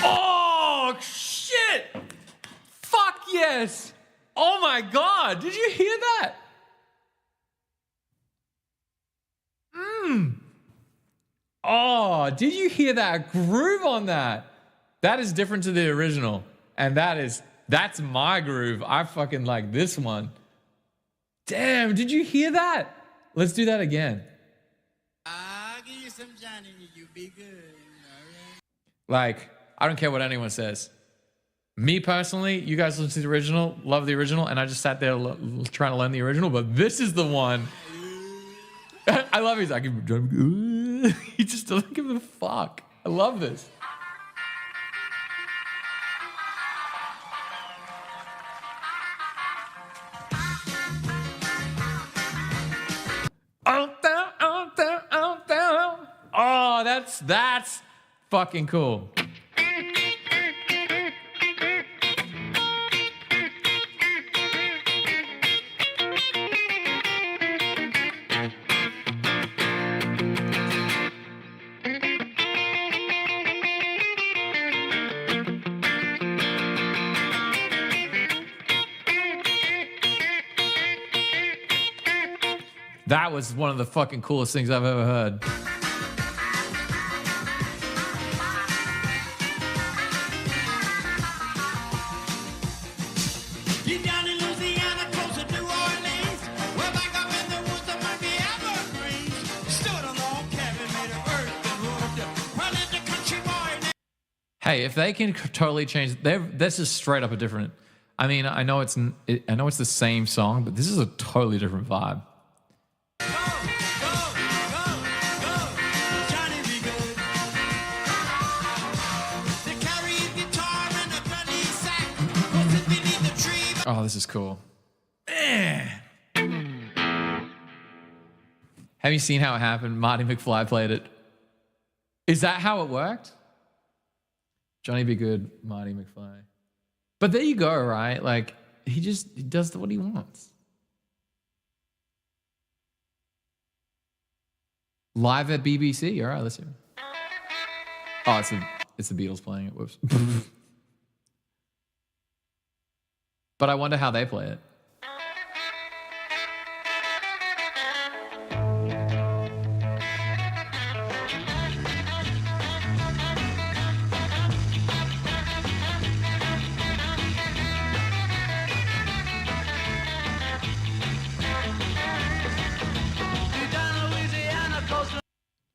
Oh, shit! Fuck yes! Oh my God, did you hear that? Oh, did you hear that groove on that? That is different to the original. And that's my groove. I fucking like this one. Damn, did you hear that? Let's do that again. I'll give you some Johnny, you be good. All right. Like, I don't care what anyone says. Me personally, you guys listen to the original, love the original, and I just sat there trying to learn the original, but this is the one. I love it. He's like, he just doesn't give a fuck. I love this. Oh, that's fucking cool. That was one of the fucking coolest things I've ever heard. Deep down in Louisiana, close to New Orleans, we're back up in the woods among the evergreens. Stood a log cabin made of earth and wood. Well, in the country boy. Hey, if they can totally change, this is straight up a different. I mean, I know it's the same song, but this is a totally different vibe. Oh, this is cool. Have you seen how it happened? Marty McFly played it. Is that how it worked? Johnny Be Good, Marty McFly. But there you go, right? Like, he does what he wants. Live at BBC. All right, let's hear it. Oh, it's the Beatles playing it. Whoops. But I wonder how they play it.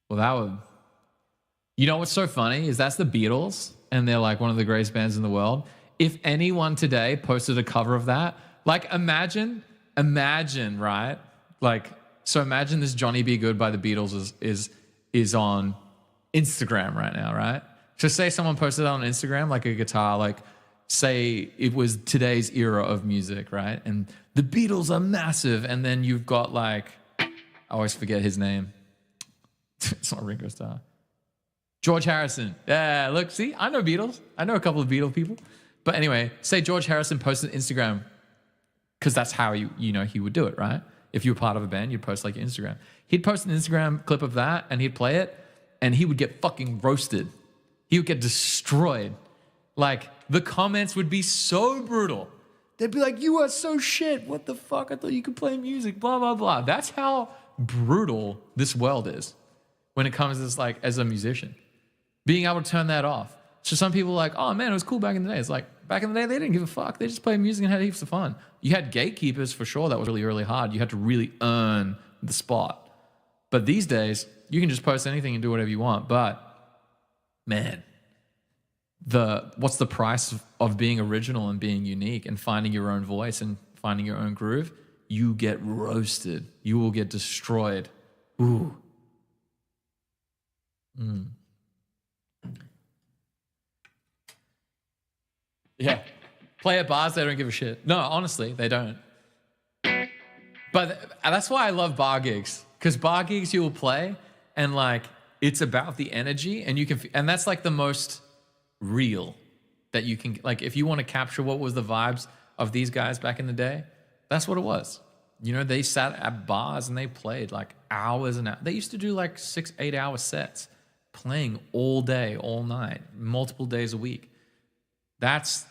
Well, that would... You know what's so funny is that's the Beatles, and they're like one of the greatest bands in the world. If anyone today posted a cover of that, like imagine, right? Like, so imagine this Johnny Be Good by the Beatles is on Instagram right now, right? So say someone posted that on Instagram, like a guitar, like say it was today's era of music, right? And the Beatles are massive. And then you've got like, I always forget his name. It's not Ringo Starr. George Harrison. Yeah, look, see, I know Beatles. I know a couple of Beatle people. But anyway, say George Harrison posted Instagram, because that's how you know he would do it, right? If you were part of a band, you'd post like your Instagram. He'd post an Instagram clip of that, and he'd play it, and he would get fucking roasted. He would get destroyed. Like, the comments would be so brutal. They'd be like, you are so shit. What the fuck? I thought you could play music, blah, blah, blah. That's how brutal this world is when it comes to like as a musician. Being able to turn that off. So some people are like, oh man, it was cool back in the day. It's like, back in the day, they didn't give a fuck. They just played music and had heaps of fun. You had gatekeepers for sure. That was really, really hard. You had to really earn the spot. But these days, you can just post anything and do whatever you want. But man, what's the price of being original and being unique and finding your own voice and finding your own groove? You get roasted. You will get destroyed. Ooh. Yeah. Play at bars, they don't give a shit. No, honestly, they don't. But that's why I love bar gigs. Because bar gigs you will play and like it's about the energy, and you can, and that's like the most real that you can, like, if you want to capture what was the vibes of these guys back in the day, that's what it was. You know, they sat at bars and they played like hours and hours. They used to do like 6-8 hour sets, playing all day, all night, multiple days a week. That's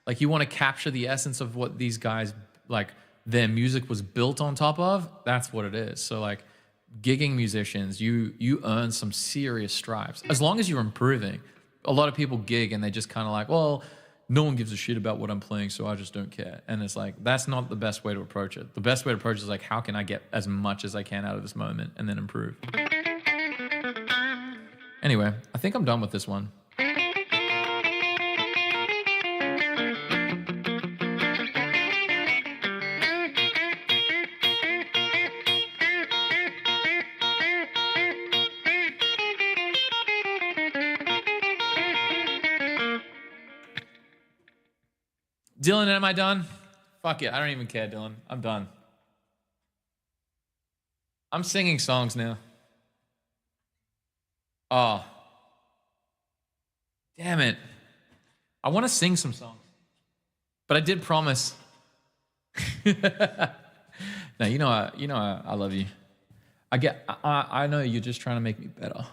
like, you want to capture the essence of what these guys, like, their music was built on top of. That's what it is. So like, gigging musicians, you earn some serious stripes as long as you're improving. A lot of people gig and they just kind of like, well, no one gives a shit about what I'm playing, so I just don't care. And it's like, that's not the best way to approach it. The best way to approach it is like, how can I get as much as I can out of this moment and then improve? Anyway, I think I'm done with this one. Dylan, am I done? Fuck it. I don't even care, Dylan. I'm done. I'm singing songs now. Oh. Damn it. I want to sing some songs. But I did promise. No, you know I love you. I know you're just trying to make me better.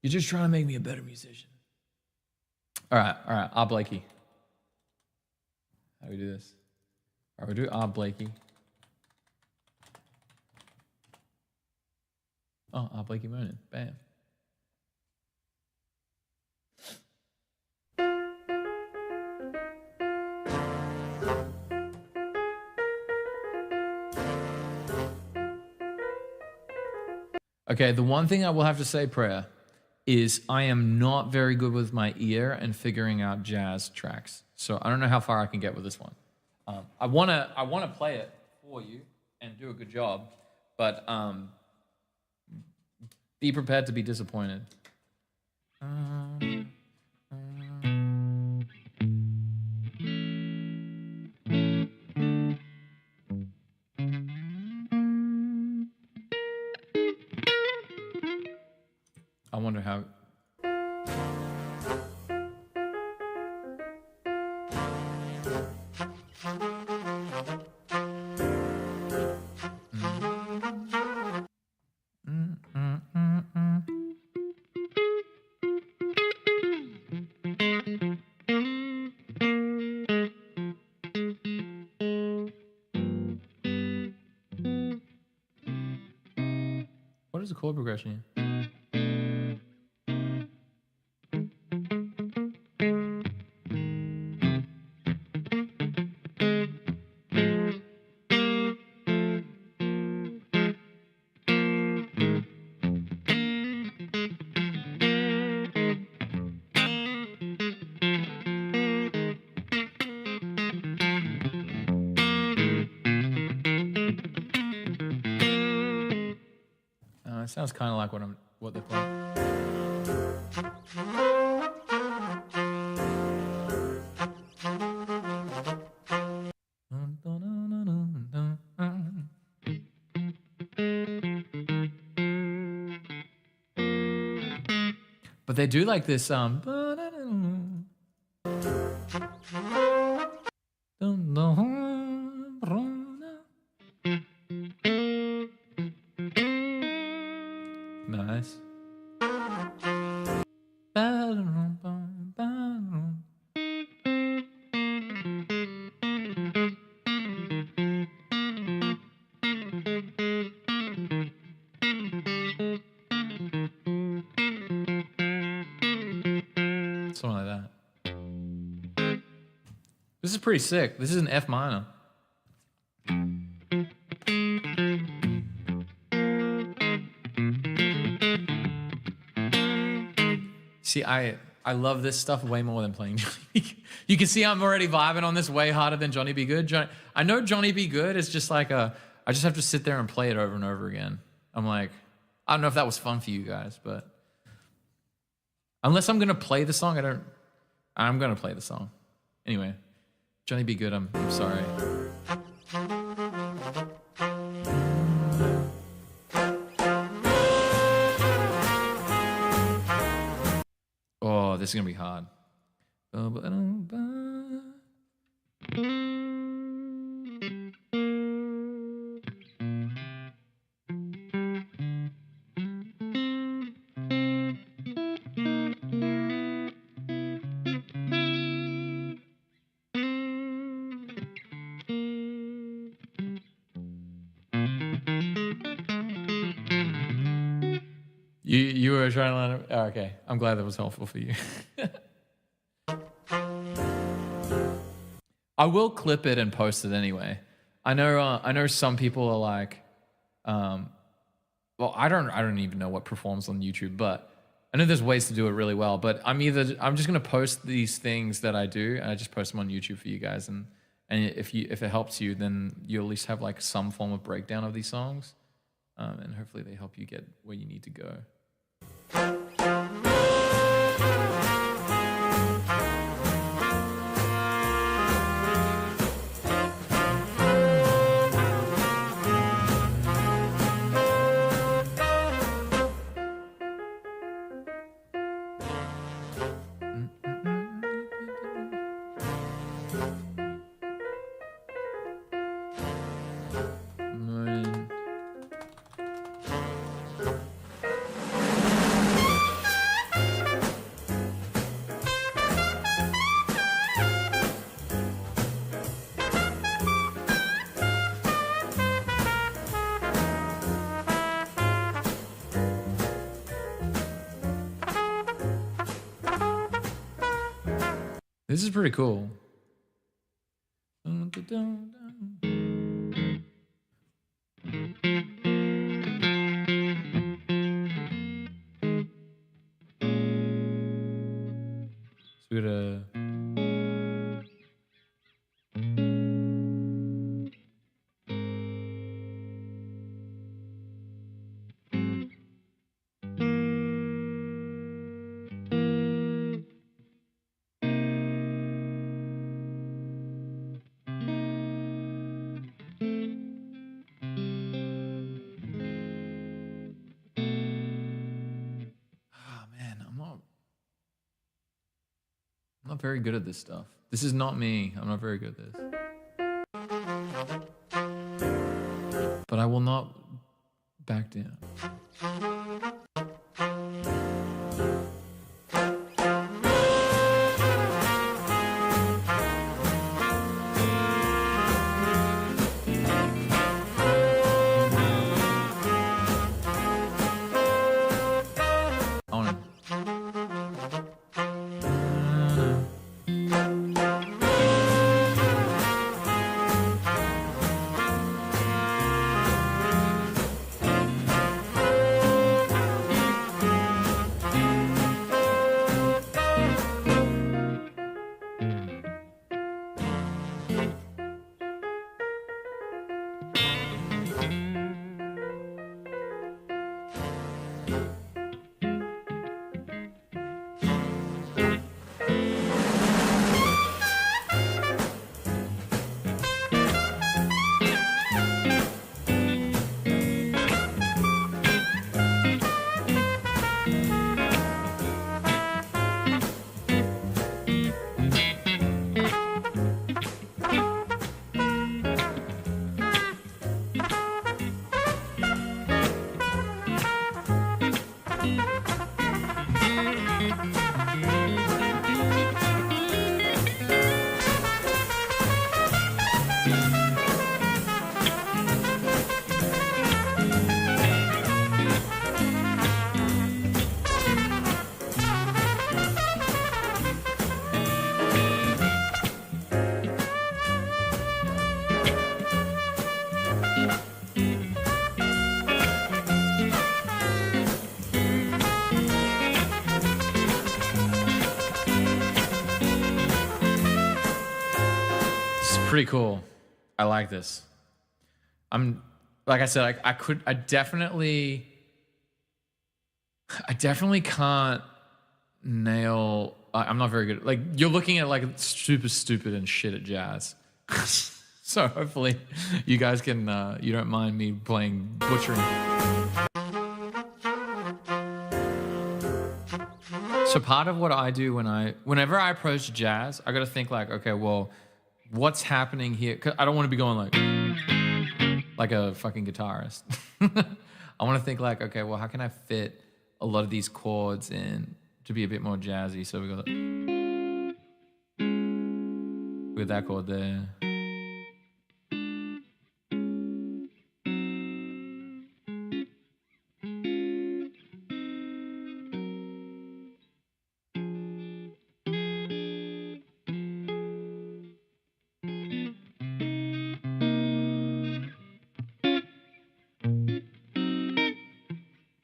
You're just trying to make me a better musician. All right. Blakey. How do we do this? All right, we'll do Blakey. Oh, Blakey Monin. Bam. Okay, the one thing I will have to say, Prayer, is I am not very good with my ear and figuring out jazz tracks. So I don't know how far I can get with this one. I wanna play it for you and do a good job, but be prepared to be disappointed. I wonder how. What is the chord progression here? It sounds kind of like what they're playing. But they do like this nice. Something like that. This is pretty sick. This is an F minor. See, I love this stuff way more than playing Johnny B. Good. You can see I'm already vibing on this way harder than Johnny B. Good. I know Johnny B. Good is just like I just have to sit there and play it over and over again. I'm like, I don't know if that was fun for you guys, but unless I'm going to play the song, I'm going to play the song. Anyway, Johnny B. Good, I'm sorry. this is gonna be hard. You were trying to line up. Oh, okay, I'm glad that was helpful for you. I will clip it and post it anyway. I know some people are like, well, I don't even know what performs on YouTube, but I know there's ways to do it really well. But I'm just gonna post these things that I do, and I just post them on YouTube for you guys. And if it helps you, then you at least have like some form of breakdown of these songs, and hopefully they help you get where you need to go. This is pretty cool. So we gotta... I'm not very good at this stuff. This is not me. I'm not very good at this. But I will not back down. Pretty cool. I like this. I'm, like I said, I definitely can't nail. I'm not very good. Like, you're looking at like super stupid and shit at jazz. So hopefully you guys can, you don't mind me playing butchering. So part of what I do whenever I approach jazz, I got to think like, okay, well, what's happening here? 'Cause I don't want to be going like a fucking guitarist. I want to think like, okay, well, how can I fit a lot of these chords in to be a bit more jazzy? So we got with that chord there.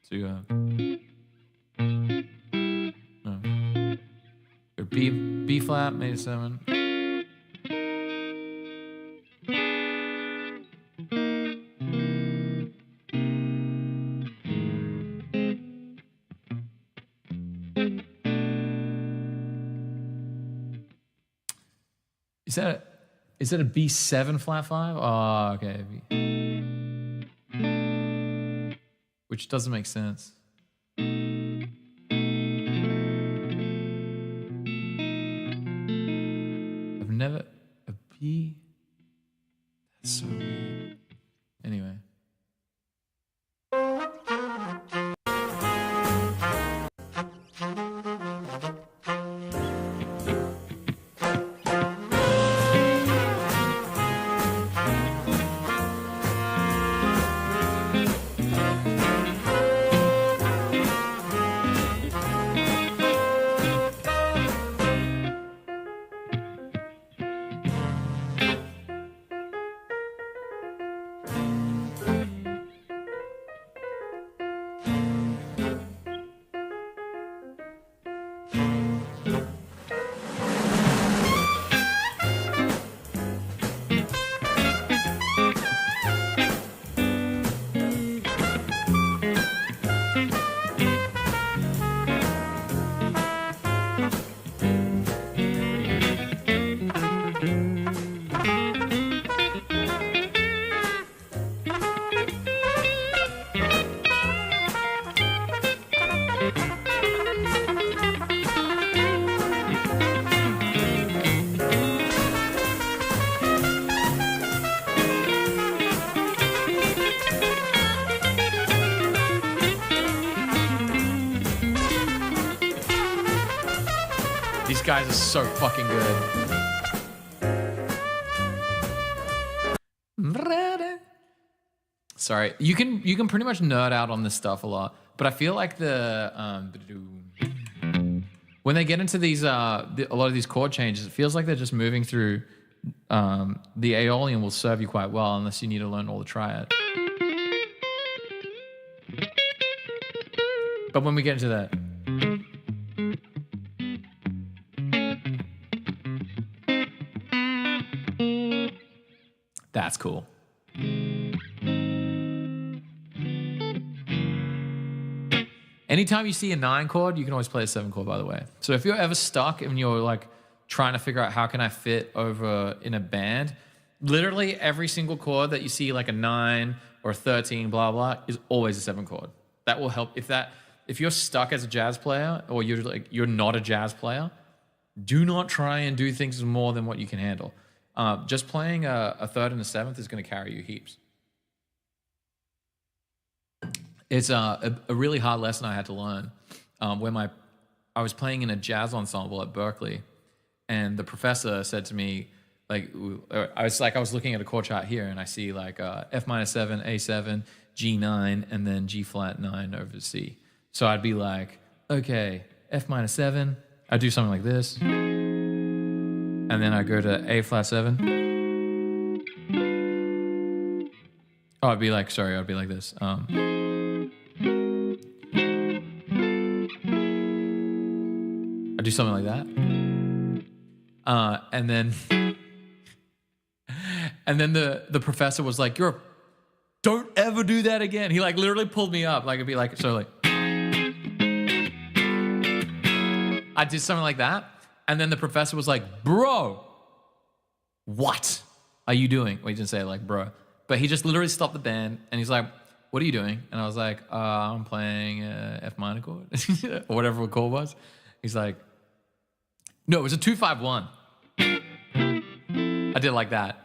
So you have B flat, major 7. Is that a B7 flat 5? Oh, okay. Which doesn't make sense. I've never a B. That's so weird. Anyway. These guys are so fucking good. Sorry, you can pretty much nerd out on this stuff a lot, but I feel like when they get into these a lot of these chord changes, it feels like they're just moving through the Aeolian will serve you quite well unless you need to learn all the triad. But when we get into that. That's cool. Anytime you see a 9 chord, you can always play a 7 chord, by the way. So if you're ever stuck and you're like trying to figure out how can I fit over in a band, literally every single chord that you see like a 9 or a 13, blah, blah, is always a 7 chord. That will help. If you're stuck as a jazz player or you're not a jazz player, do not try and do things more than what you can handle. Just playing a 3rd and a 7th is going to carry you heaps. It's a really hard lesson I had to learn when I was playing in a jazz ensemble at Berkeley, and the professor said to me, I was looking at a chord chart here, and I see like F minor 7, A7, G9, and then G flat 9 over C. So I'd be like, okay, F minor 7, I'd do something like this. And then I go to A flat 7. Oh, I'd be like this. I'd do something like that. And then the professor was like, don't ever do that again. He like literally pulled me up. Like it'd be like, so like, I did something like that. And then the professor was like, bro, what are you doing? Well, he didn't say it like, bro. But he just literally stopped the band and he's like, what are you doing? And I was like, I'm playing F minor chord or whatever the chord was. He's like, no, it was a 2-5-1. I did like that.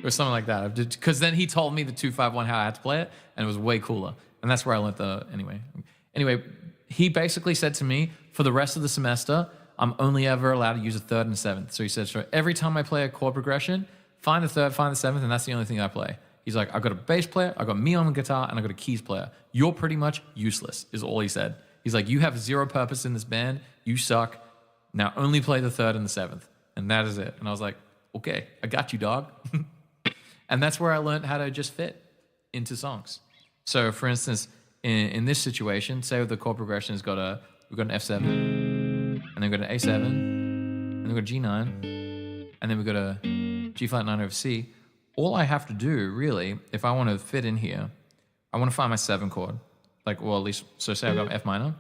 Or something like that. Because then he told me the 2-5-1 how I had to play it, and it was way cooler. And that's where I learned Anyway, he basically said to me, for the rest of the semester, I'm only ever allowed to use a third and a seventh. So he said, so every time I play a chord progression, find the third, find the seventh, and that's the only thing I play. He's like, I've got a bass player, I've got me on the guitar, and I've got a keys player. You're pretty much useless, is all he said. He's like, you have zero purpose in this band. You suck. Now only play the third and the seventh. And that is it. And I was like, okay, I got you, dog. And that's where I learned how to just fit into songs. So for instance, in this situation, say the chord progression we've got an F7, and then we've got an A7, and then we've got a G9, and then we've got a G flat 9 over C. All I have to do, really, if I want to fit in here, I want to find my 7 chord. Like, well, at least, so say I've got F minor.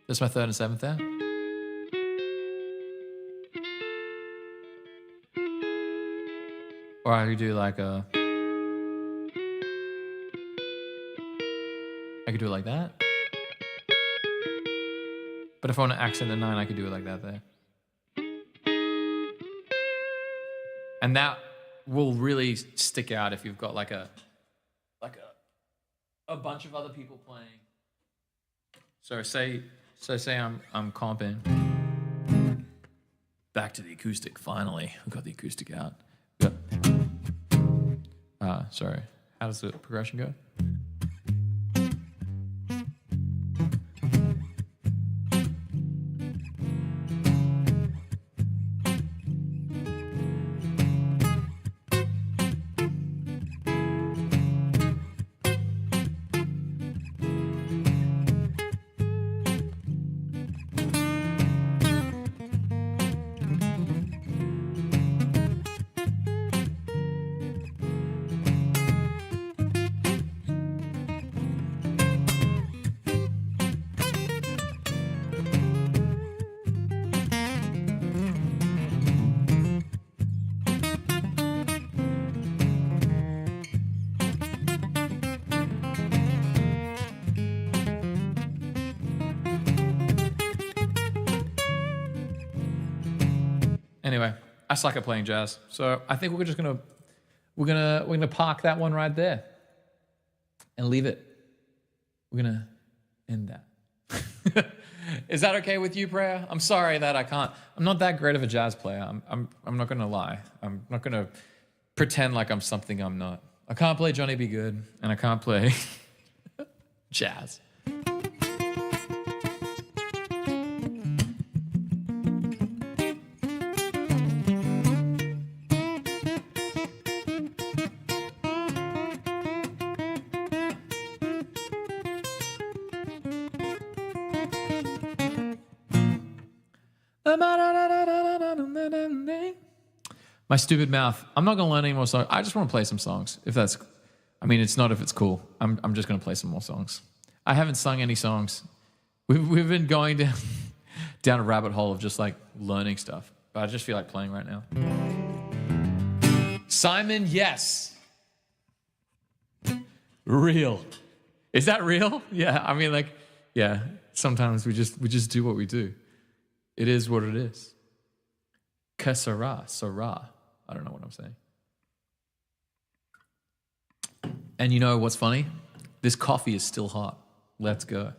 That's my third and seventh there. Or I could do like I could do it like that. But if I want to accent the 9, I could do it like that there. And that will really stick out if you've got like a bunch of other people playing. So say I'm comping. Back to the acoustic, finally. We got the acoustic out. Sorry. How does the progression go? Anyway, I suck at playing jazz, so I think we're just gonna park that one right there and leave it. We're gonna end that. Is that okay with you, Prayer? I'm sorry that I can't. I'm not that great of a jazz player. I'm not gonna lie. I'm not gonna pretend like I'm something I'm not. I can't play Johnny B. Good, and I can't play jazz. My stupid mouth. I'm not gonna learn any more songs. I just want to play some songs. If that's, I mean, it's not if it's cool. I'm just gonna play some more songs. I haven't sung any songs. We've been going down a rabbit hole of just like learning stuff. But I just feel like playing right now. Simon, yes. Real. Is that real? Yeah. I mean, like, yeah. Sometimes we just do what we do. It is what it is. Que sera, sera. I don't know what I'm saying. And you know what's funny? This coffee is still hot. Let's go.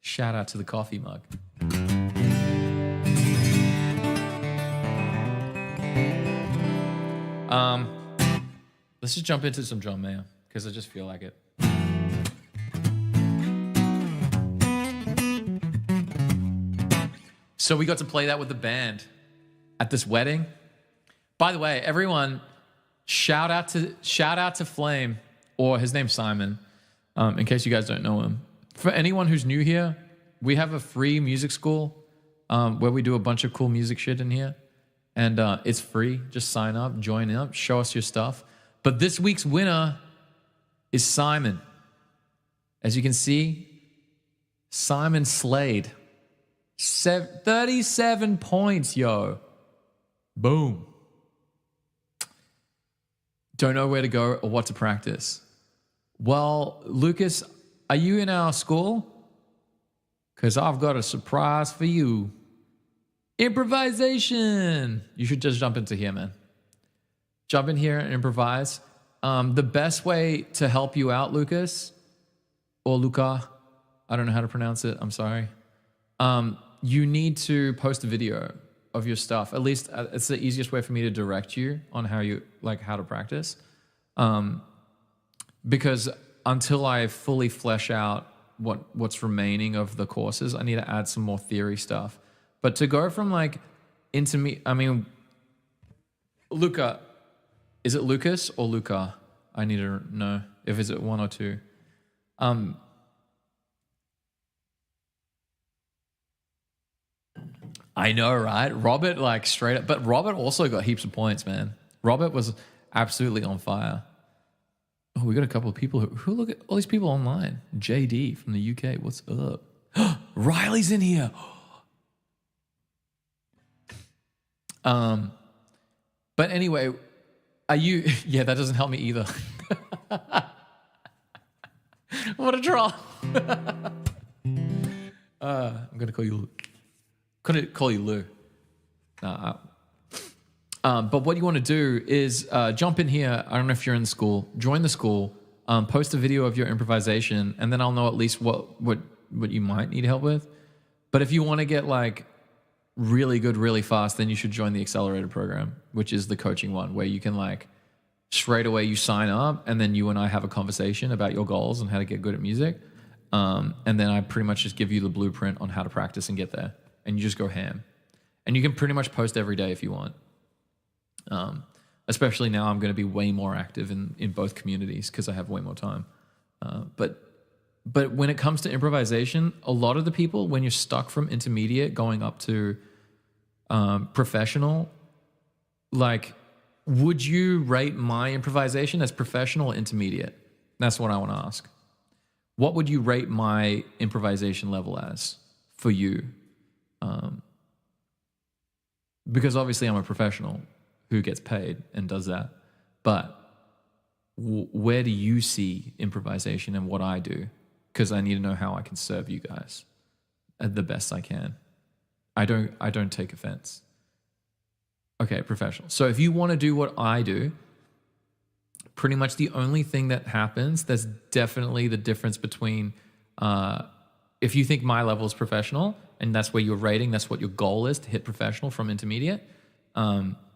Shout out to the coffee mug. Let's just jump into some John Mayer because I just feel like it. So we got to play that with the band at this wedding. By the way, everyone, shout out to Flame, or his name's Simon, in case you guys don't know him. For anyone who's new here, we have a free music school where we do a bunch of cool music shit in here. And it's free. Just sign up, join up, show us your stuff. But this week's winner is Simon. As you can see, Simon slayed. 37 points, yo. Boom. Don't know where to go or what to practice. Well, Lucas, are you in our school? Because I've got a surprise for you. Improvisation. You should just jump into here, man. Jump in here and improvise. The best way to help you out, Lucas, or Luca, I don't know how to pronounce it. I'm sorry. You need to post a video of your stuff. At least it's the easiest way for me to direct you on how to practice. Because until I fully flesh out what's remaining of the courses, I need to add some more theory stuff. But to go from Luca, is it Lucas or Luca? I need to know if it's one or two. I know, right? Robert, straight up. But Robert also got heaps of points, man. Robert was absolutely on fire. Oh, we got a couple of people who look at all these people online. JD from the UK, what's up? Riley's in here. But anyway, are you... Yeah, that doesn't help me either. What a troll. I'm going to call you... Couldn't call you Lou. But what you want to do is jump in here. I don't know if you're in school. Join the school. Post a video of your improvisation, and then I'll know at least what you might need help with. But if you want to get really good really fast, then you should join the accelerated program, which is the coaching one, where you can straight away you sign up, and then you and I have a conversation about your goals and how to get good at music. And then I pretty much just give you the blueprint on how to practice and get there. And you just go ham. And you can pretty much post every day if you want. Especially now I'm going to be way more active in both communities because I have way more time. But when it comes to improvisation, a lot of the people, when you're stuck from intermediate going up to professional, would you rate my improvisation as professional or intermediate? That's what I want to ask. What would you rate my improvisation level as for you? Because obviously I'm a professional who gets paid and does that. But where do you see improvisation and what I do? Because I need to know how I can serve you guys the best I can. I don't take offense. Okay, professional. So if you want to do what I do, pretty much the only thing that happens, there's definitely the difference between if you think my level is professional and that's where you're rating, that's what your goal is, to hit professional from intermediate,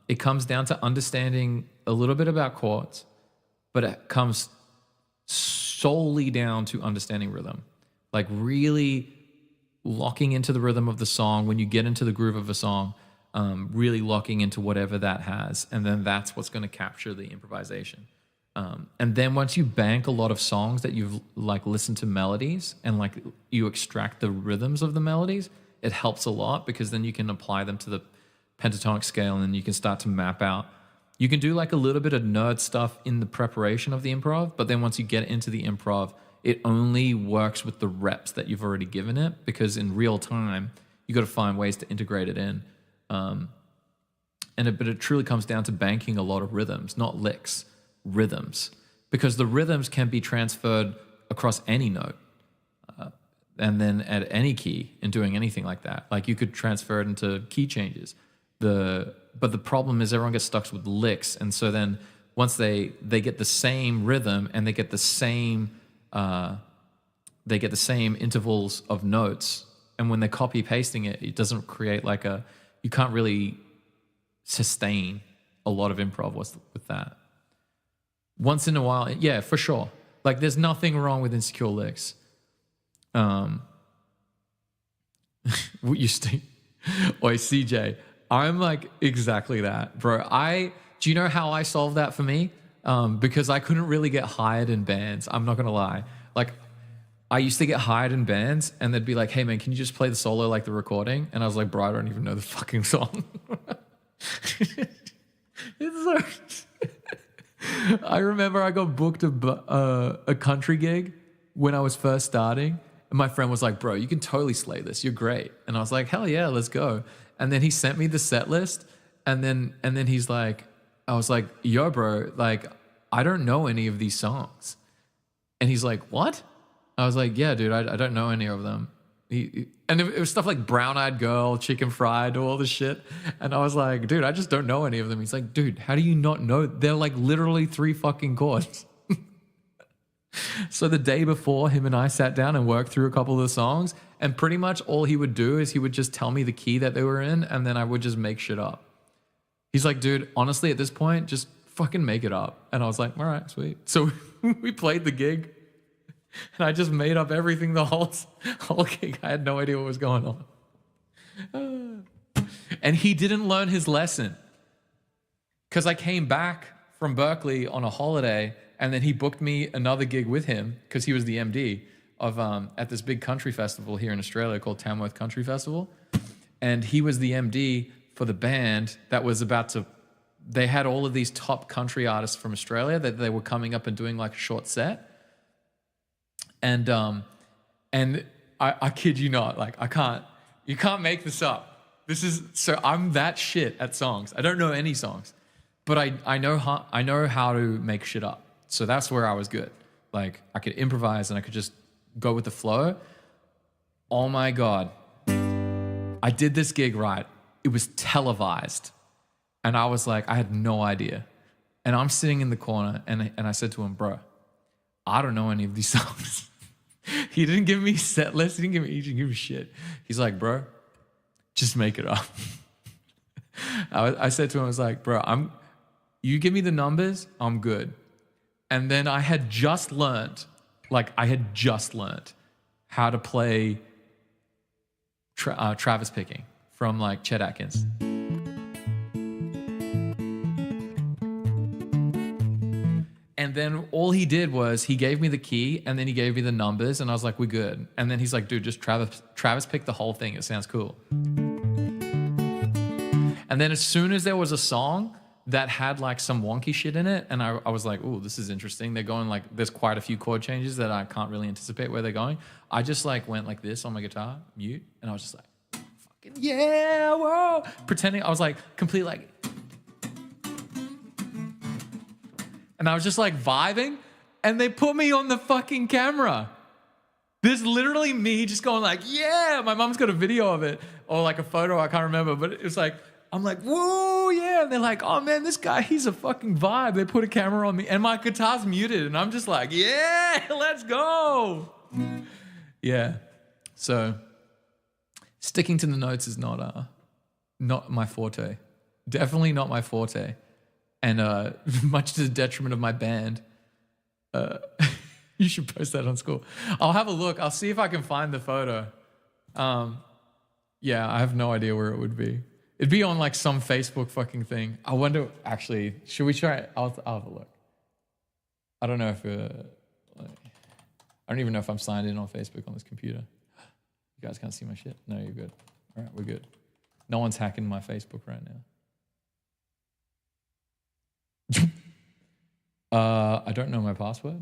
it comes down to understanding a little bit about chords, but it comes solely down to understanding rhythm. Really locking into the rhythm of the song. When you get into the groove of a song, really locking into whatever that has, and then that's what's going to capture the improvisation. And then once you bank a lot of songs that you've listened to melodies and you extract the rhythms of the melodies, it helps a lot because then you can apply them to the pentatonic scale and then you can start to map out. You can do a little bit of nerd stuff in the preparation of the improv, but then once you get into the improv, it only works with the reps that you've already given it, because in real time, you got to find ways to integrate it in. But it truly comes down to banking a lot of rhythms, not licks. Rhythms, because the rhythms can be transferred across any note and then at any key and doing anything like that. You could transfer it into key changes. But the problem is everyone gets stuck with licks, and so then once they get the same rhythm and they get the same intervals of notes, and when they're copy pasting it, it doesn't create you can't really sustain a lot of improv with that. Once in a while, yeah, for sure. There's nothing wrong with insecure licks. Oi, CJ, I'm exactly that, bro. Do you know how I solved that for me? Because I couldn't really get hired in bands. I'm not gonna lie. I used to get hired in bands, and they'd be like, "Hey man, can you just play the solo like the recording?" And I was like, "Bro, I don't even know the fucking song." It's so. I remember I got booked a country gig when I was first starting, and my friend was like, "Bro, you can totally slay this. You're great." And I was like, "Hell yeah, let's go." And then he sent me the set list, And then he's like, I was like, yo, bro, like, I don't know any of these songs. And he's like, what? I was like, yeah, dude, I don't know any of them. And it was stuff like Brown Eyed Girl, Chicken Fried, all this shit. And I was like, dude, I just don't know any of them. He's like, dude, how do you not know? They're like literally 3 fucking chords. So the day before, him and I sat down and worked through a couple of the songs. And pretty much all he would do is he would just tell me the key that they were in. And then I would just make shit up. He's like, dude, honestly, at this point, just fucking make it up. And I was like, all right, sweet. So we played the gig. And I just made up everything the whole gig. I had no idea what was going on. And he didn't learn his lesson. Because I came back from Berkeley on a holiday, and then he booked me another gig with him, because he was the MD of at this big country festival here in Australia called Tamworth Country Festival. And he was the MD for the band that was about to... They had all of these top country artists from Australia that they were coming up and doing like a short set. And I kid you not, like you can't make this up. So I'm that shit at songs. I don't know any songs, but I know how to make shit up. So that's where I was good. Like I could improvise and I could just go with the flow. Oh my God. I did this gig right. It was televised. And I was like, I had no idea. And I'm sitting in the corner and I said to him, bro, I don't know any of these songs. He didn't give me set list. He didn't give me shit. He's like, bro, just make it up. I said to him, I was like, bro, you give me the numbers, I'm good. And then I had just learned how to play Travis Picking from like Chet Atkins. And then all he did was he gave me the key and then he gave me the numbers and I was like, we're good. And then he's like, dude, just Travis picked the whole thing. It sounds cool. And then as soon as there was a song that had like some wonky shit in it, and I was like, oh, this is interesting. They're going like, there's quite a few chord changes that I can't really anticipate where they're going. I just like went like this on my guitar, mute, and I was just like, fucking yeah, whoa. Pretending I was like complete like, and I was just like vibing, and they put me on the fucking camera. There's literally me just going like, yeah. My mom's got a video of it, or like a photo, I can't remember, but it was like, I'm like, whoa, yeah. And they're like, oh man, this guy, he's a fucking vibe. They put a camera on me, and my guitar's muted, and I'm just like, yeah, let's go. Yeah. So sticking to the notes is not my forte. Definitely not my forte. And much to the detriment of my band. You should post that on school. I'll have a look. I'll see if I can find the photo. Yeah, I have no idea where it would be. It'd be on like some Facebook fucking thing. I wonder, actually, should we try it? I'll have a look. I don't know if, I don't even know if I'm signed in on Facebook on this computer. You guys can't see my shit? No, you're good. All right, we're good. No one's hacking my Facebook right now. I don't know my password.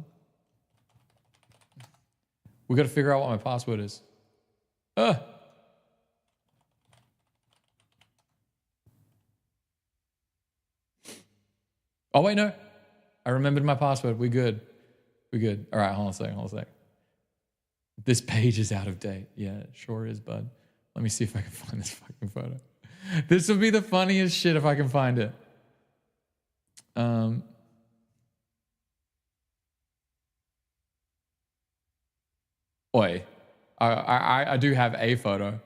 We got to figure out what my password is. Oh wait, no. I remembered my password. We're good. We're good. All right, hold on a sec. This page is out of date. Yeah, it sure is, bud. Let me see if I can find this fucking photo. This would be the funniest shit if I can find it. Oi, I do have a photo.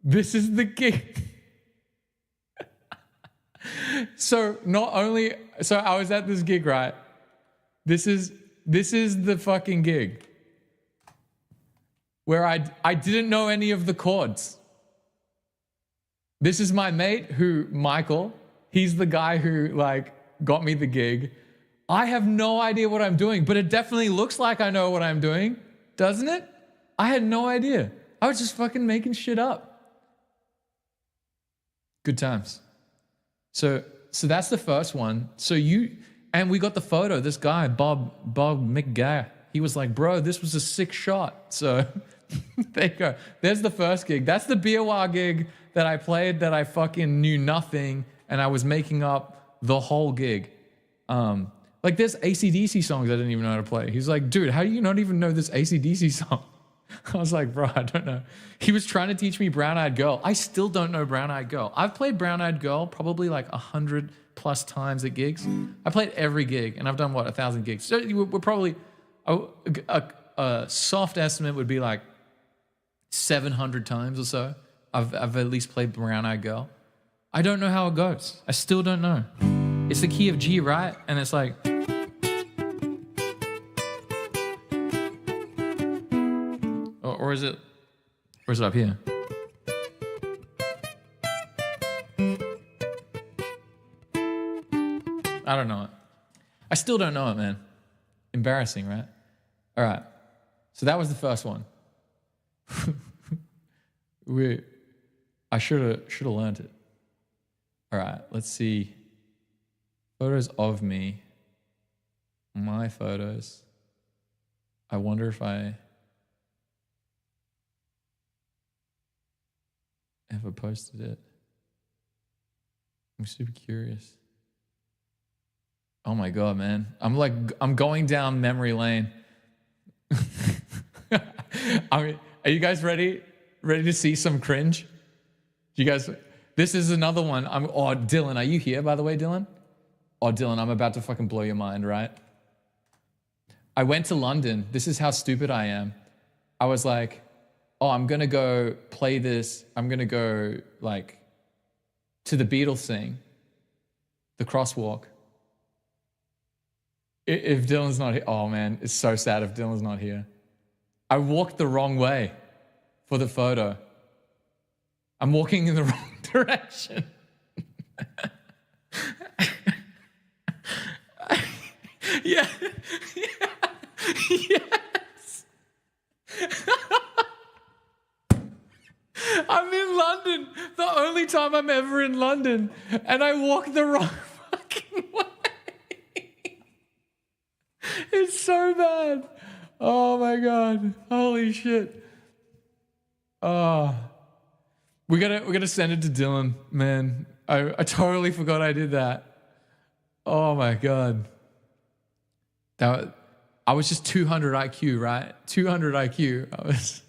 This is the gig. So I was at this gig, right? This is the fucking gig where I didn't know any of the chords. This is my mate Michael, he's the guy who like got me the gig. I have no idea what I'm doing, but it definitely looks like I know what I'm doing, doesn't it? I had no idea. I was just fucking making shit up. Good times. So that's the first one. And we got the photo. This guy, Bob McGuire, he was like, bro, this was a sick shot. So there you go. There's the first gig. That's the Biawar gig that I played that I fucking knew nothing. and I was making up the whole gig. Like there's AC/DC songs I didn't even know how to play. He's like, dude, how do you not even know this AC/DC song? I was like, bro, I don't know. He was trying to teach me Brown Eyed Girl. I still don't know Brown Eyed Girl. I've played Brown Eyed Girl probably like 100+ times at gigs. I played every gig, and I've done, 1,000 gigs. So we're probably, a soft estimate would be like 700 times or so. I've at least played Brown Eyed Girl. I don't know how it goes. I still don't know. It's the key of G, right? And it's like... Or is it up here? I don't know it. I still don't know it, man. Embarrassing, right? All right. So that was the first one. I should have learned it. All right, let's see. Photos of me. My photos. I wonder if I ever posted it. I'm super curious. Oh my God, man. I'm going down memory lane. I mean, are you guys ready to see some cringe? You guys, this is another one. Dylan, are you here, by the way, Dylan? Oh, Dylan, I'm about to fucking blow your mind, right? I went to London. This is how stupid I am. I was like, I'm going to go play this. I'm going to go, like, to the Beatles thing, the crosswalk. If Dylan's not here, oh man, it's so sad if Dylan's not here. I walked the wrong way for the photo. I'm walking in the wrong direction. Yeah. Yes. I'm in London, the only time I'm ever in London, and I walk the wrong fucking way. It's so bad. Oh my God. Holy shit. Oh. We gotta send it to Dylan, man. I totally forgot I did that. Oh my God. I was just 200 IQ, right? 200 IQ. I was...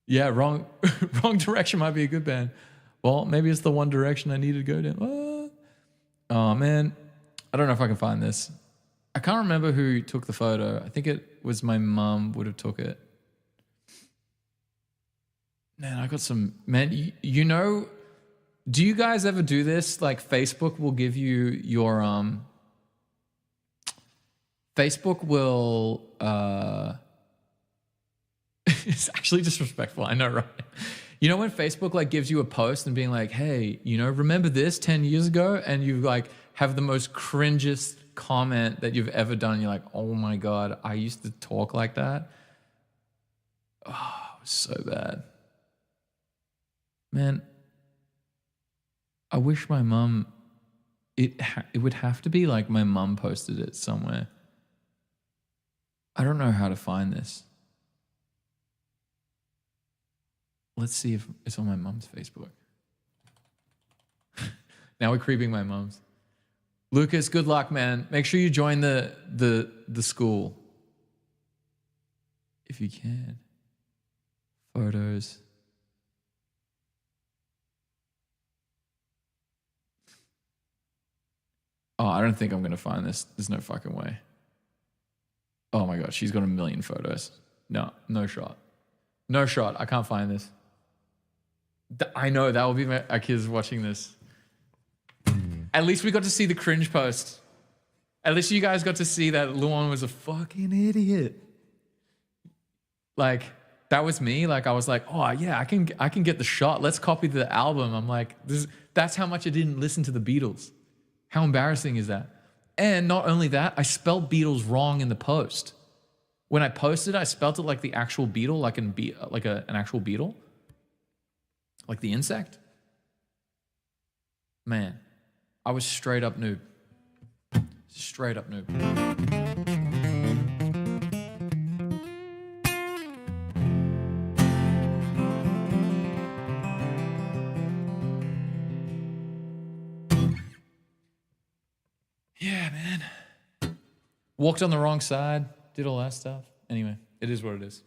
Yeah, wrong direction might be a good band. Well, maybe it's the one direction I need to go down. Oh man, I don't know if I can find this. I can't remember who took the photo. I think it was my mum would have took it. Man, I got some... Man, you know... Do you guys ever do this? Like Facebook will give you your... Facebook will... It's actually disrespectful. I know, right? You know when Facebook like gives you a post and being like, hey, remember this 10 years ago? And you like have the most cringest comment that you've ever done. You're like, oh my God, I used to talk like that. Oh, it was so bad. Man, I wish my mum, it would have to be like my mum posted it somewhere. I don't know how to find this. Let's see if it's on my mum's Facebook. Now we're creeping my mum's. Lucas, good luck, man. Make sure you join the school. If you can. Photos. Oh, I don't think I'm going to find this. There's no fucking way. Oh my God, she's got 1 million photos. No shot. No shot. I can't find this. I know, that will be our kids watching this. At least we got to see the cringe post. At least you guys got to see that Luan was a fucking idiot. Like, that was me. Like, I was like, oh yeah, I can get the shot. Let's copy the album. I'm like, that's how much I didn't listen to the Beatles. How embarrassing is that? And not only that, I spelled Beatles wrong in the post. When I posted, I spelled it like the actual beetle, like an actual beetle. Like the insect? Man, I was straight up noob. Straight up noob. Yeah, man. Walked on the wrong side, did all that stuff. Anyway, it is what it is.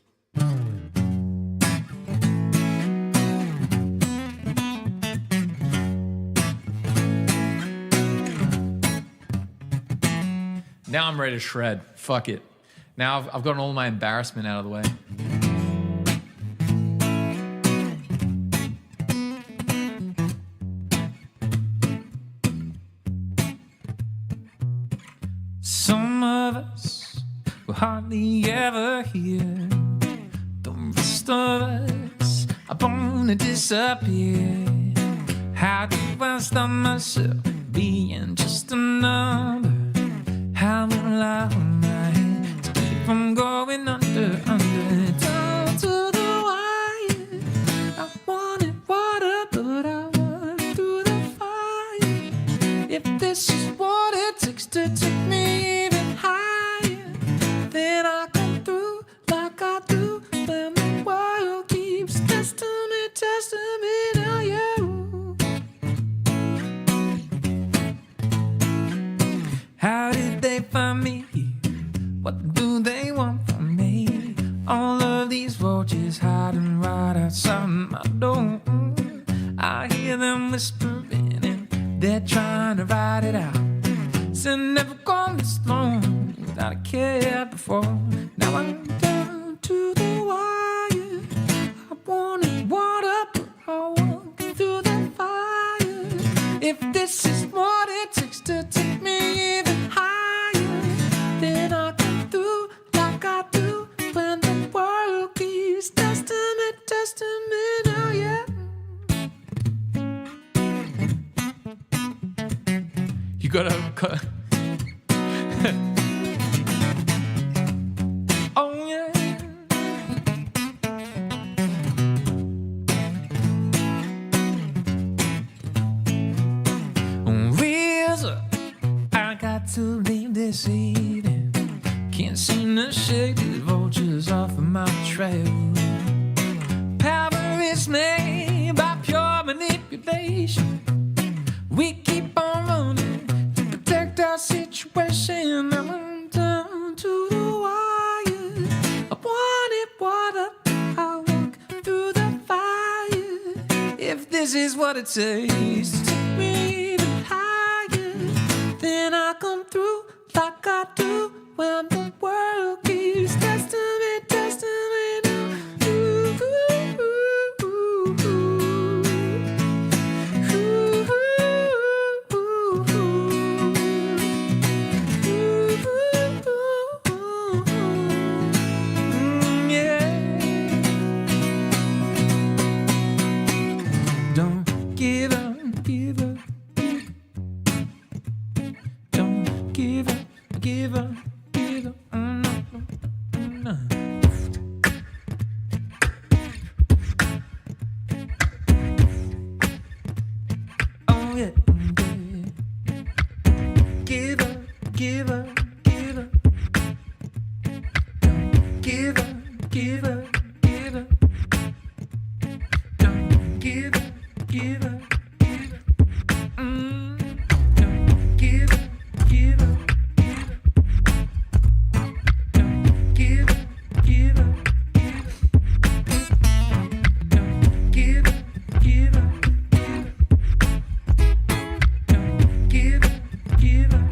Now I'm ready to shred. Fuck it. Now I've gotten all my embarrassment out of the way. Some of us will hardly ever hear. The rest of us are born to disappear. How do I stop myself being just a number? How will I hold my head to keep from going under, down to the wire? I wanted water, but I walked through the fire. If this is what it takes to take me even higher, then I come through like I do when the world keeps testing me now, yeah. How did they find me? What do they want from me? All of these roaches hiding right outside my door. I hear them whispering and they're trying to ride it out. Said never gone this long without a care before. Now I'm down to the wire. I wanted water, but I walk through the fire. If this is what it takes to take me even higher, then I come through like I do when the world keeps testing me now, yeah. You gotta. Oh yeah. Wheels up, I got to leave this evening. Can't seem to shake these vultures off of my trail. Power is made by pure manipulation. We keep on running to protect our situation. Now I'm down to the wire. I wanted water, I walk through the fire. If this is what it takes to take me even higher, then I come through like I do when the world keeps testing me now. Ooh, ooh, ooh, ooh, ooh. Don't give up, give up. Don't give up, give up, give up. No, no, no. Oh yeah, give up, give up, give up. Don't give up, give up, give up. Don't give up, give up, give up. Don't give up, give up, give up. Don't give up, give up, give up. Don't give up, give up, give up. Don't give up, give up, give up.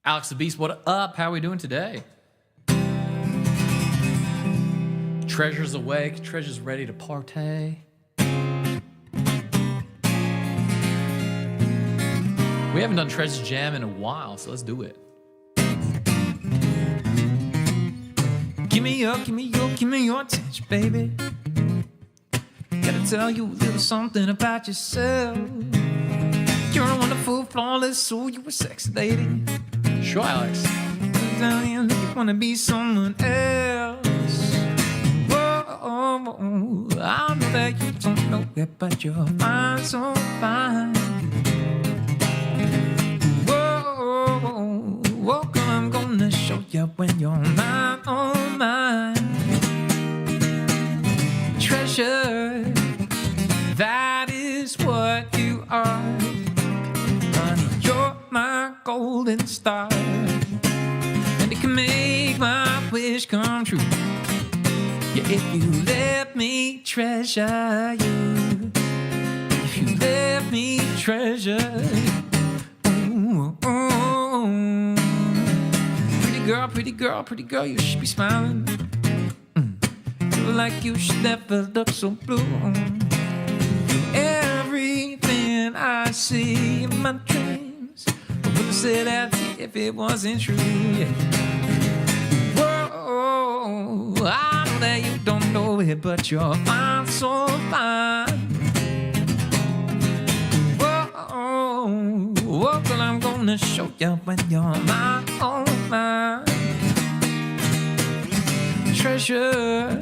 Alex the Beast, what up? How are we doing today? Treasure's awake. Treasure's ready to partay. We haven't done Treasure Jam in a while, so let's do it. Give me your attention, baby. Gotta tell you a little something about yourself. You're a wonderful, flawless soul. You a sexy lady. Sure, Alex. Down here, you wanna be someone else. Whoa, I know that you don't know it, but you're fine, so fine. Whoa, girl, I'm gonna show you when you're mine, oh mine. Treasure, that is what you are. Honey, you're my golden star, and it can make my wish come true. Yeah, if you let me treasure you, if you let me treasure you. Pretty girl, you should be smiling. Feel like you should never look so blue. Everything I see in my dreams, I wouldn't say that if it wasn't true. Yeah. Whoa, I know that you don't know it, but you're fine, so fine. Whoa, girl, I'm gonna show you when you're mine, oh mine. Treasure,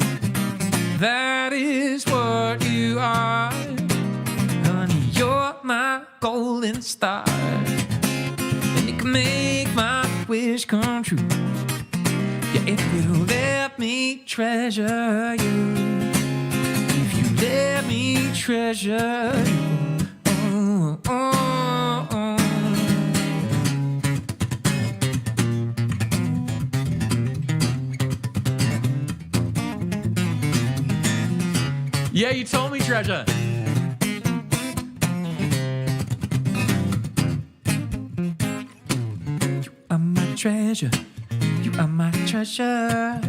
that is what you are. Honey, you're my golden star, and it can make my wish come true. Yeah, if you let me treasure you, if you let me treasure you. Yeah, you told me, Treasure. You are my treasure. You are my treasure.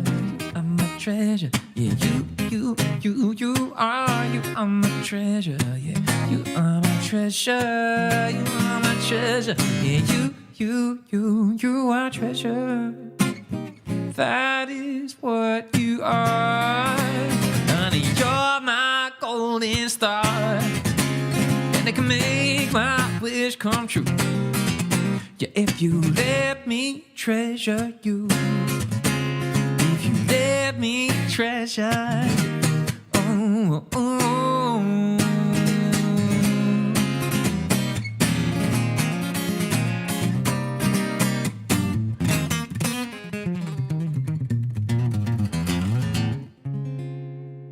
You are my treasure. Yeah, you are my treasure. Yeah, you are my treasure. You are my treasure. Yeah, you are treasure. That is what you are. Honey, you're my golden star, and it can make my wish come true. Yeah, if you let me treasure you, if you let me treasure you.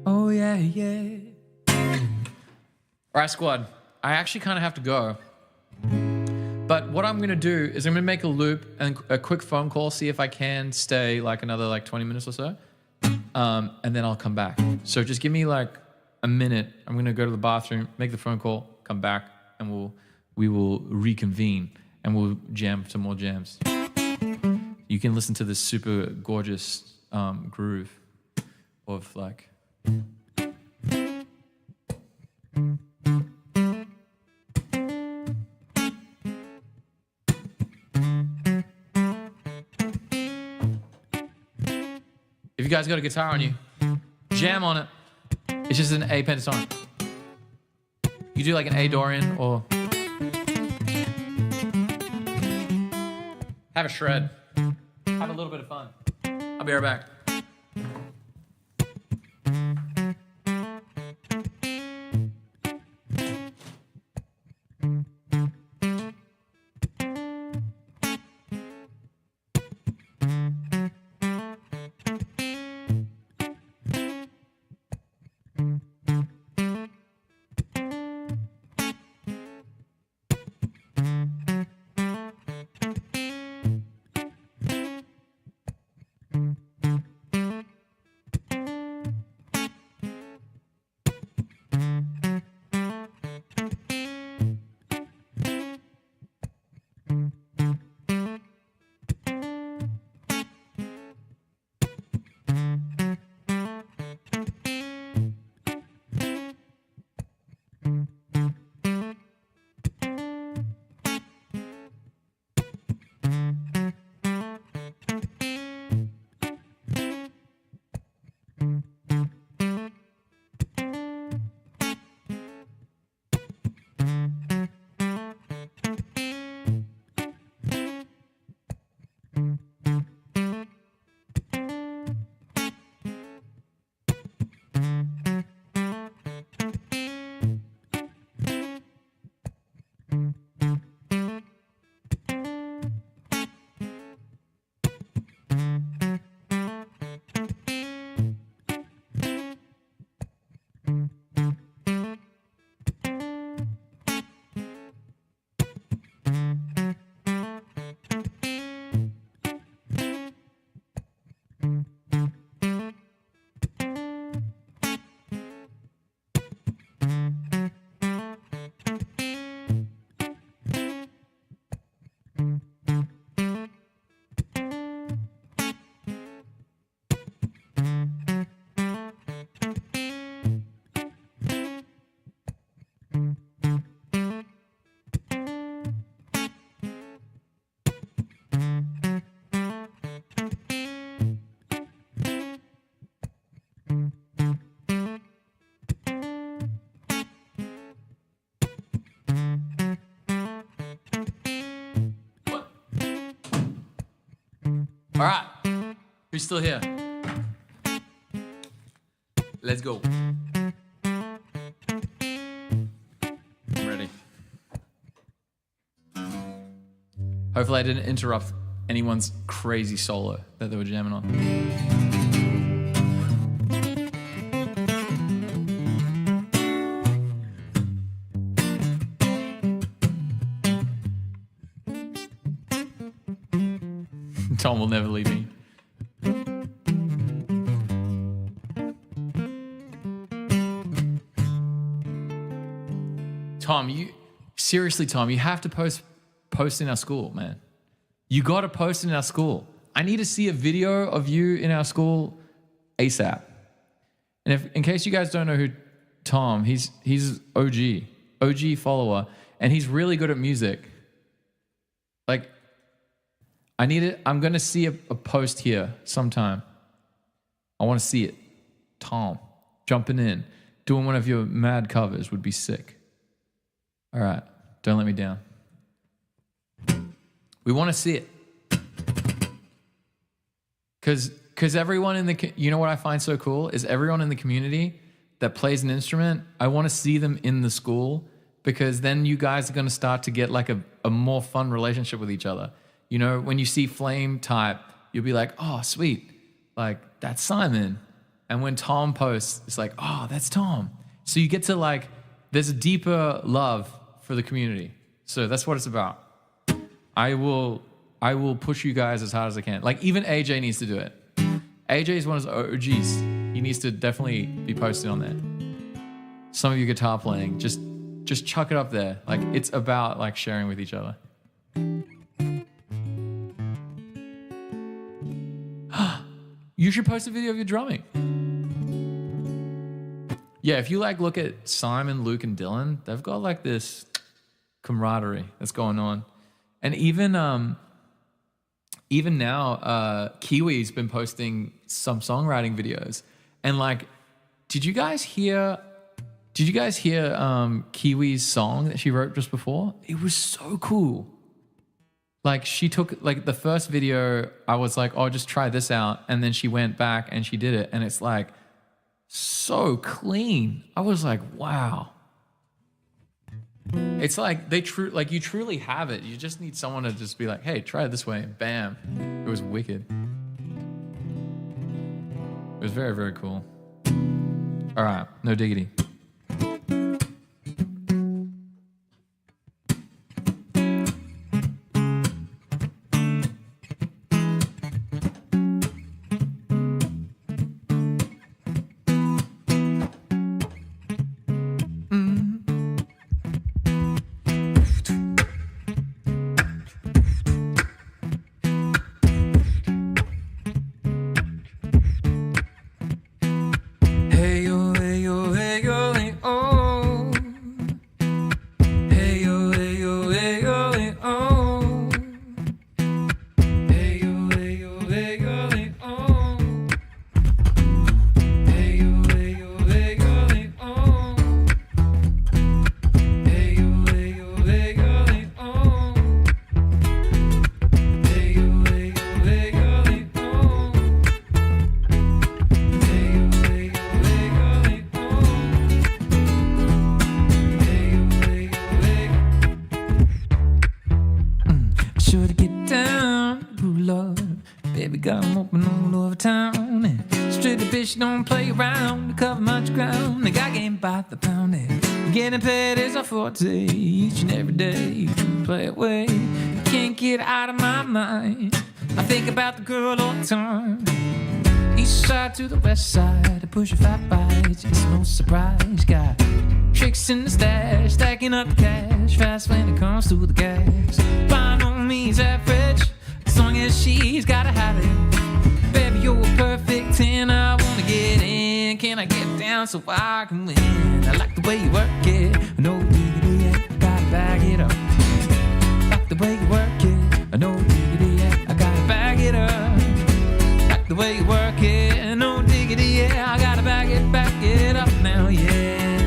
Oh yeah, yeah. All right, squad. I actually kind of have to go. But what I'm going to do is I'm going to make a loop and a quick phone call, see if I can stay like another like 20 minutes or so. And then I'll come back. So just give me like a minute. I'm going to go to the bathroom, make the phone call, come back, and we will reconvene and we'll jam some more jams. You can listen to this super gorgeous groove of like... If you guys got a guitar on you, jam on it. It's just an A pentatonic. You do like an A Dorian or have a shred. Have a little bit of fun. I'll be right back. All right. Who's still here? Let's go. I'm ready. Hopefully I didn't interrupt anyone's crazy solo that they were jamming on. Tom will never leave me. Tom, Tom, you have to post in our school, man. You got to post in our school. I need to see a video of you in our school ASAP. And in case you guys don't know who Tom, he's OG follower, and he's really good at music. Like, I'm going to see a post here sometime. I want to see it. Tom, jumping in, doing one of your mad covers would be sick. All right, don't let me down. We want to see it. Because everyone in the, you know what I find so cool is everyone in the community that plays an instrument, I want to see them in the school, because then you guys are going to start to get like a more fun relationship with each other. You know, when you see Flame type, you'll be like, oh, sweet. Like, that's Simon. And when Tom posts, it's like, oh, that's Tom. So you get to like, there's a deeper love for the community. So that's what it's about. I will push you guys as hard as I can. Like, even AJ needs to do it. AJ is one of those OGs. He needs to definitely be posted on there. Some of you guitar playing, just chuck it up there. Like, it's about like sharing with each other. You should post a video of your drumming. Yeah, if you like look at Simon, Luke, and Dylan, they've got like this camaraderie that's going on. And even now, Kiwi's been posting some songwriting videos. And like, did you guys hear Kiwi's song that she wrote just before? It was so cool. Like, she took, like, the first video, I was like, oh, just try this out. And then she went back and she did it. And it's like so clean. I was like, wow. It's like you truly have it. You just need someone to just be like, hey, try it this way. And bam. It was wicked. It was very, very cool. All right. No diggity. Don't play around to cover much ground. The guy game by the pound. Getting paid is a forte each and every day. Play away, can't get out of my mind. I think about the girl all the time. East side to the west side, to push a fat bites. It's no surprise. Got tricks in the stash, stacking up the cash. Fast when it comes to the gas. By no means average, as long as she's gotta have it. Baby, you're a perfect 10. I wanna get in. Can I get down so I can win? I like the way you work it. No diggity, I gotta bag it up. Like the way you work it. No diggity, I gotta bag it up. Like the way you work it. No diggity, yeah, I gotta bag it up now, yeah.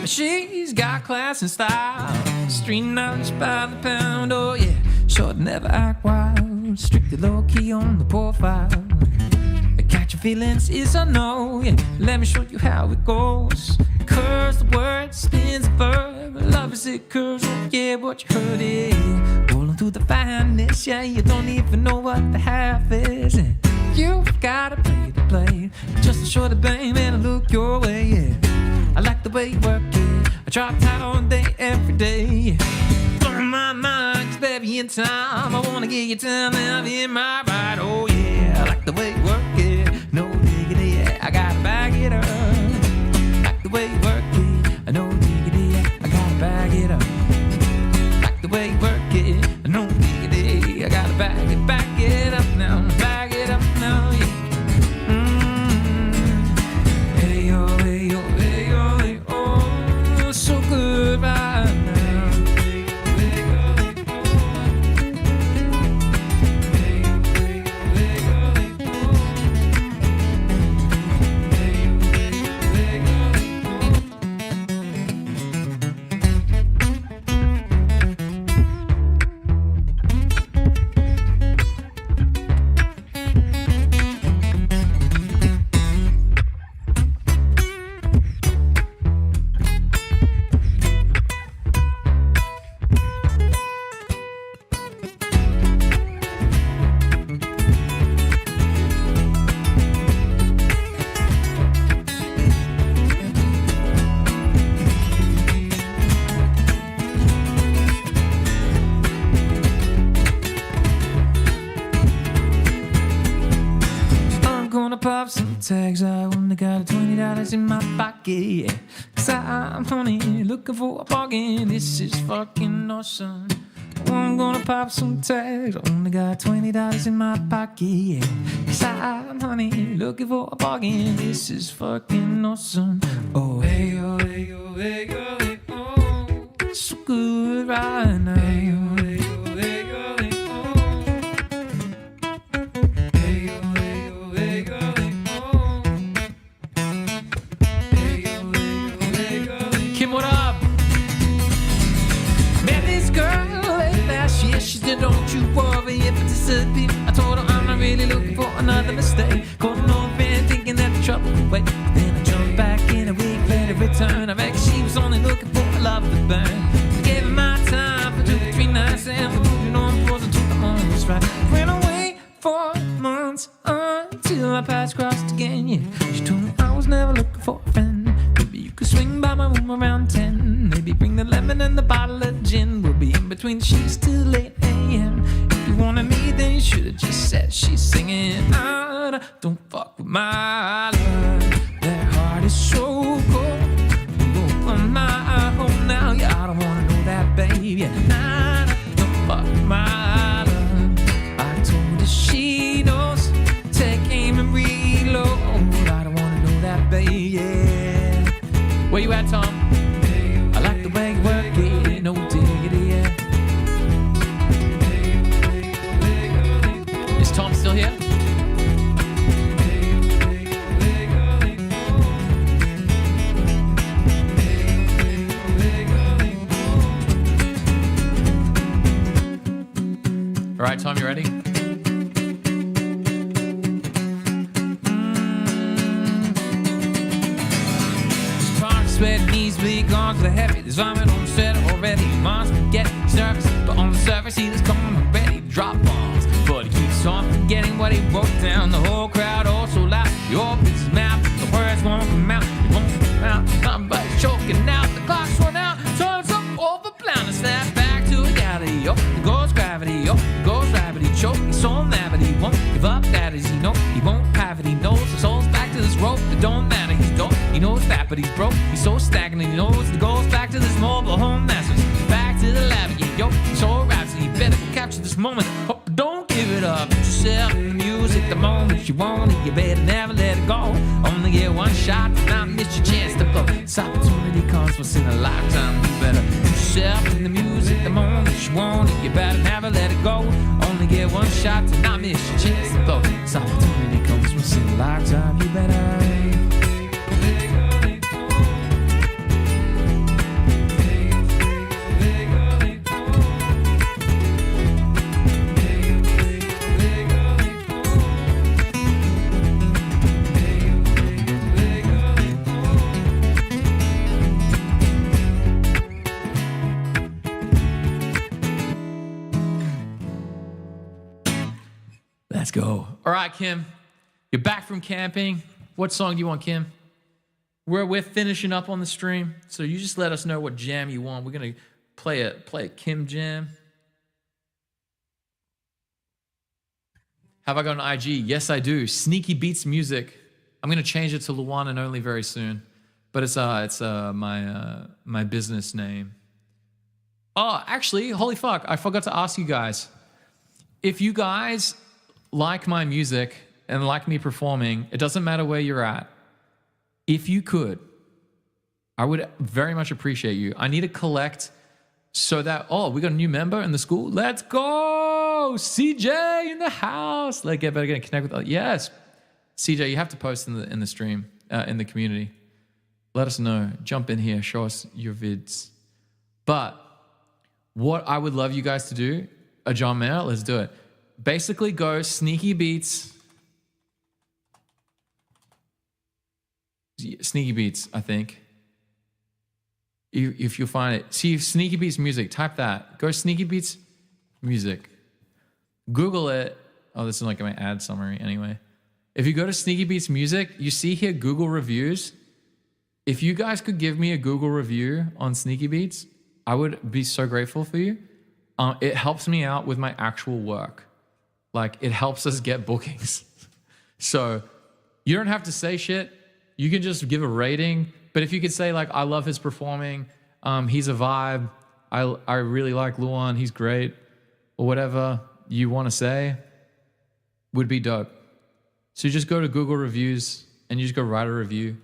She's got class and style. Street knowledge by the pound, oh yeah. Sure, never act wild, strictly low key on the profile. Catch your feelings, is or no? Yeah, let me show you how it goes. Curse the word, spins the verb. Love is it curves, oh yeah, what you heard it. Rolling through the fineness, yeah, you don't even know what the half is. And you've gotta play the play, just to show the blame and I look your way, yeah. I like the way you work it, I drop tight all day, every day, yeah. Blowing my mind, 'cause baby in time I wanna get you down now in my ride, oh yeah. I like the way you work it, no diggity, yeah, I gotta back it up. Like the way you work it, no diggity, yeah, I gotta back it up. Like the way you work it, no diggity, I gotta back it up now, back it up now, yeah. Hey yo, hey yo, hey yo, hey oh, so good right now. Pop some tags, I only got $20 in my pocket, yeah. 'Cause I'm honey looking for a bargain, this is fucking awesome. I'm gonna pop some tags, I only got $20 in my pocket, yeah. 'Cause I'm honey looking for a bargain, this is fucking awesome. Oh hey yo, hey yo, hey yo, hey oh, so good right now. Hey yo, hey yo, hey yo, hey what up? Met this girl late last year. She said, don't you worry if it disappears. I told her I'm not really looking for another mistake. Caught an old fan thinking that the trouble would wait. Then I jumped back in a week later, return. I reckon she was only looking for a love to burn. I gave her my time for 2 or 3 nights and for moving on was until the moment was right. Ran away for months until our paths crossed again, yeah. She told me I was never looking for a friend. Swing by my room around 10. Maybe bring the lemon and the bottle of gin. We'll be in between the sheets till 8 a.m. If you wanted me, then you should've just said she's singing out. Don't fuck with my love. That heart is so cold. Go from my home now. Yeah, I don't wanna know that, baby. Nah, don't fuck with my love. I told her she knows. Take aim and reload. I don't wanna know that, baby. Where you at, Tom? I like the way you work it, no diggity, yeah. Is Tom still here? All right, Tom, you ready? Sweat needs bleed, guns are heavy. There's vomit on the set already. Monster get nervous, but on the surface he was coming ready to drop bombs. But he keeps on forgetting what he wrote down. The whole crowd all so loud. He opens his mouth, the words won't come out. He won't come out. Somebody's choking out. The clock's run out. Turns up over plan to snap back to reality. Oh, the ghost gravity. Oh, the ghost gravity choke. He's so mad, but he won't give up. That is, he know he won't have it. He knows his soul's back to this rope. It don't matter. He's dope. He knows that, but he's broke. He's so stagnant. He knows it goes back to this mobile home message. Back to the lab. Yeah, yo, so rhapsody. You better capture this moment. Hope don't give it up. Put yourself in the music the moment you want it. You better never let it go. Only get one shot to not miss your chance to blow. This opportunity comes once in a lifetime. You better put yourself in the music the moment you want it. You better never let it go. Only get one shot to not miss your chance to blow. This opportunity comes once in a lifetime. You better. Let's go. All right, Kim. You're back from camping. What song do you want, Kim? We're finishing up on the stream, so you just let us know what jam you want. We're gonna play a Kim jam. Have I got an IG? Yes, I do. Sneaky Beats Music. I'm gonna change it to Luan and Only very soon, but it's my business name. Oh, actually, holy fuck! I forgot to ask you guys. If you guys like my music and like me performing, it doesn't matter where you're at. If you could, I would very much appreciate you. I need to collect so that, we got a new member in the school. Let's go! CJ in the house. Like, better get connect with, yes. CJ, you have to post in the stream, in the community. Let us know. Jump in here. Show us your vids. But what I would love you guys to do, John Mayer, let's do it. Basically go Sneaky Beats, I think. If you find it. See Sneaky Beats Music, type that. Go Sneaky Beats Music. Google it. Oh, this is like my ad summary anyway. If you go to Sneaky Beats Music, you see here Google reviews. If you guys could give me a Google review on Sneaky Beats, I would be so grateful for you. It helps me out with my actual work. Like, it helps us get bookings. So you don't have to say shit. You can just give a rating. But if you could say, like, I love his performing, he's a vibe, I really like Luan, he's great, or whatever you want to say, would be dope. So you just go to Google reviews and you just go write a review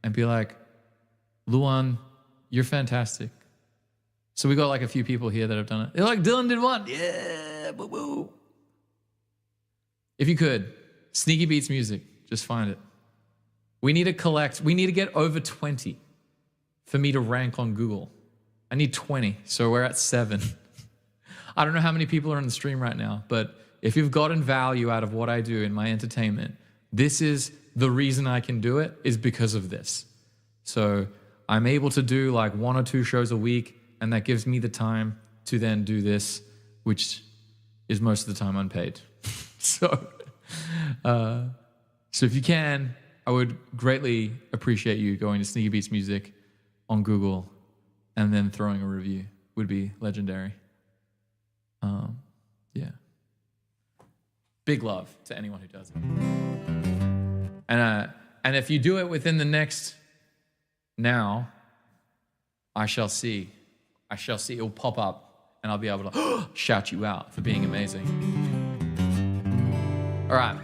and be like, Luan, you're fantastic. So we got like a few people here that have done it. They're like, Dylan did one. Yeah, boo boo. If you could, Sneaky Beats Music, just find it. We need to get over 20 for me to rank on Google. I need 20, so we're at 7. I don't know how many people are in the stream right now, but if you've gotten value out of what I do in my entertainment, this is the reason I can do it, is because of this. So I'm able to do like 1 or 2 shows a week, and that gives me the time to then do this, which is most of the time unpaid. So if you can, I would greatly appreciate you going to Sneaky Beats Music on Google and then throwing a review. Would be legendary. Yeah. Big love to anyone who does it. And if you do it within the next now, I shall see. It will pop up and I'll be able to shout you out for being amazing. All right.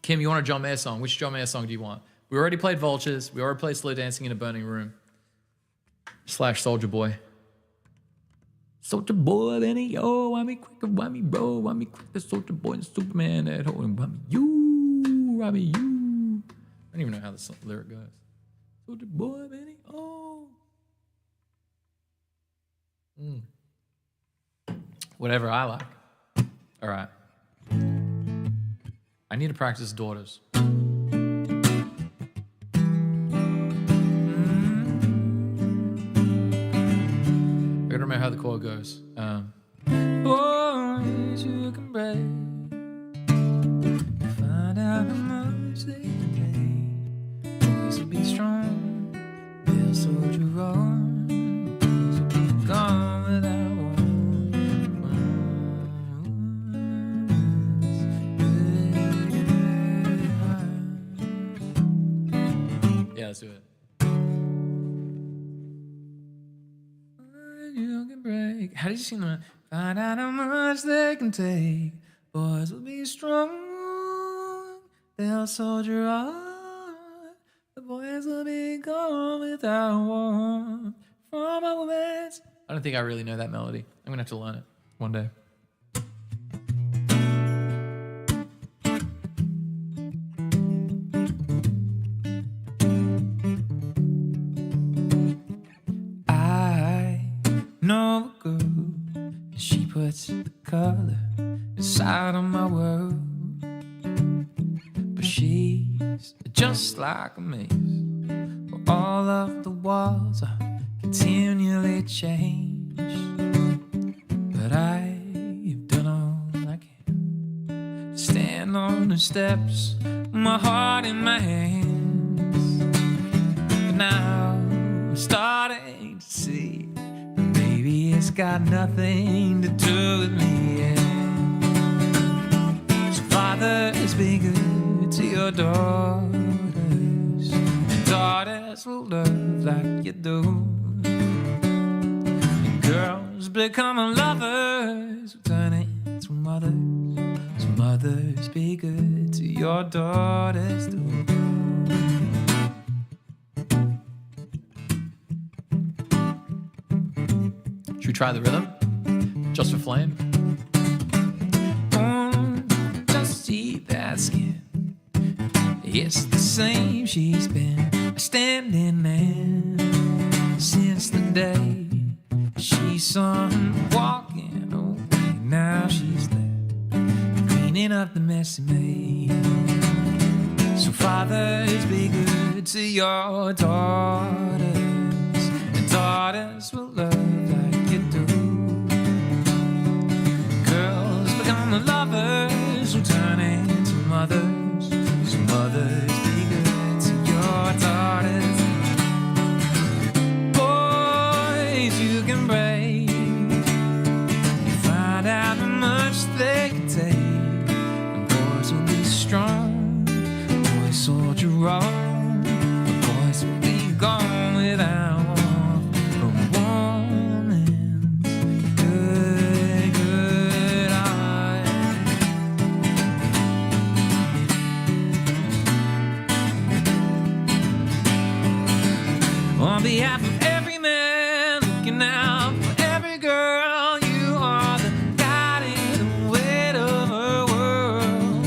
Kim, you want a John Mayer song? Which John Mayer song do you want? We already played Vultures. We already played Slow Dancing in a Burning Room. / Soulja Boy. Soulja Boy, Benny, yo, why me quicker, why me bro, why me quicker, Soulja Boy and Superman at home, why me you, why me you. I don't even know how the lyric goes. Soulja Boy, Benny, oh. Whatever I like. All right. I need to practice Daughters. I gotta remember how the chord goes. Boys you can break, find out how much they can take. Boys will be strong, they'll soldier on. Boys will be gone without one. Yeah, let's do it. You can break. How did you sing that? Find out how much they can take. Boys will be strong. They'll soldier on. The boys will be gone without warmth from our beds. I don't think I really know that melody. I'm gonna have to learn it one day. Know a girl, and she puts the color inside of my world. But she's just like a maze, where all of the walls are continually changed. But I've done all I can to steps, my heart in my hands. But now I'm starting to see, baby, it's got nothing to do with me. Yeah. So fathers, be good to your daughters, and daughters will love like you do. And girls become lovers who turn into mothers. So mothers, be good to your daughters too. Should we try the rhythm? Just for flame? Just see that skin. It's the same she's been standing there since the day she saw him walking away. Now she's there cleaning up the mess he made. So fathers, be good to your daughters, and daughters will love like you do. Girls become the lovers who turn into mothers. So mothers, be good to your daughters. Boys, you can break. You find out how much they can take. And boys will be strong. Boys soldier on. Boys will be gone without a woman's good eye. On behalf of every man looking out for every girl, you are the guiding weight of her world.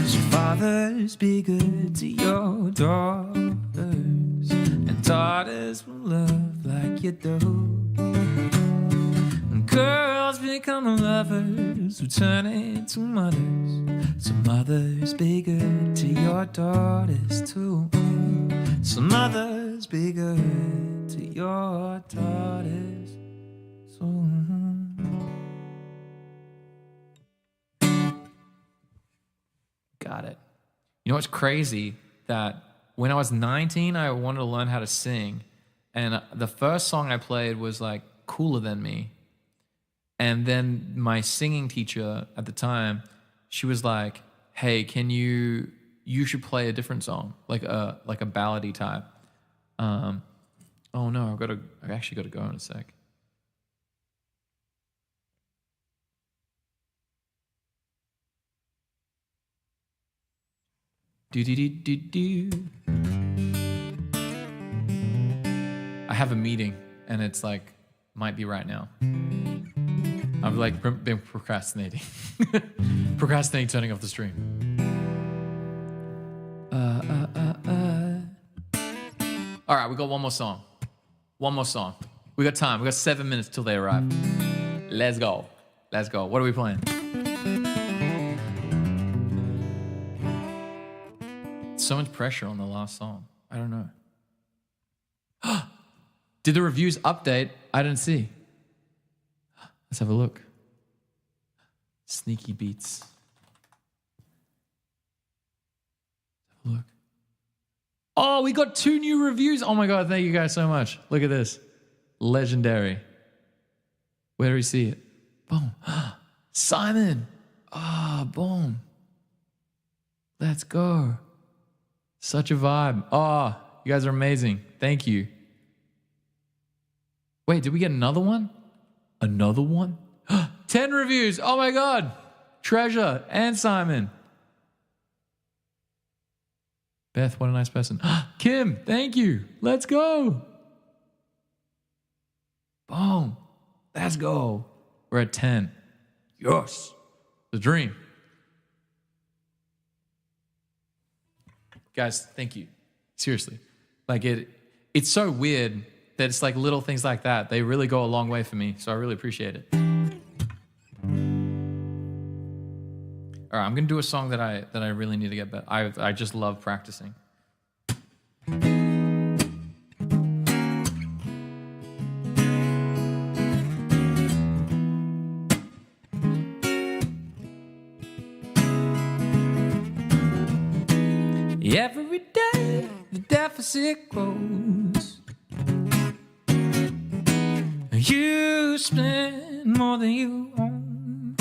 So fathers, be good to your daughters, and daughters will love like you do. And girls become lovers who turn into mothers. So mothers, be good to your daughters too. So mothers, be good to your daughters too. Got it. You know what's crazy? That when I was 19, I wanted to learn how to sing. And the first song I played was like Cooler Than Me. And then my singing teacher at the time, she was like, hey, you should play a different song, like a ballady type. Oh no, I actually gotta go in a sec. Do. I have a meeting and it's like, might be right now. I've like been procrastinating. Procrastinating turning off the stream. All right, we got one more song. One more song. We got time. We got 7 minutes till they arrive. Let's go. Let's go. What are we playing? So much pressure on the last song. I don't know. Did the reviews update? I didn't see. Let's have a look. Sneaky beats. Let's have a look. Oh, we got 2 new reviews. Oh my God, thank you guys so much. Look at this. Legendary. Where do we see it? Boom. Simon. Ah, boom. Let's go. Such a vibe. Oh, you guys are amazing. Thank you. Wait, did we get another one? Another one? 10 reviews. Oh my God. Treasure and Simon. Beth, what a nice person. Kim, thank you. Let's go. Boom. Let's go. We're at 10. Yes. The dream. Guys, thank you. Seriously. Like it's so weird that it's like little things like that. They really go a long way for me. So I really appreciate it. All right, I'm gonna do a song that I really need to get better. I just love practicing. every day the deficit grows. You spend more than you own.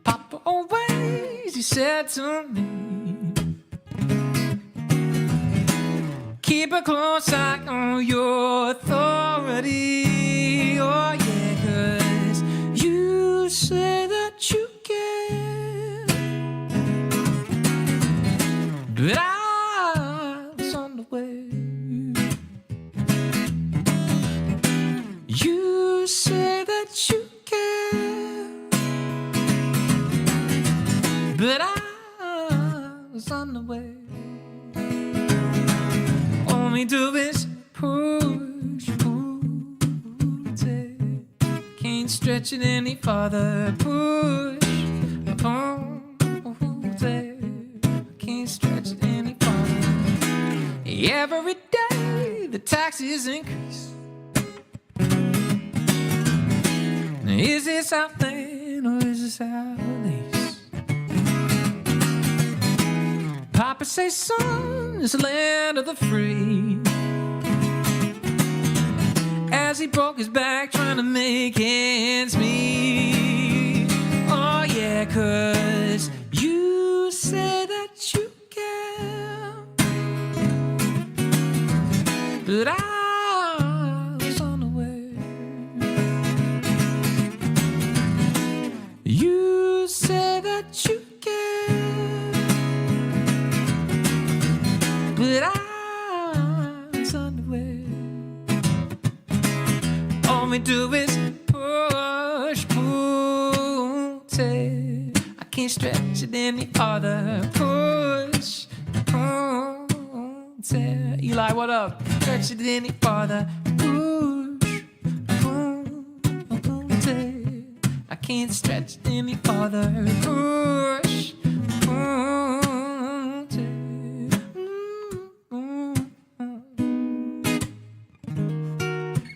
Papa always, he said to me, keep a close eye on your authority. Oh yeah, 'cause you say that you can, but I was on the way. You say that you can, but I was on the way. All we do is push, pull, take. Can't stretch it any farther. Push, pull, take. Can't stretch it any farther. Every day the taxes increase. Is this our plan or is this our lease? Papa says, son, it's the land of the free. As he broke his back trying to make ends meet. Oh yeah, 'cause you say that you can, but I was on the way. You say that you can, but I was on the way. All we do is push, pull, take. I can't stretch it any farther. Push, pull, take. Eli, what up? Stretch it any farther. Push, pull, take. I can't stretch it any farther. Push, pull, take.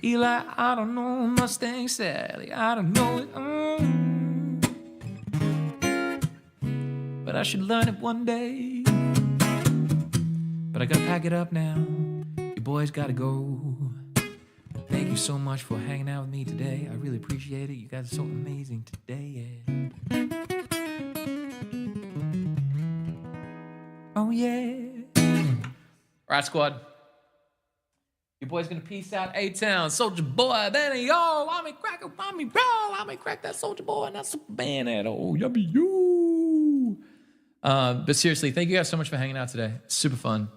Eli, I don't know Mustang Sally, I don't know it, but I should learn it one day. But I gotta pack it up now. You boys gotta go. Thank you so much for hanging out with me today. I really appreciate it. You guys are so amazing today. Yeah. Oh yeah. All right, squad. Your boy's gonna peace out A-Town, Soldier Boy, Benny, yo, I'm a cracker, I'm a bro, I'm a crack that Soldier Boy, not Superman at all, yummy you. But seriously, thank you guys so much for hanging out today. Super fun.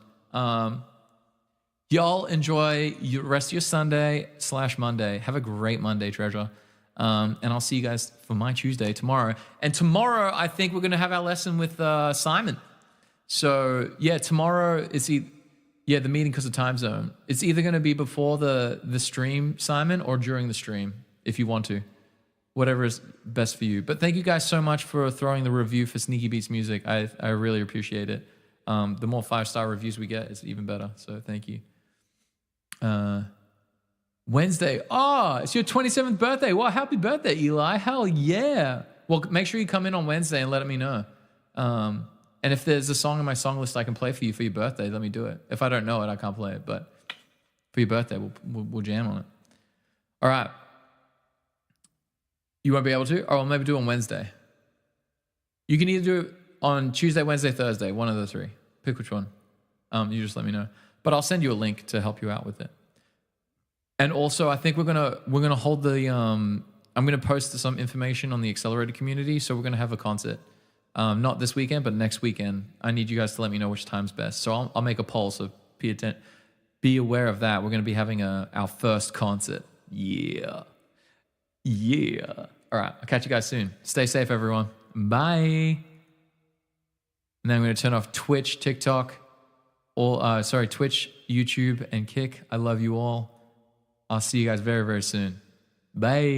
Y'all enjoy the rest of your Sunday/Monday. Have a great Monday, treasure. And I'll see you guys for my Tuesday tomorrow. And tomorrow, I think we're gonna have our lesson with Simon. So yeah, tomorrow is the meeting because of time zone. It's either going to be before the stream, Simon, or during the stream, if you want to. Whatever is best for you. But thank you guys so much for throwing the review for Sneaky Beats Music. I really appreciate it. The more 5-star reviews we get, it's even better. So thank you. Wednesday. Oh, it's your 27th birthday. Well, happy birthday, Eli. Hell yeah. Well, make sure you come in on Wednesday and let me know. And if there's a song on my song list I can play for you for your birthday, let me do it. If I don't know it, I can't play it. But for your birthday, we'll jam on it. All right. You won't be able to? Or I'll maybe do it on Wednesday. You can either do it on Tuesday, Wednesday, Thursday, one of the three. Pick which one. You just let me know. But I'll send you a link to help you out with it. And also, I think we're gonna hold the. I'm gonna post some information on the Accelerated community. So we're gonna have a concert. Not this weekend, but next weekend. I need you guys to let me know which time's best. So I'll make a poll, so be aware of that. We're going to be having our first concert. Yeah. Yeah. All right. I'll catch you guys soon. Stay safe, everyone. Bye. And then I'm going to turn off Twitch, TikTok, Twitch, YouTube, and Kick. I love you all. I'll see you guys very, very soon. Bye.